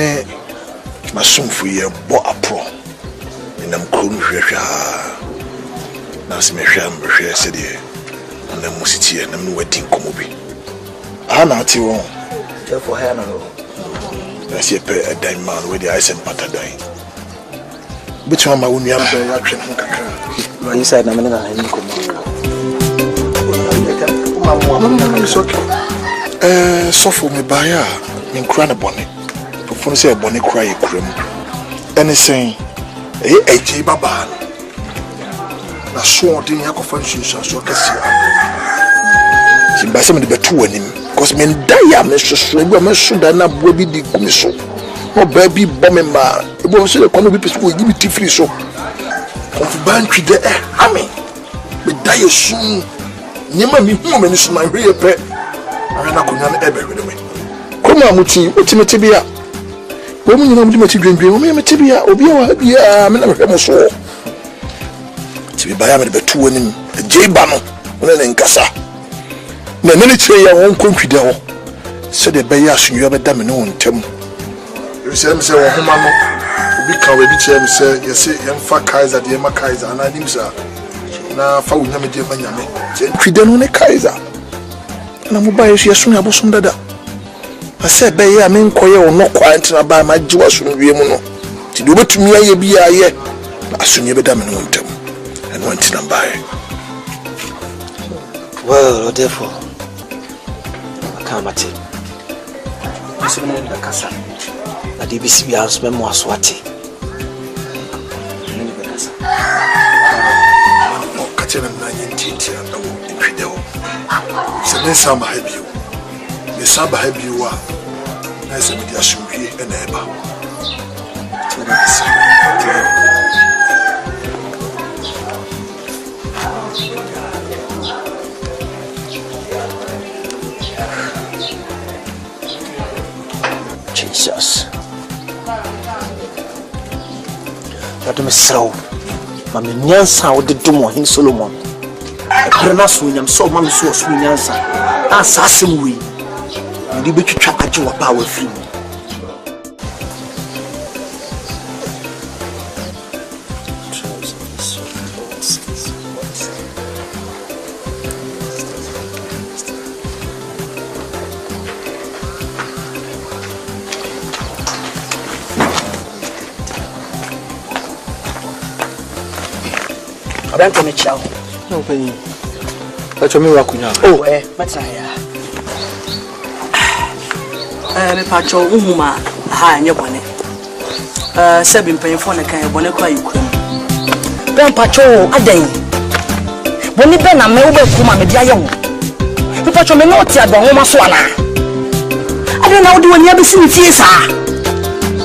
my son for you bought a pro in them cool. As me sham share said and then musiti and wedding komobi. Ana ti won Therefore, I know. I see a dime man with the ice and butter dying. Which one my own young reaction? You said, I'm not going to it's okay. So for me, buy in Crana Bonnet. Before say a bonnet cry cream. Anything, a J Baba. I saw the Yakofan so I by some of the two in him. Because men die, Mr. Swagger, should I not be the commission? Oh, baby, bombing man. It was a corner of people give it free so. Of Bantry there, I mean, we die soon. Never me woman is my real pet. I ran up on ever with me. Come on, Muti, ultimate tibia. Women, you know, ultimate dream, women, tibia, or be a man of a soul. To be by the two in him, a J Bano, and then Cassa. Na nene tire ya won konkwide ho se de be ya so yo be da me no ntem e se me se wo homa no obi ka we bi tire me se ye se ye mfa kaiser de ma kaiser ana nim sa na fa wo nyame de ma nyame se kwide no ne kaiser na mo ba yesu yesu ya bosom dada ase be ya me nkoye wo no kwa ntina ba ma ji waso wie mu no ti do betumi aye bi aye na asonye be da me no ntem and want to buy. Well, therefore, Kamati. So many the Casa. The DBC house memoir swati. No, catching them 19 and the video. So then some have you. The Saba have you are nice and media should be an eba. Jesus. But I'm so. Mammy Nyansa would do more in Solomon. I couldn't ask when I'm so mammy so sweet Nyansa. Assassin we. You be to trap at your power free. Don't me chow. No, Penny. Let me walk now. Oh, what's I? Me pacho umuma ha nye bone. Sebi mpanyefo na kan bone kwa yikrum. Ben pacho adan. Bone be na me wo be kuma me dia ye ho. Me pacho me no ti adon ho ma so ana. Adan na wo de wani abesi ni fie sa.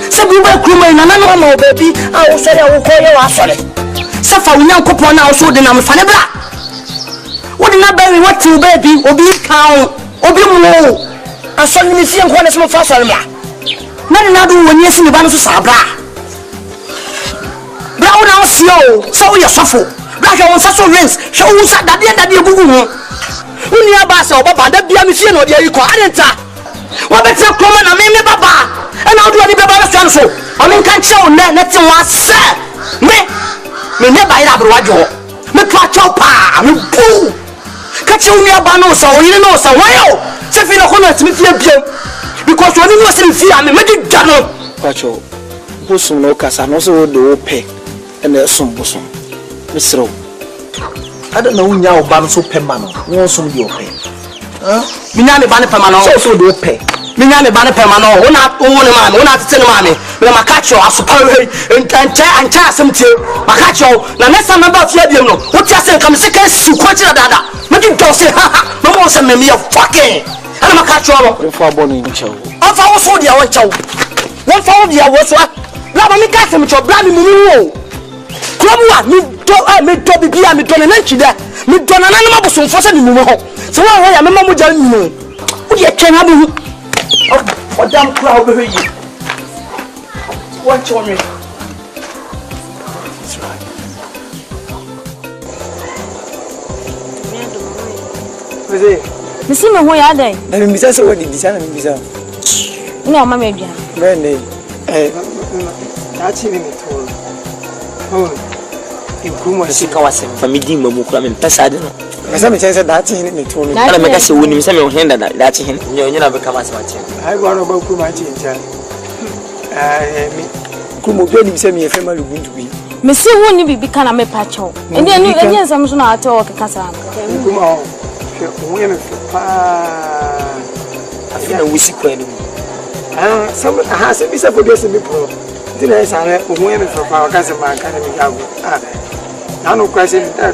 Sebi wo be kuma na na no ma obabi a wo sori a wo koye wa sori. Safa unya nkopon na so de na me fane bra wo de na ba we what you baby obi kan obi mu asoni ni fie nko na se mo fa sori ma na do woni esi ni ba no so sa bra wo na o si o so wo ye sofo bra hwe won sa so rings hwe wo sa dade gugu ho uni aba se obaba da bia me fie na odi ayi ko adenta wo be te kroma na me baba e na odi be baba so so o me kan che o na te wa se me never ira bro wajo me to acho pa me bu ka che uni aba no so yin no so wayo se fi no kono timi fie biem because oni no se fi am me di dano pacho bosun no kasa no so do pe e na sum bosun me sro ada na unya oba no so pe ma no won sum di ope mi nya me ba ne pe ma no so do pe mi nya me ba ne pe ma no wona wona ma me wona tete ne ma me me makacho asopa we anta asem tie makacho na nesa member fia biem no wo tia se kam se ka si kwachi dada me di do se ha no mo se me me fucking ana makacho no fo abo no nchawo afa wo so dia wo nchawo won fa wo dia wo so la ba mi ka se me cho bra mi mu wo kromwa mi do bibia mi do na nchida mi do na nanu maboso fo se mi mu ho se wo ho ya me mamu ja mi mu wo dia twen abu o dam kra wo be yi watch on me. That's right. What's it? Missing my way, are they? I mean, besides what did design and bizarre. No, my baby. Very that's even it all. Oh, Nkrumah sika wasem famidi mamu kura me pesa de no mesa me chense dachi hin ne to no ana me ka se woni me se me ho hen da dachi hin nyo na be kama se machi ai gwa no ba Nkrumah chi ncha mi Nkrumah bi ni se me yefe ma luguntu bi me si woni bibi kana me pa cho ende enu ensam so na ate o keka sa Nkrumah o ye me pa afina wusi kwa ni some se bisa for this me pro dina isa re o ye me pa ka se ma ka me gago na no question ka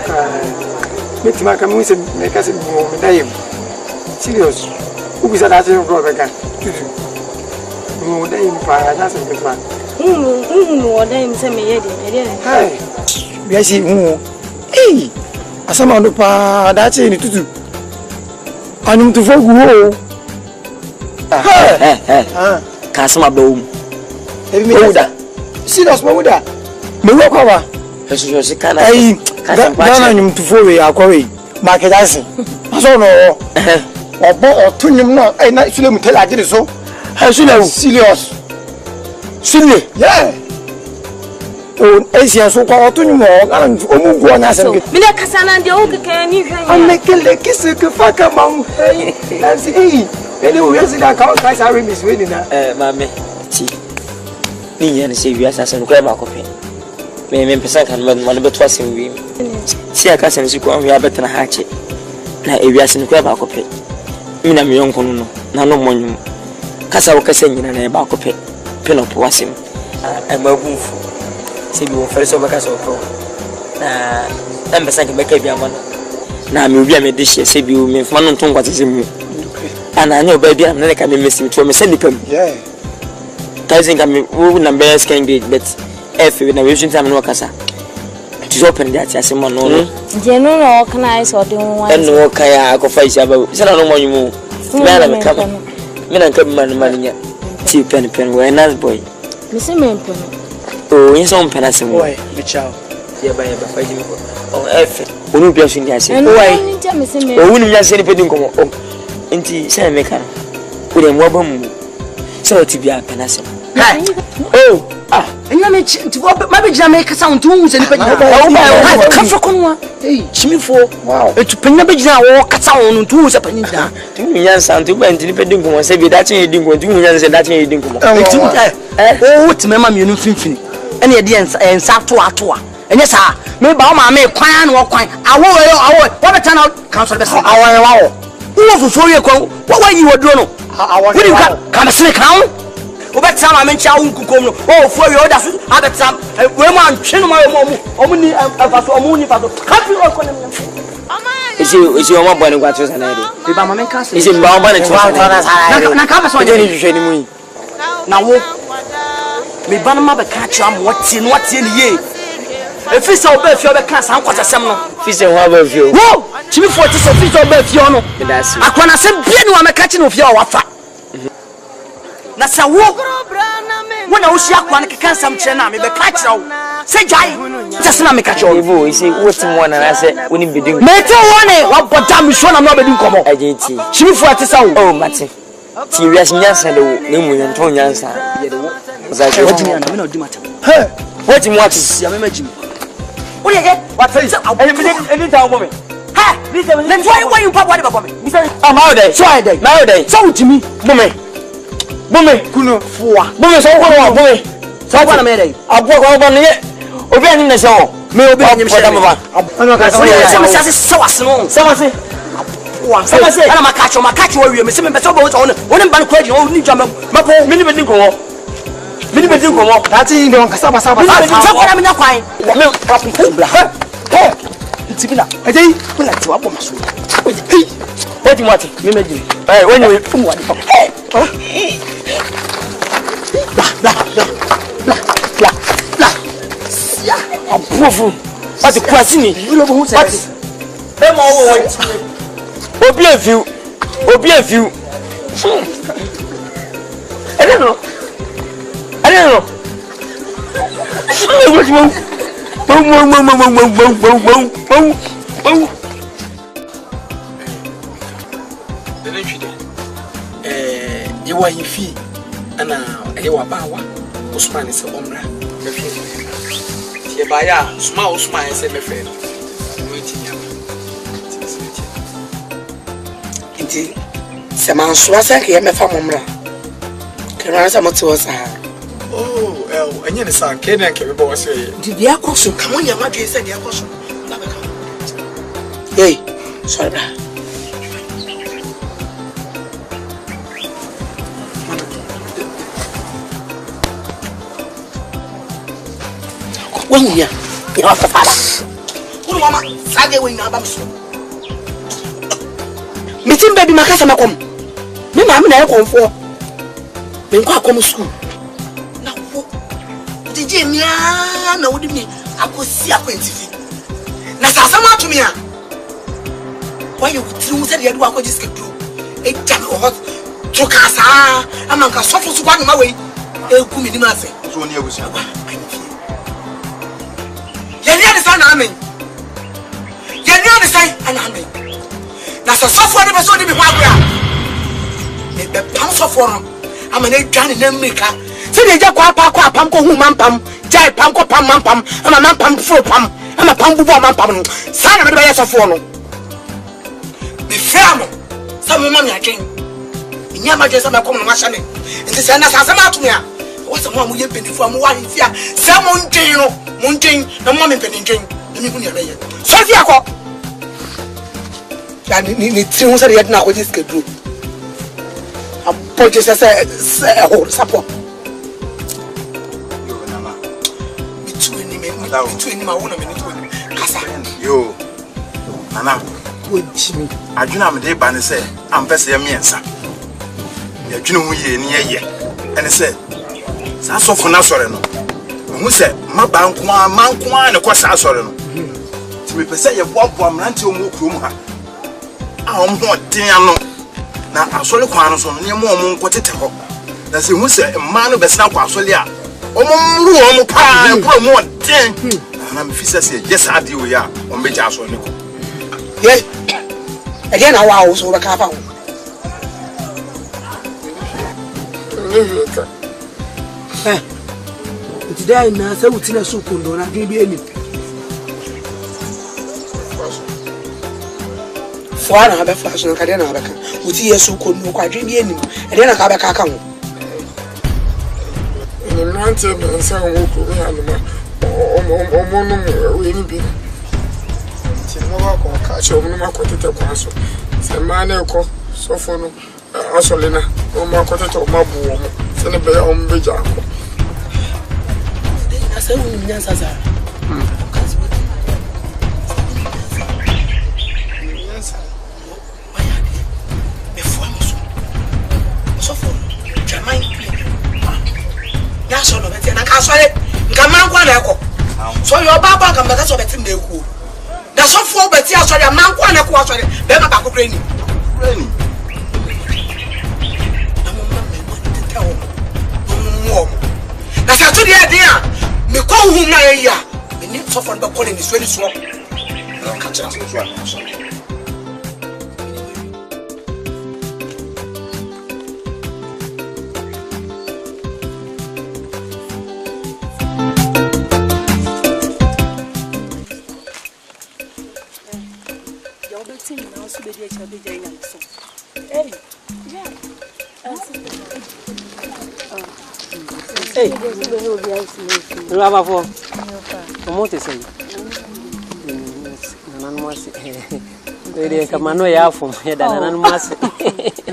metima ka me se me ka se mo me dai serious u bisa da se ko be ka tutu mo dai pa na se be pa mo dai mi se me ye de hai bi si asama ndo pa da che ni tutu anum tu fogu ho ka sama bawo mu ebi me da serious mo da me wo kwa ba eso se kana ai na anum tu fowe akwawe market asin aso no obo otunyum no ai na sule mu tell agire so ha sule serious sule yeah o esia so kwa otunyum o kana omu go na se me le kasana de o keke ni hwan ya amekele kise ke faka mam asi ele o yesi da ka ka sa remis we ni na mame ti ni yan se wi asase no kwa ba ko pe me pesa kan man beto asem wi si aka sem si ko wi abetana ha che na ewi ase no kwa ba ko pe mi na me yonko no na no monyum kasa wo kasa nyina na ba ko pe no po asem amabufu se bi wo fere so baka so ko na pesa ke beka bi amana na me obi a me de hye se bi wo me fama no ntonkwate se mu ana anya oba bi am na ka me mesi to me send pam yeah thousand ka me wo na be scan gate but if we na we should time no kasa to open that as mo no je no no kana I so de won en no kaya ko fa isia ba se na no mo nyumu me na me ka me na ka man nya ti pen we nice boy me se me pen o yin so pen asem boy be chao ye ba fa ji ko on f onu bi asu ndi ase why o wonu nya se ni pedi nkomo o enti se me ka o de mo ba mu se o ti bi pen asem hi oh enya me nti ma be gina me kasa wonto hu se ni pedi ka fa konwa chimifo wow etu penya be gina wo kasa won nto hu se pedi da ti mu nya santu ba nti ni pedi nkomo se bi da chen yedi nkomo ti mu nya se da chen yedi nkomo enti o ti mema mienu finfini ene ye de ensa to atoa enye sa me ba o ma me kwan na wo kwan awo wo beta na council be say awo wa wo fufu ye kwan wo yi woduro no awo wo ka me sene kan wo beta ma me ncha wo nkukom no wo fu ye o da so abeta we ma ntwe no ma omu ni afaso omu ni faso happy o konem isi o ma bɔ ne kwato sana de be ba ma me kan isi mba ba ne to na ka ba so je ni hwehwe ni mu na wo me ba na ma be ka kira mo tie no tie ni ye efi se oba fi oba kan san kwata sem no fi se ho aba fi o wo chimi 40 se fi se oba fi no akwana se bia ni wa me ka kira no fi o wafa na sa wo na wo shi akwana ke kan sam kire na me be ka kira wo se jai just na me ka kira wo isi wo tim wona na se woni bedin me te woni wa boda mi so na me bedin komo agenti chimi 40 se wo oh mate ti wi as nyansa de wo na mu nyanto nyansa ye de wo za je wo na me na odi mata he wo ti mu ati ya me majim what you get? What tell you? Any time woman. Ha! Then why you pop what about me? I'm out there. So I there. Now there. So to me. Woman. Kuno foa. Woman so what woman. So what am I there? Abu ko ba ne. Obi ani na so. Me obi ani me ba. Ano ka so ya se so asno. Samase. Wa. Samase. Ana makacho wa wi me se me be so ba wo ne ba no kwaji wo ni dwa mapo me ni be din ko wo. Mini be din ko mo. Dati ndo nkasa basa. Sa ko na me nya kwan. Me kapula. Ntibina. Ejei, kula ti wa bo maso. Hey. What you want? Me meji. Eh, when you fu wa di papa. Bla. Sia. Abufu. What you kwasi ni? Ilo bo hu se. Be mo wo wo. Obi afiu. I don't know. What you want? Boom. You were in fee, and you were Bawa, Usman is a omra. ye baya small say me friend inti se man so asa ke ye me fa momra ke ran sa mo to sa oh enye ne sa ke na ke be bo so ye di bia koso ka mo nya ma dwe se dia koso na be ka hey sorry bra Wanya, you have to follow. Who mama, Sage when you have so. Meeting baby Makasa Makom. Me mamma na Komfo. Me kwa come school. Na wo. Did you na wo di me akosi akwentifi. Na sasa ma to me a. Why you through said you do akodi schedule. E jam hot. To kasa, amanka sofo so kwa ma we. E ku mi ni ma se. So ni ebusi agba. Yeni understand amen. Yeni understand amen. Na so for the person be hwabra. Me be pam so for no. Ama na dwane na America. Se de ja kwa pam ko hu mampam. Jai pam ko pam mampam. Ama mampam fo pam. Ama pam bubu mampam no. Sa na me be so for no. Me framo. Sa me ma me atwen. Nya ma je sa me kom no ma hye ne. Nti se na sa sa ma to me a. Wo se mo ye benefo mo wa hifia. Se mo ntwen no. Munting na mo me penintwen na me hu ne ye so fi akọ ya ni tri hu se de na ko schedule apoje se ho support yo nana between ma wona me ni to kasa yo nana wo chimi adwuna me de ba ne se ampese ye miensa ya adwuna hu ye ni ye ene se sa sofo na sore no who said, my bankwa, mankwa, and a quasa sorrow. To be percent your bobo, Manti Mukuma. I'm not Tiano. Now I saw the quanos on your mom, what it hope. That's who said, a man of the Snap Solia. Oh, pie, more 10. And I'm Fisher, yes, I do, ya, on Bejas or Nico. Yes, again, I was over Capa. Today na say utina so kondo na dwe bi eni fo na be flash na kade na be ka uti yeso kondo kwa dwe bi eni e de na ka be ka ka ho ni nante be nsa wo ko ya no ma no we ni bi ti mo ba ko ka che mo ma ko tete kwa so se ma na ko so fo no asolena o ma ko tete o ma bu o mo se ne be ya o mbe ja ko asa woni nyansa za kazi wote nyansa waya be fo amuso so fo jamai ya so no beti na ka so le nka man kwa na ekọ so yo baba ka mbaka so beti na eku da so fo beti aso ya man kwa na ko aso le be ma ba ko kreni na mo ma me mo tete o na sa to dia dia me ko hu na ya me ni so for be call ni so ka cha so Hey, Lava, como te sei? Não mas ele camano é afo, é da não mas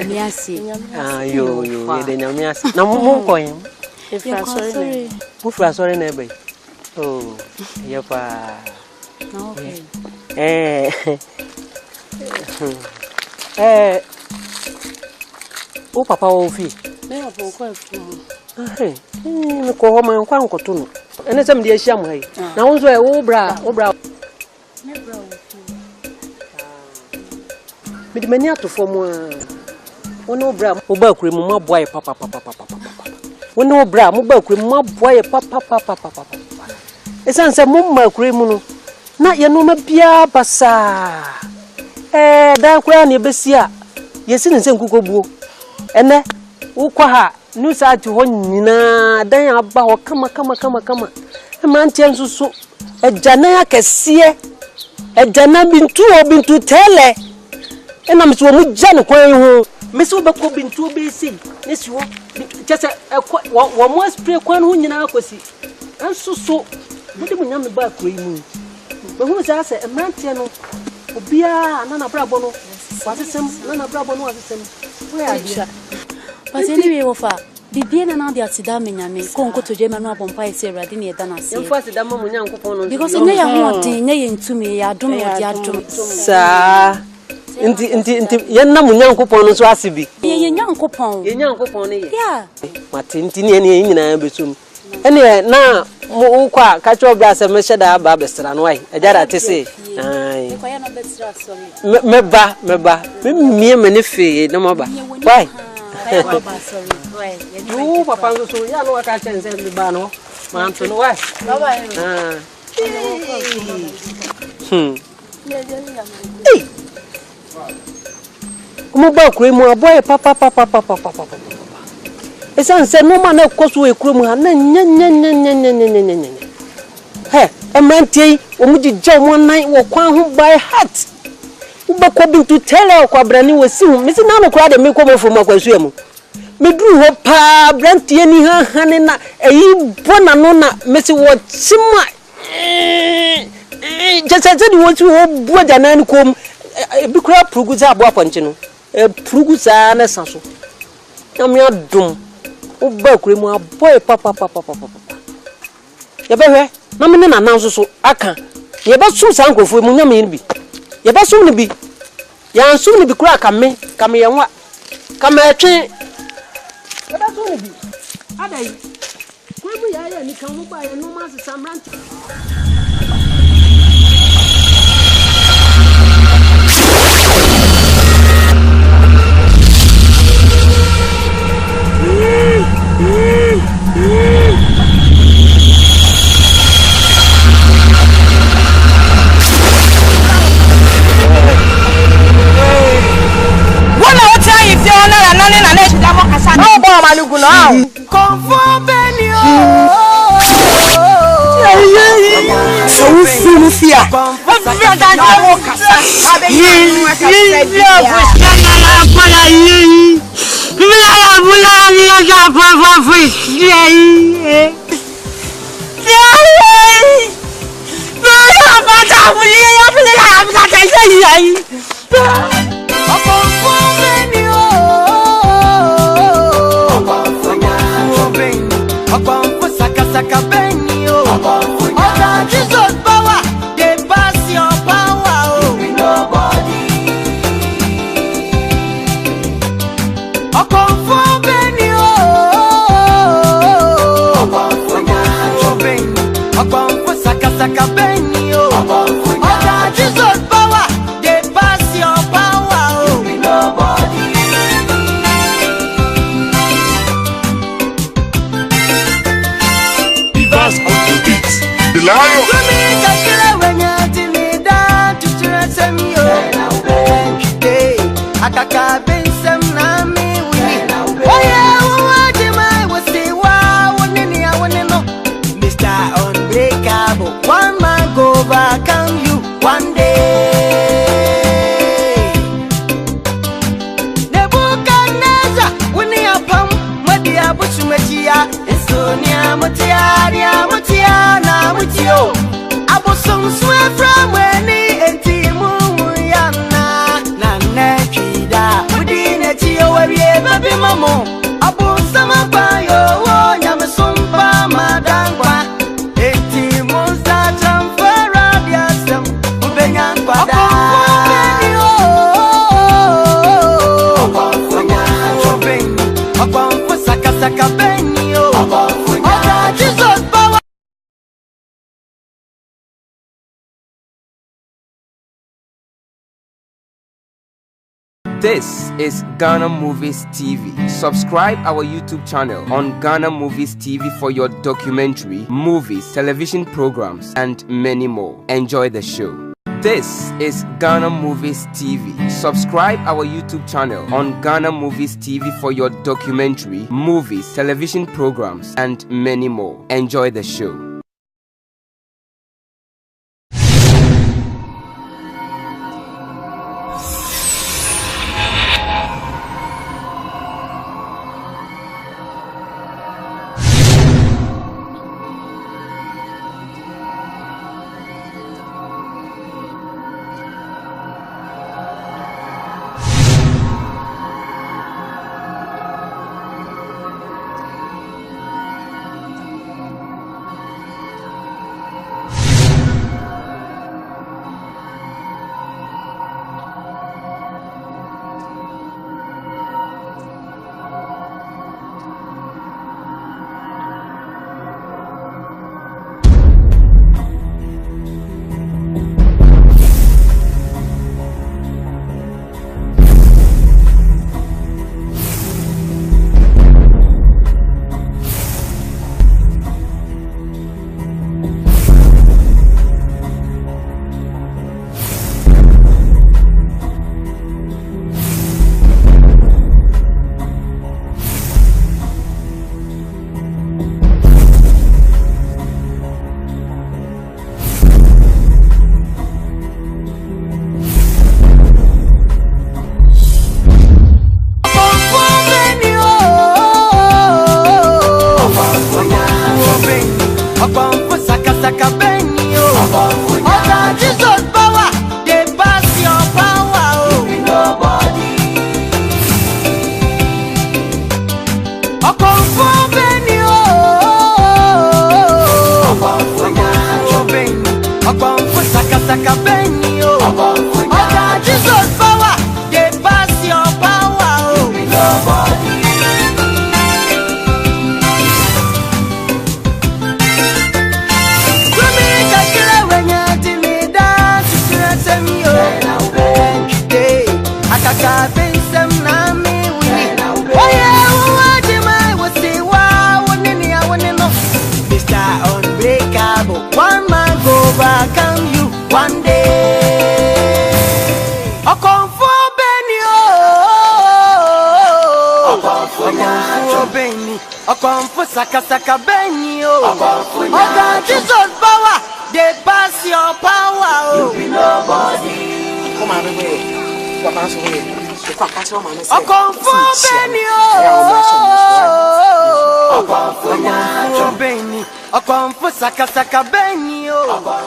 Miasi. Ah, yo, ele não miasi. Não muito coin. Professor né bem. Oh, ia pa. Não. O papa ouvi. Não, vou com me ko ma nkwa nkoto no ene sem de ahia mo hai na wonzo e wo bra me bra me de mani atofo mo wono bra mo ba kure mo maboa e papa wono bra mo ba kure mo maboa e papa esan se mo ma kure mu no na ye no ma bia basa dan kura na ebesia yesi ne se nkukobuo ene wo kwa ha nusa ati ho nyina dan aba ho kama e man tian susu Janaya Cassia, a Jana bintu tele, and I'm so much Jan Quay, Miss Obako bintu BC, yes, you just one more spray quan who you now could see. And so, what do we name the back cream? But who is asked a mantiano? Obia, Nana Brabono, was the same, Nana Brabono was the same. Where are you? But anyway, offer. Bibi na na dia sida menyame ko nko toje ma no abompa ese urade ne yeda na se yemfa sida mamu nyankopon no because ne ya hote ne ye ntumi ya dom odi adom sa nti yenna mu nyankopon no so asibi ye nyankopon ne ye yeah mate nti ne ye nyina besum ene na mu kwa ka cho bra se me sheda aba besra no ai ajara te se ai ko ya no besra sorry meba me me fe na mo ba why you papa so ya no ka chense mi ba no man to no why baba Como ba kure mu aboy papa esan se no ma na koso e kure mu ha na nya he e mantie o mu jija mo nan wo kwan ho by heart wo ba ko bintu tele ko abrani wo si mi si na no kura de me ko mo fo ma kwasu emu me dru ho pa brantie ni ha hane na eyi bona no na me si wo chima just di wo ti wo bu jana ni kom bi kura pruguza abo aponche no pruguza na sanso na me adum wo ba kure mu aboy papa ye be hwe na me na nanso so aka ye ba sum san krofo mu nyame ni bi ye ba sum ni bi ya sum ni bi kura ka me ye nwa ka me twe ye ba sum ni bi adai ko mu ya ni kan mu ba ye no ma se samrant Komfo benio. So fia. Overcome you one day. Nebuchadnezzar, when you pump, Madia Bushumatia, Estonia, Mutia, Mutio. I was some swear from when he and Timu Yana, Nanakida, Udina Tio, where you ever be Mamo. I bought some of your Yamasumba, Madangua, Etimos that This is Ghana Movies TV. Subscribe our YouTube channel on Ghana Movies TV for your documentary, movies, television programs, and many more. Enjoy the show. This is Ghana Movies TV. Subscribe our YouTube channel on Ghana Movies TV for your documentary, movies, television programs, and many more. Enjoy the show. Komfo saka benyo. Oga Jesus power, they pass your power. You be nobody. Come on, baby. Papa, so we. Komfo benyo. Komfo benyo. Komfo saka benyo. Oga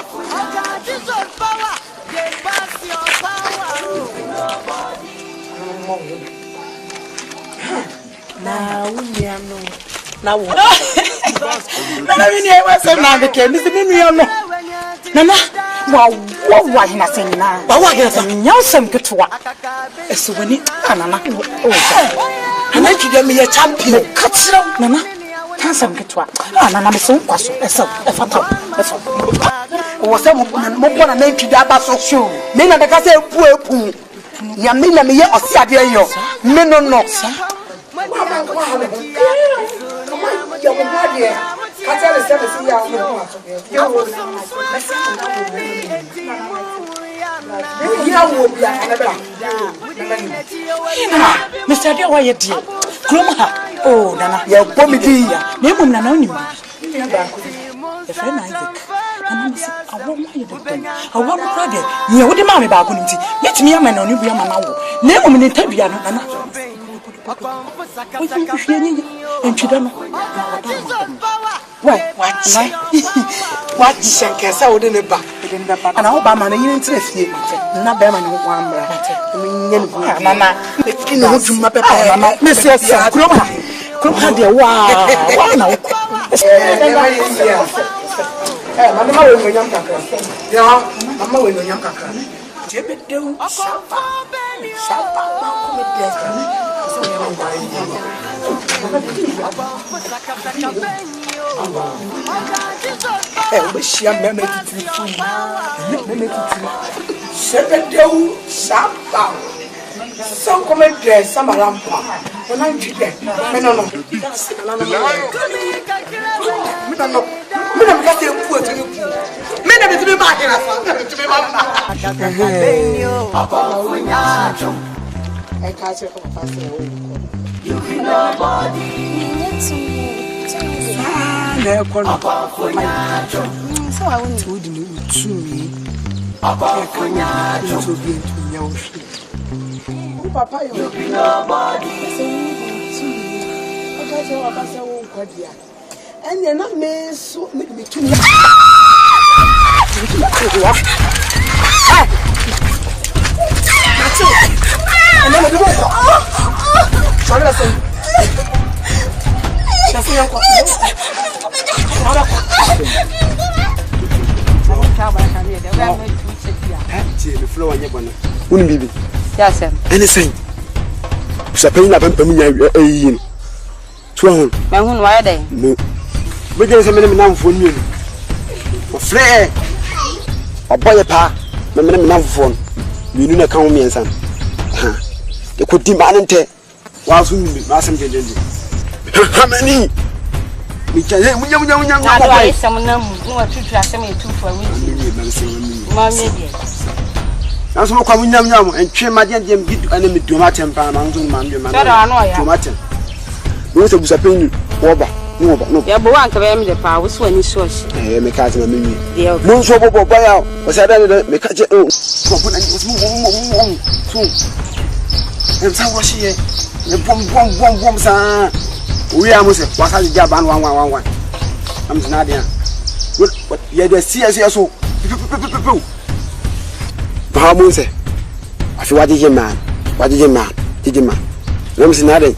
Jesus power, they pass your power. You be nobody. Na unya no na wo na mi ni e wa se na de ke ni se mi nu no nana wa hina se na wa hina se nya sem ketwa eso wani anana o ana twide mi ye champion ka kira nana ka sem ketwa anana me so kwaso eso e fata eso wo se mo bona na twide aba so show me na de ka se epu ya me na me ye osiade yo me no Mr. Dia, why you dear? Oh, Nana, you're bomb dear. Name him anonymous. A friend Isaac. I want you to do. I want to cry. You would demand about community. Let me a man on you be a man. Name him in Tabia, Nana. And you don't know what Shanka saw in the back and Obama interest you. Not Beman one brother. Nana, if you know to my papa, Mrs. Crumpa, dear, wow. Mamma will know young Kaka. Yeah, Mamma will know young Kaka. Jebit do she a member so come and dress some lampa. When I'm cheated, no. So I want to do to me. Papa, you be nobody. And you're not me so me too. Yes, anything. Sapena Pampamia, Twan. My own why they? No. We get some men for you. Flare. A boy a pa, the men enough phone. You do not count me and son. They could demand and take. While soon be Massam General. How many? We can have someone who are to trust me to for me. Mammy. That's what come yam and train my dear bit enemy to my temper among man. Those of Sapin, no. Yeah, but one can the power was when you saw she. Make out of me. No so by out was I done make catch it. And so was she the bomb, sir. We are Musa, was I the job on 111. I'm Nadia. What you had CS so. Bahamunse. I feel what did you man? What did you man? Did you man? Let me see nothing.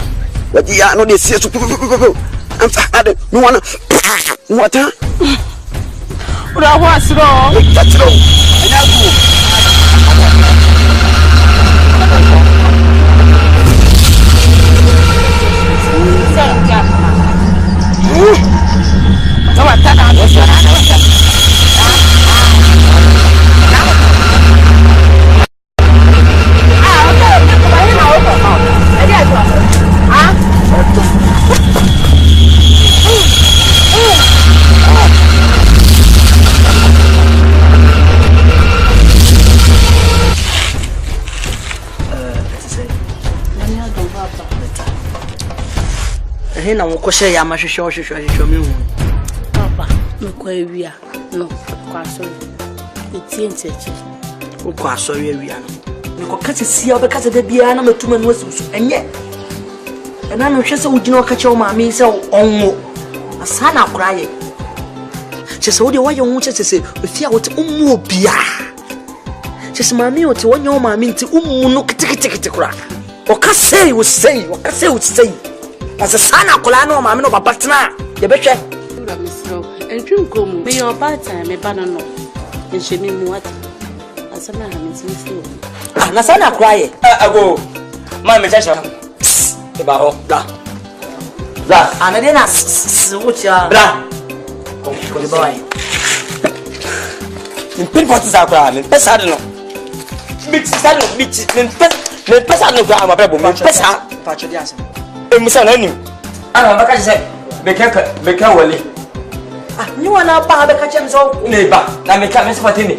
What you are not this year. I'm tired. No one. What? What I was wrong. That's wrong. he na wo ko hye ya ma hwehwe me hu papa me ko awia no kwa so etie nteche wo ko asori awia no me ko kase sia be kase da bia na matuma no asiso enye ena no hwe se wo gina ka che wo maami se onwo asana akoraye chese wo de wo ye hu chese ofia wo te ummu obia chese maami wo te wo nya wo maami nti ummu no kitikiti kora o ka sei wo sei asa sana akola na wo maami no babatena ye behwe ura misro entrim komu me your bad time me bana no enshemi mu what asana ha misi ah na sana akoraye ago ma me chacha e ba ho da anade na wucha bra ko de boy min pin pot sa kwa min pesa de no mix sa no mix min pesa no kwa ma brabo min pesa pa chodi asa e musa na ni ana ba ka se be ka wale ah ni wana ba be ka chem so ne ba na me ka me se patini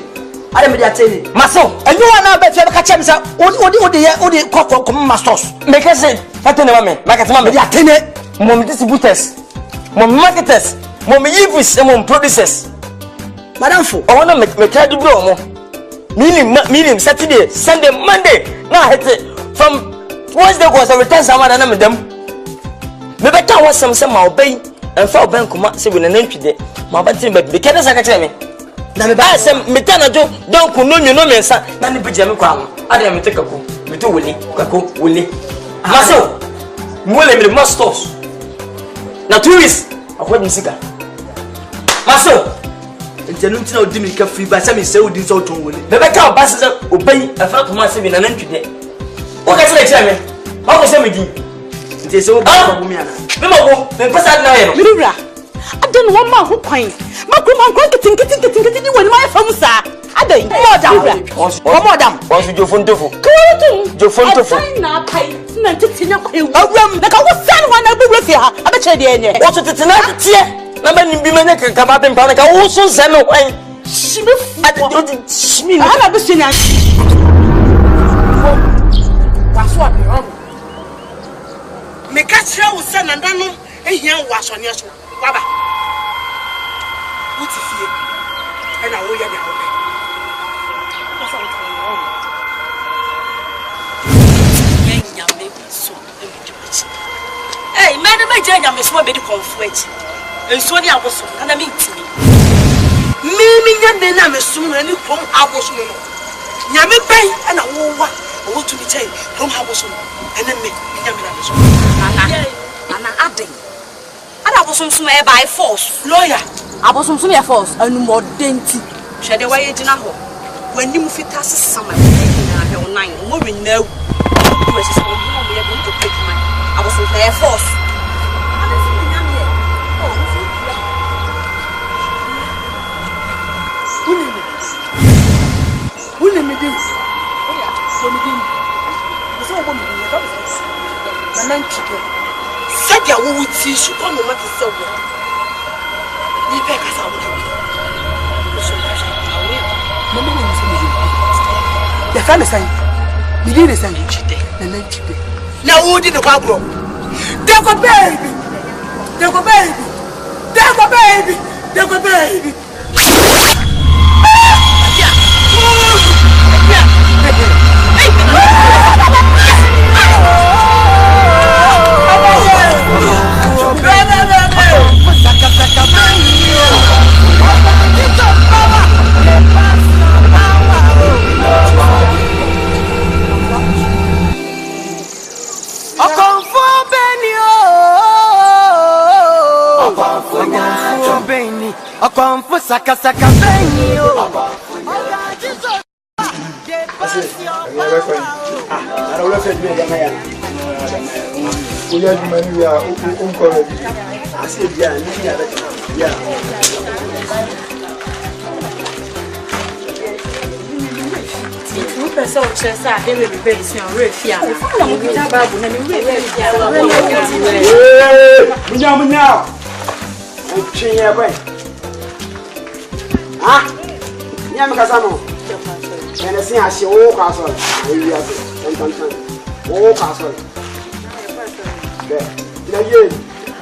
ale me dia tele maso ni wana be fe be ka chem sa odi ko masters me ka se patini ma me market ma me dia tene mom distributors mom marketers mom yivis mom producers madam fo I want to make a bro mo meaning Saturday Sunday Monday na hete from Wednesday go so return sama na me dem me beta wasam se ma obey en fa oben kuma se bi na nantwide ma ba tin ba be kede saka kire me na me ba se me tana jo don ku no me nsa na ne bije me kwa ade me take ko me to wuli maso mwele me masters na tourist akwadi sika maso ntenu ntina odi mi ka free ba se me se odi so ton wole bebe ka ba se obey afa kuma se bi na nantwide o ka tire kire me ba ko se me di nti se o ba ko mi ana me mo go me pesa na ye no mirura adan wo ma ho kwan ma ko man kwan kitin ni woni ma fam sa adan modam onsu jofontofo kawatu jofontofo na pai na titinya kwa ewu awram na ka wo san wa na bu refi ha abeche de enye o so titina tie na ba ni bi manya ka ba pempa na ka wo so se me kwan shimi shimi ala be senya waso a me ka kire wo se na ndano ehia wo asone so baba wuti fie ena wo ya de ho me hey man me janya me so be di Komfo echi enso ni aboso na me ntimi mi nyande na me sum na ni kom aboso no nyame pen ena wo wa wo tu mi chai kom aboso no ena me nyame na me so ana aden ana aboso sum e by force lawyer aboso sum e force anu modenti hwede wa ye gina ho wani mu fita sesama na he onan mo winna wu mo se so mo ye go to take man aboso e force Ule medin. Oya, so medin. Eso wo medin, e ka bo. Na nan chike. Sadia wo wuti su ko no mate se wo. Ni pe ka sa wo de. So na ja. Awe. Mama wo se medin. Ya fa me sai. Medin ne sai chite. Na nan chike. Na wo di ne kwa bro. Dego baby. Dego baby. Dego baby. Dego baby. Komfo saka saka beni o. Ara wala fe dwe ya ya. Kuya jumani ya unko re. Ase bia ni ya ya. Ti pesa o chesa e we be si on refi ana na mo bi na babu na mi we fi ana munya chinya kwe ah nyame kasa no ene sin ahye wo kwa so ewi ase tantan wo kwa so be na ye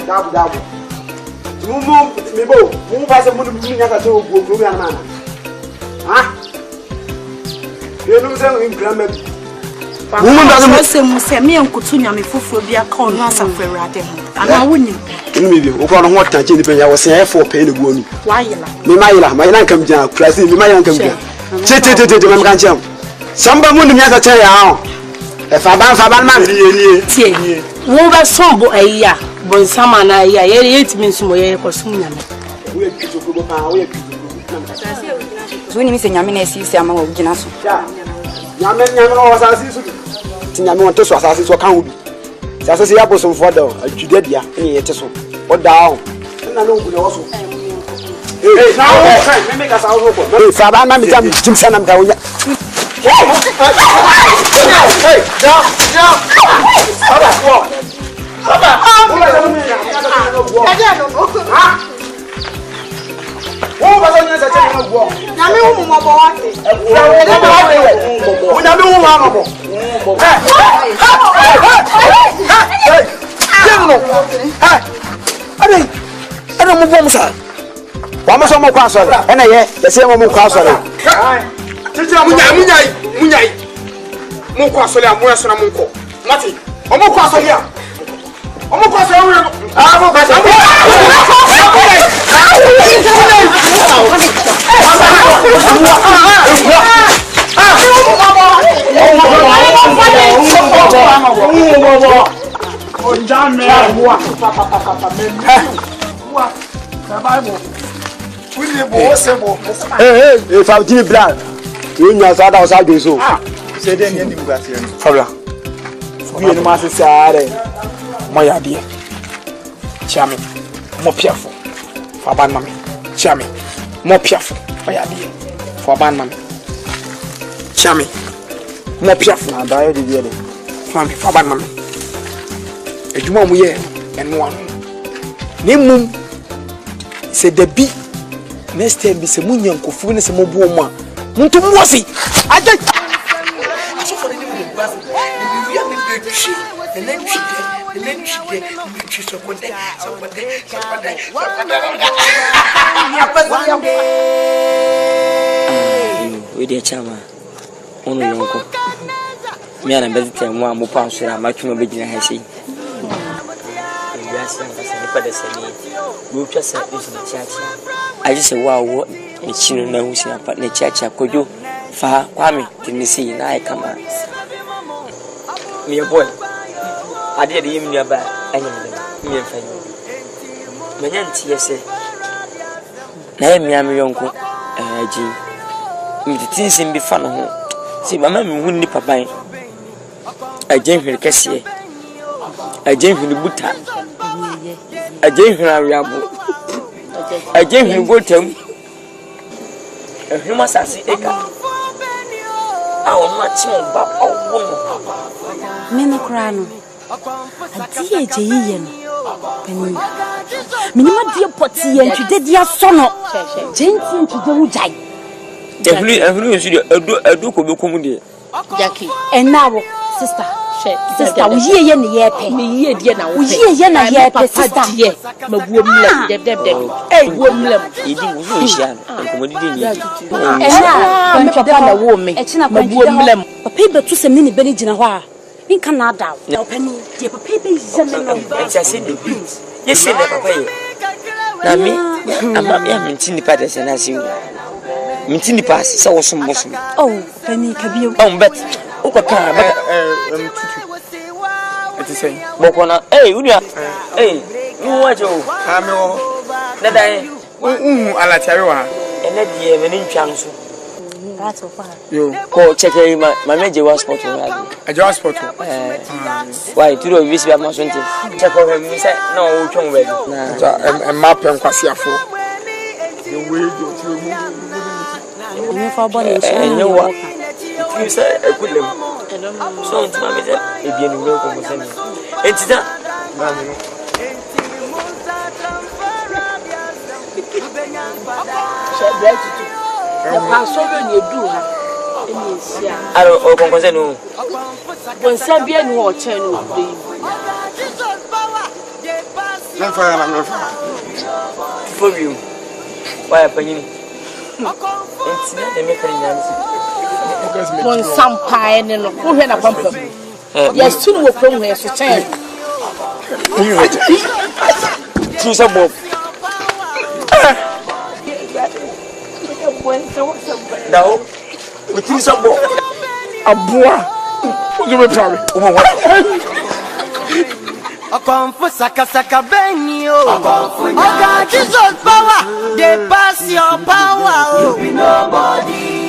Dabu. Mumu faz muito minha casa o grupo minha mana. Ah? Eu não sei em grama. Mumu da você me encutu nyame fufu bia ka onu asafo awrade ho. Ana woni. Inu bi o ko no ho tan che ni penya wo se e for pay ne guonu. Wayela. Me mayela, ma ina kam jan krasi me mayela kam jan. Che me kan chem. Samba mundu minha casa ya ha. E fa ban man ni. Tie. Wo ba so bo ayiya. Bon sama na ayiya. Ye yetimi nsumo ye ko sum nyame. Wo e kitoko go pa, wo e kitoko. So ni mi se nyame na esi ama wo gina so. Nyame no asasi so. Ti nyame won to so asasi so kan wo bi. Si asasi ya bosom for da adwude dia ni yete so. O da ho. Na no ngune wo so. Hey, now me ka sa wo ko. Hey, fa ba na mi jam jim sanam ka wonya. Hey, down. Munyai. Munko asole amoya so na munko. Mati. Omoko asole a. Omoko asole a. Ah, mo ba sa. Hey, fa dini blan. You nya sa da sa so. Say then you need to Fabla. We any master say my idea. Chami. Mo piafo. For ban mami. Chami. Mo piafo. My idea. For ban mami. Chami. Mo piafo na da yo de Mami for ban mami. Ejuma mu ye eno anu. Ne mum se debi next time bi se munya nkofu ne se mo bu mo a. Muntu mo si. Ajay. We dear chama, only uncle. Me and a better one more pounds, and I'm much more big than I see. I just say, wow, what a chin knows in a partner church. Could you far Kwame? Didn't you see? I come out. Me a boy. I did him nearby. I am me and family. My auntie, yes, I am your uncle. Jean. The things in be fun. See, my mammy wouldn't nip a bite. I drink her cassia. I drink her the butter. I drink her a rabble. I drink her water. You must have seen a I will not small but Mena Crano. A dear Jayan. Minima dear Potty and to the dear sono. Jensen to the Ujai. Definitely, a duke will come with Jackie. And now, sister, we hear in the air, me here, dear now. We hear in the air, sister, yes, my woman, a woman, and a woman, it's not my woman, a paper to some mini Benny Jinawa in Canada. No penny, dear paper is I said the beans. Yes, sir, now me, I'm in the pattern and as you. Mintini pass, so was some bosom. Oh, Penny Cabio. Oh, but Oka, it is saying, Bocona, eh, Unia, eh, you watch you, Cameo, that I, Alatarua, and let the evening chance. That's so far. You go check my major was spot. A just spot. Why, to do this, we have not sent it. Check over him, said, no, come with a map and Quasia for the way you for body. And you what? You say, I could live. So, it's my mother, if you know, it's that. I don't know. When Sabian water, For you. Why are you? It's not the mechanism. One some pie and no who had a pump. Yes, two will come here for 10. Choose a book. Now, we choose a book. A boy. What's the matter? A Komfo saka benio. Oga Jesus power, they pass your power. You be nobody.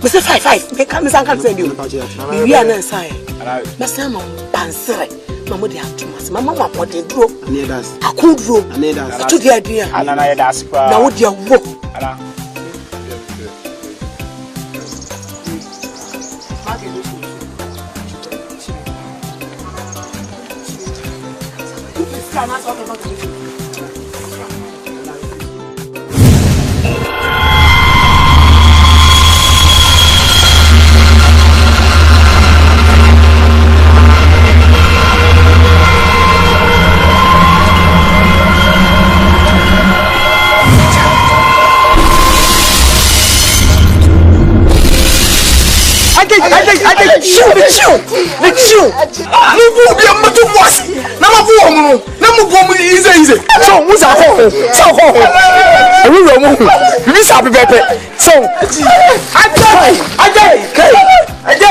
Mr. 5 me come and send you. We are not say. Mr. Pansere. Mama dey atomas. Mama wa pode duro. Akuduro. To the idea. Anana das pa. Na wo dia wo. Ana.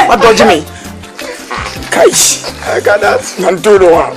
What dodge me? Kaish. I got that. I'm doing one.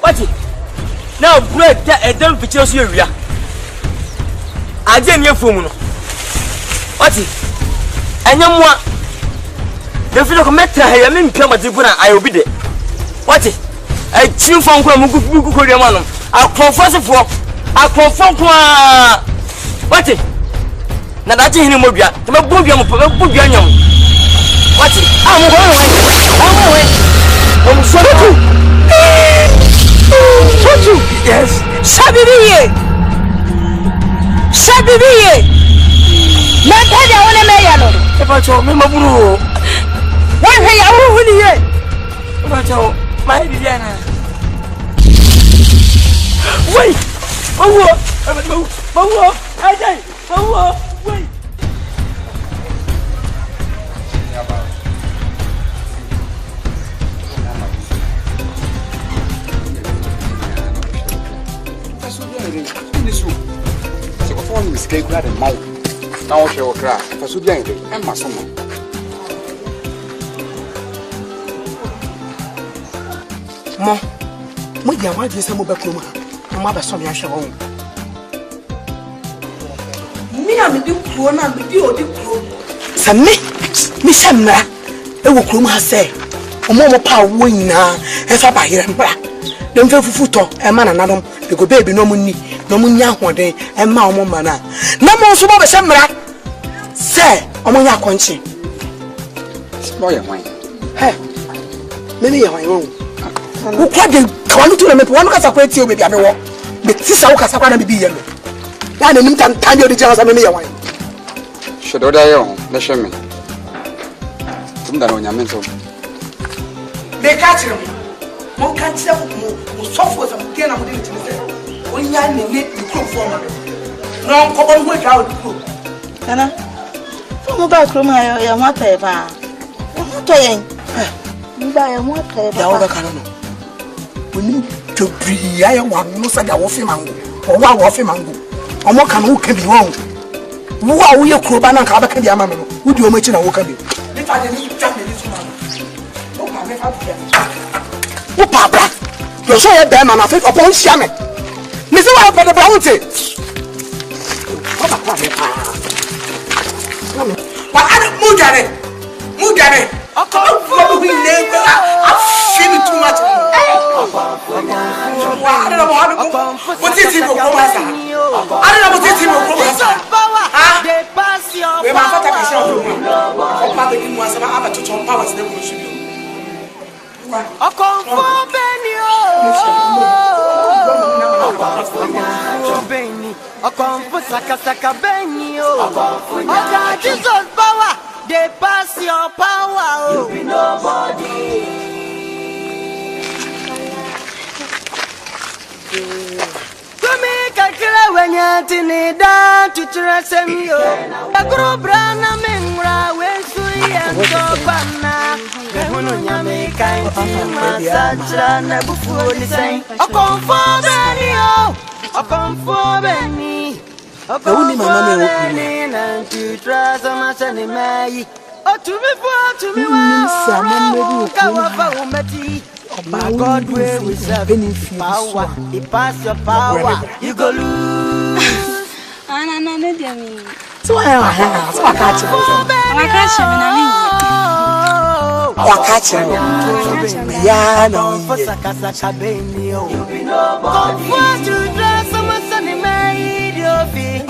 What? Now, bread that don't picture you. I didn't hear from you. What? And you want the feel of metal. I mean, come at the I will be there. What? I chew from Korean. I'll confess for a confirm. What? Now that's in Mobia. I'm a boobium. What? I'm going. I'm sorry. Yes. Sabibiye. Mataja wona meyano. Ebacho me maburu. Wan he ya hu ni ye. Ebacho mai bibiana. Wait. Bawo. Ajay. Bawo. Wait. Stay glad and mouth. Now, she will cry for so young and my son. Mo, we are what is some over Kuma. Mother, some yash home. Me, I'm a big poor man with you or the crew. Some Miss Samra, it will Kuma say. A more power wing now, if I buy here and black. Don't feel foot a man and Adam, the good baby no money. No munya hode e ma omo mana na mo so be semra se omo nya konchi boy wan he me me wan won Who quite the quality to me, one cast of quality, maybe I know. But this is how Casapana be yellow. And in time, time you're the jazz of a wine. Should I own the shaman? On your mental. They catch him. One can't tell who suffers of gain of it. When you are in the crew for me. No, come on, work out the crew. Anna, from a back room, I am what I buy. What I am. Buy a what I buy. We need to be I want no saga of him or what of him and go. Or what can who can be wrong? Who are we a crew banner? Who do you mention a walk? If I didn't jump in this man, oh, my never be. Oh, Papa, you're so a damn man. I think upon Shaman. Miss, what about the bounty? But I don't move at it. Move at it. I'll come we never. I've seen it too much. I don't know how to go. What is it? I don't know what is it. They pass your power. They pass your power. You be nobody. When you're tinny down to Trasem, a group brana mingra, when Sui and Sopana, Yamaka, and Nebufu, the same. A Komfo, a Komfo, Benny, a Komfo, and to Trasama Sanimai, or to me, my God, where we serve power, he pass your power, you go lose. So I catch him. Yeah, no, for Sakasakabenio. Comfort to dress some sunny made your feet.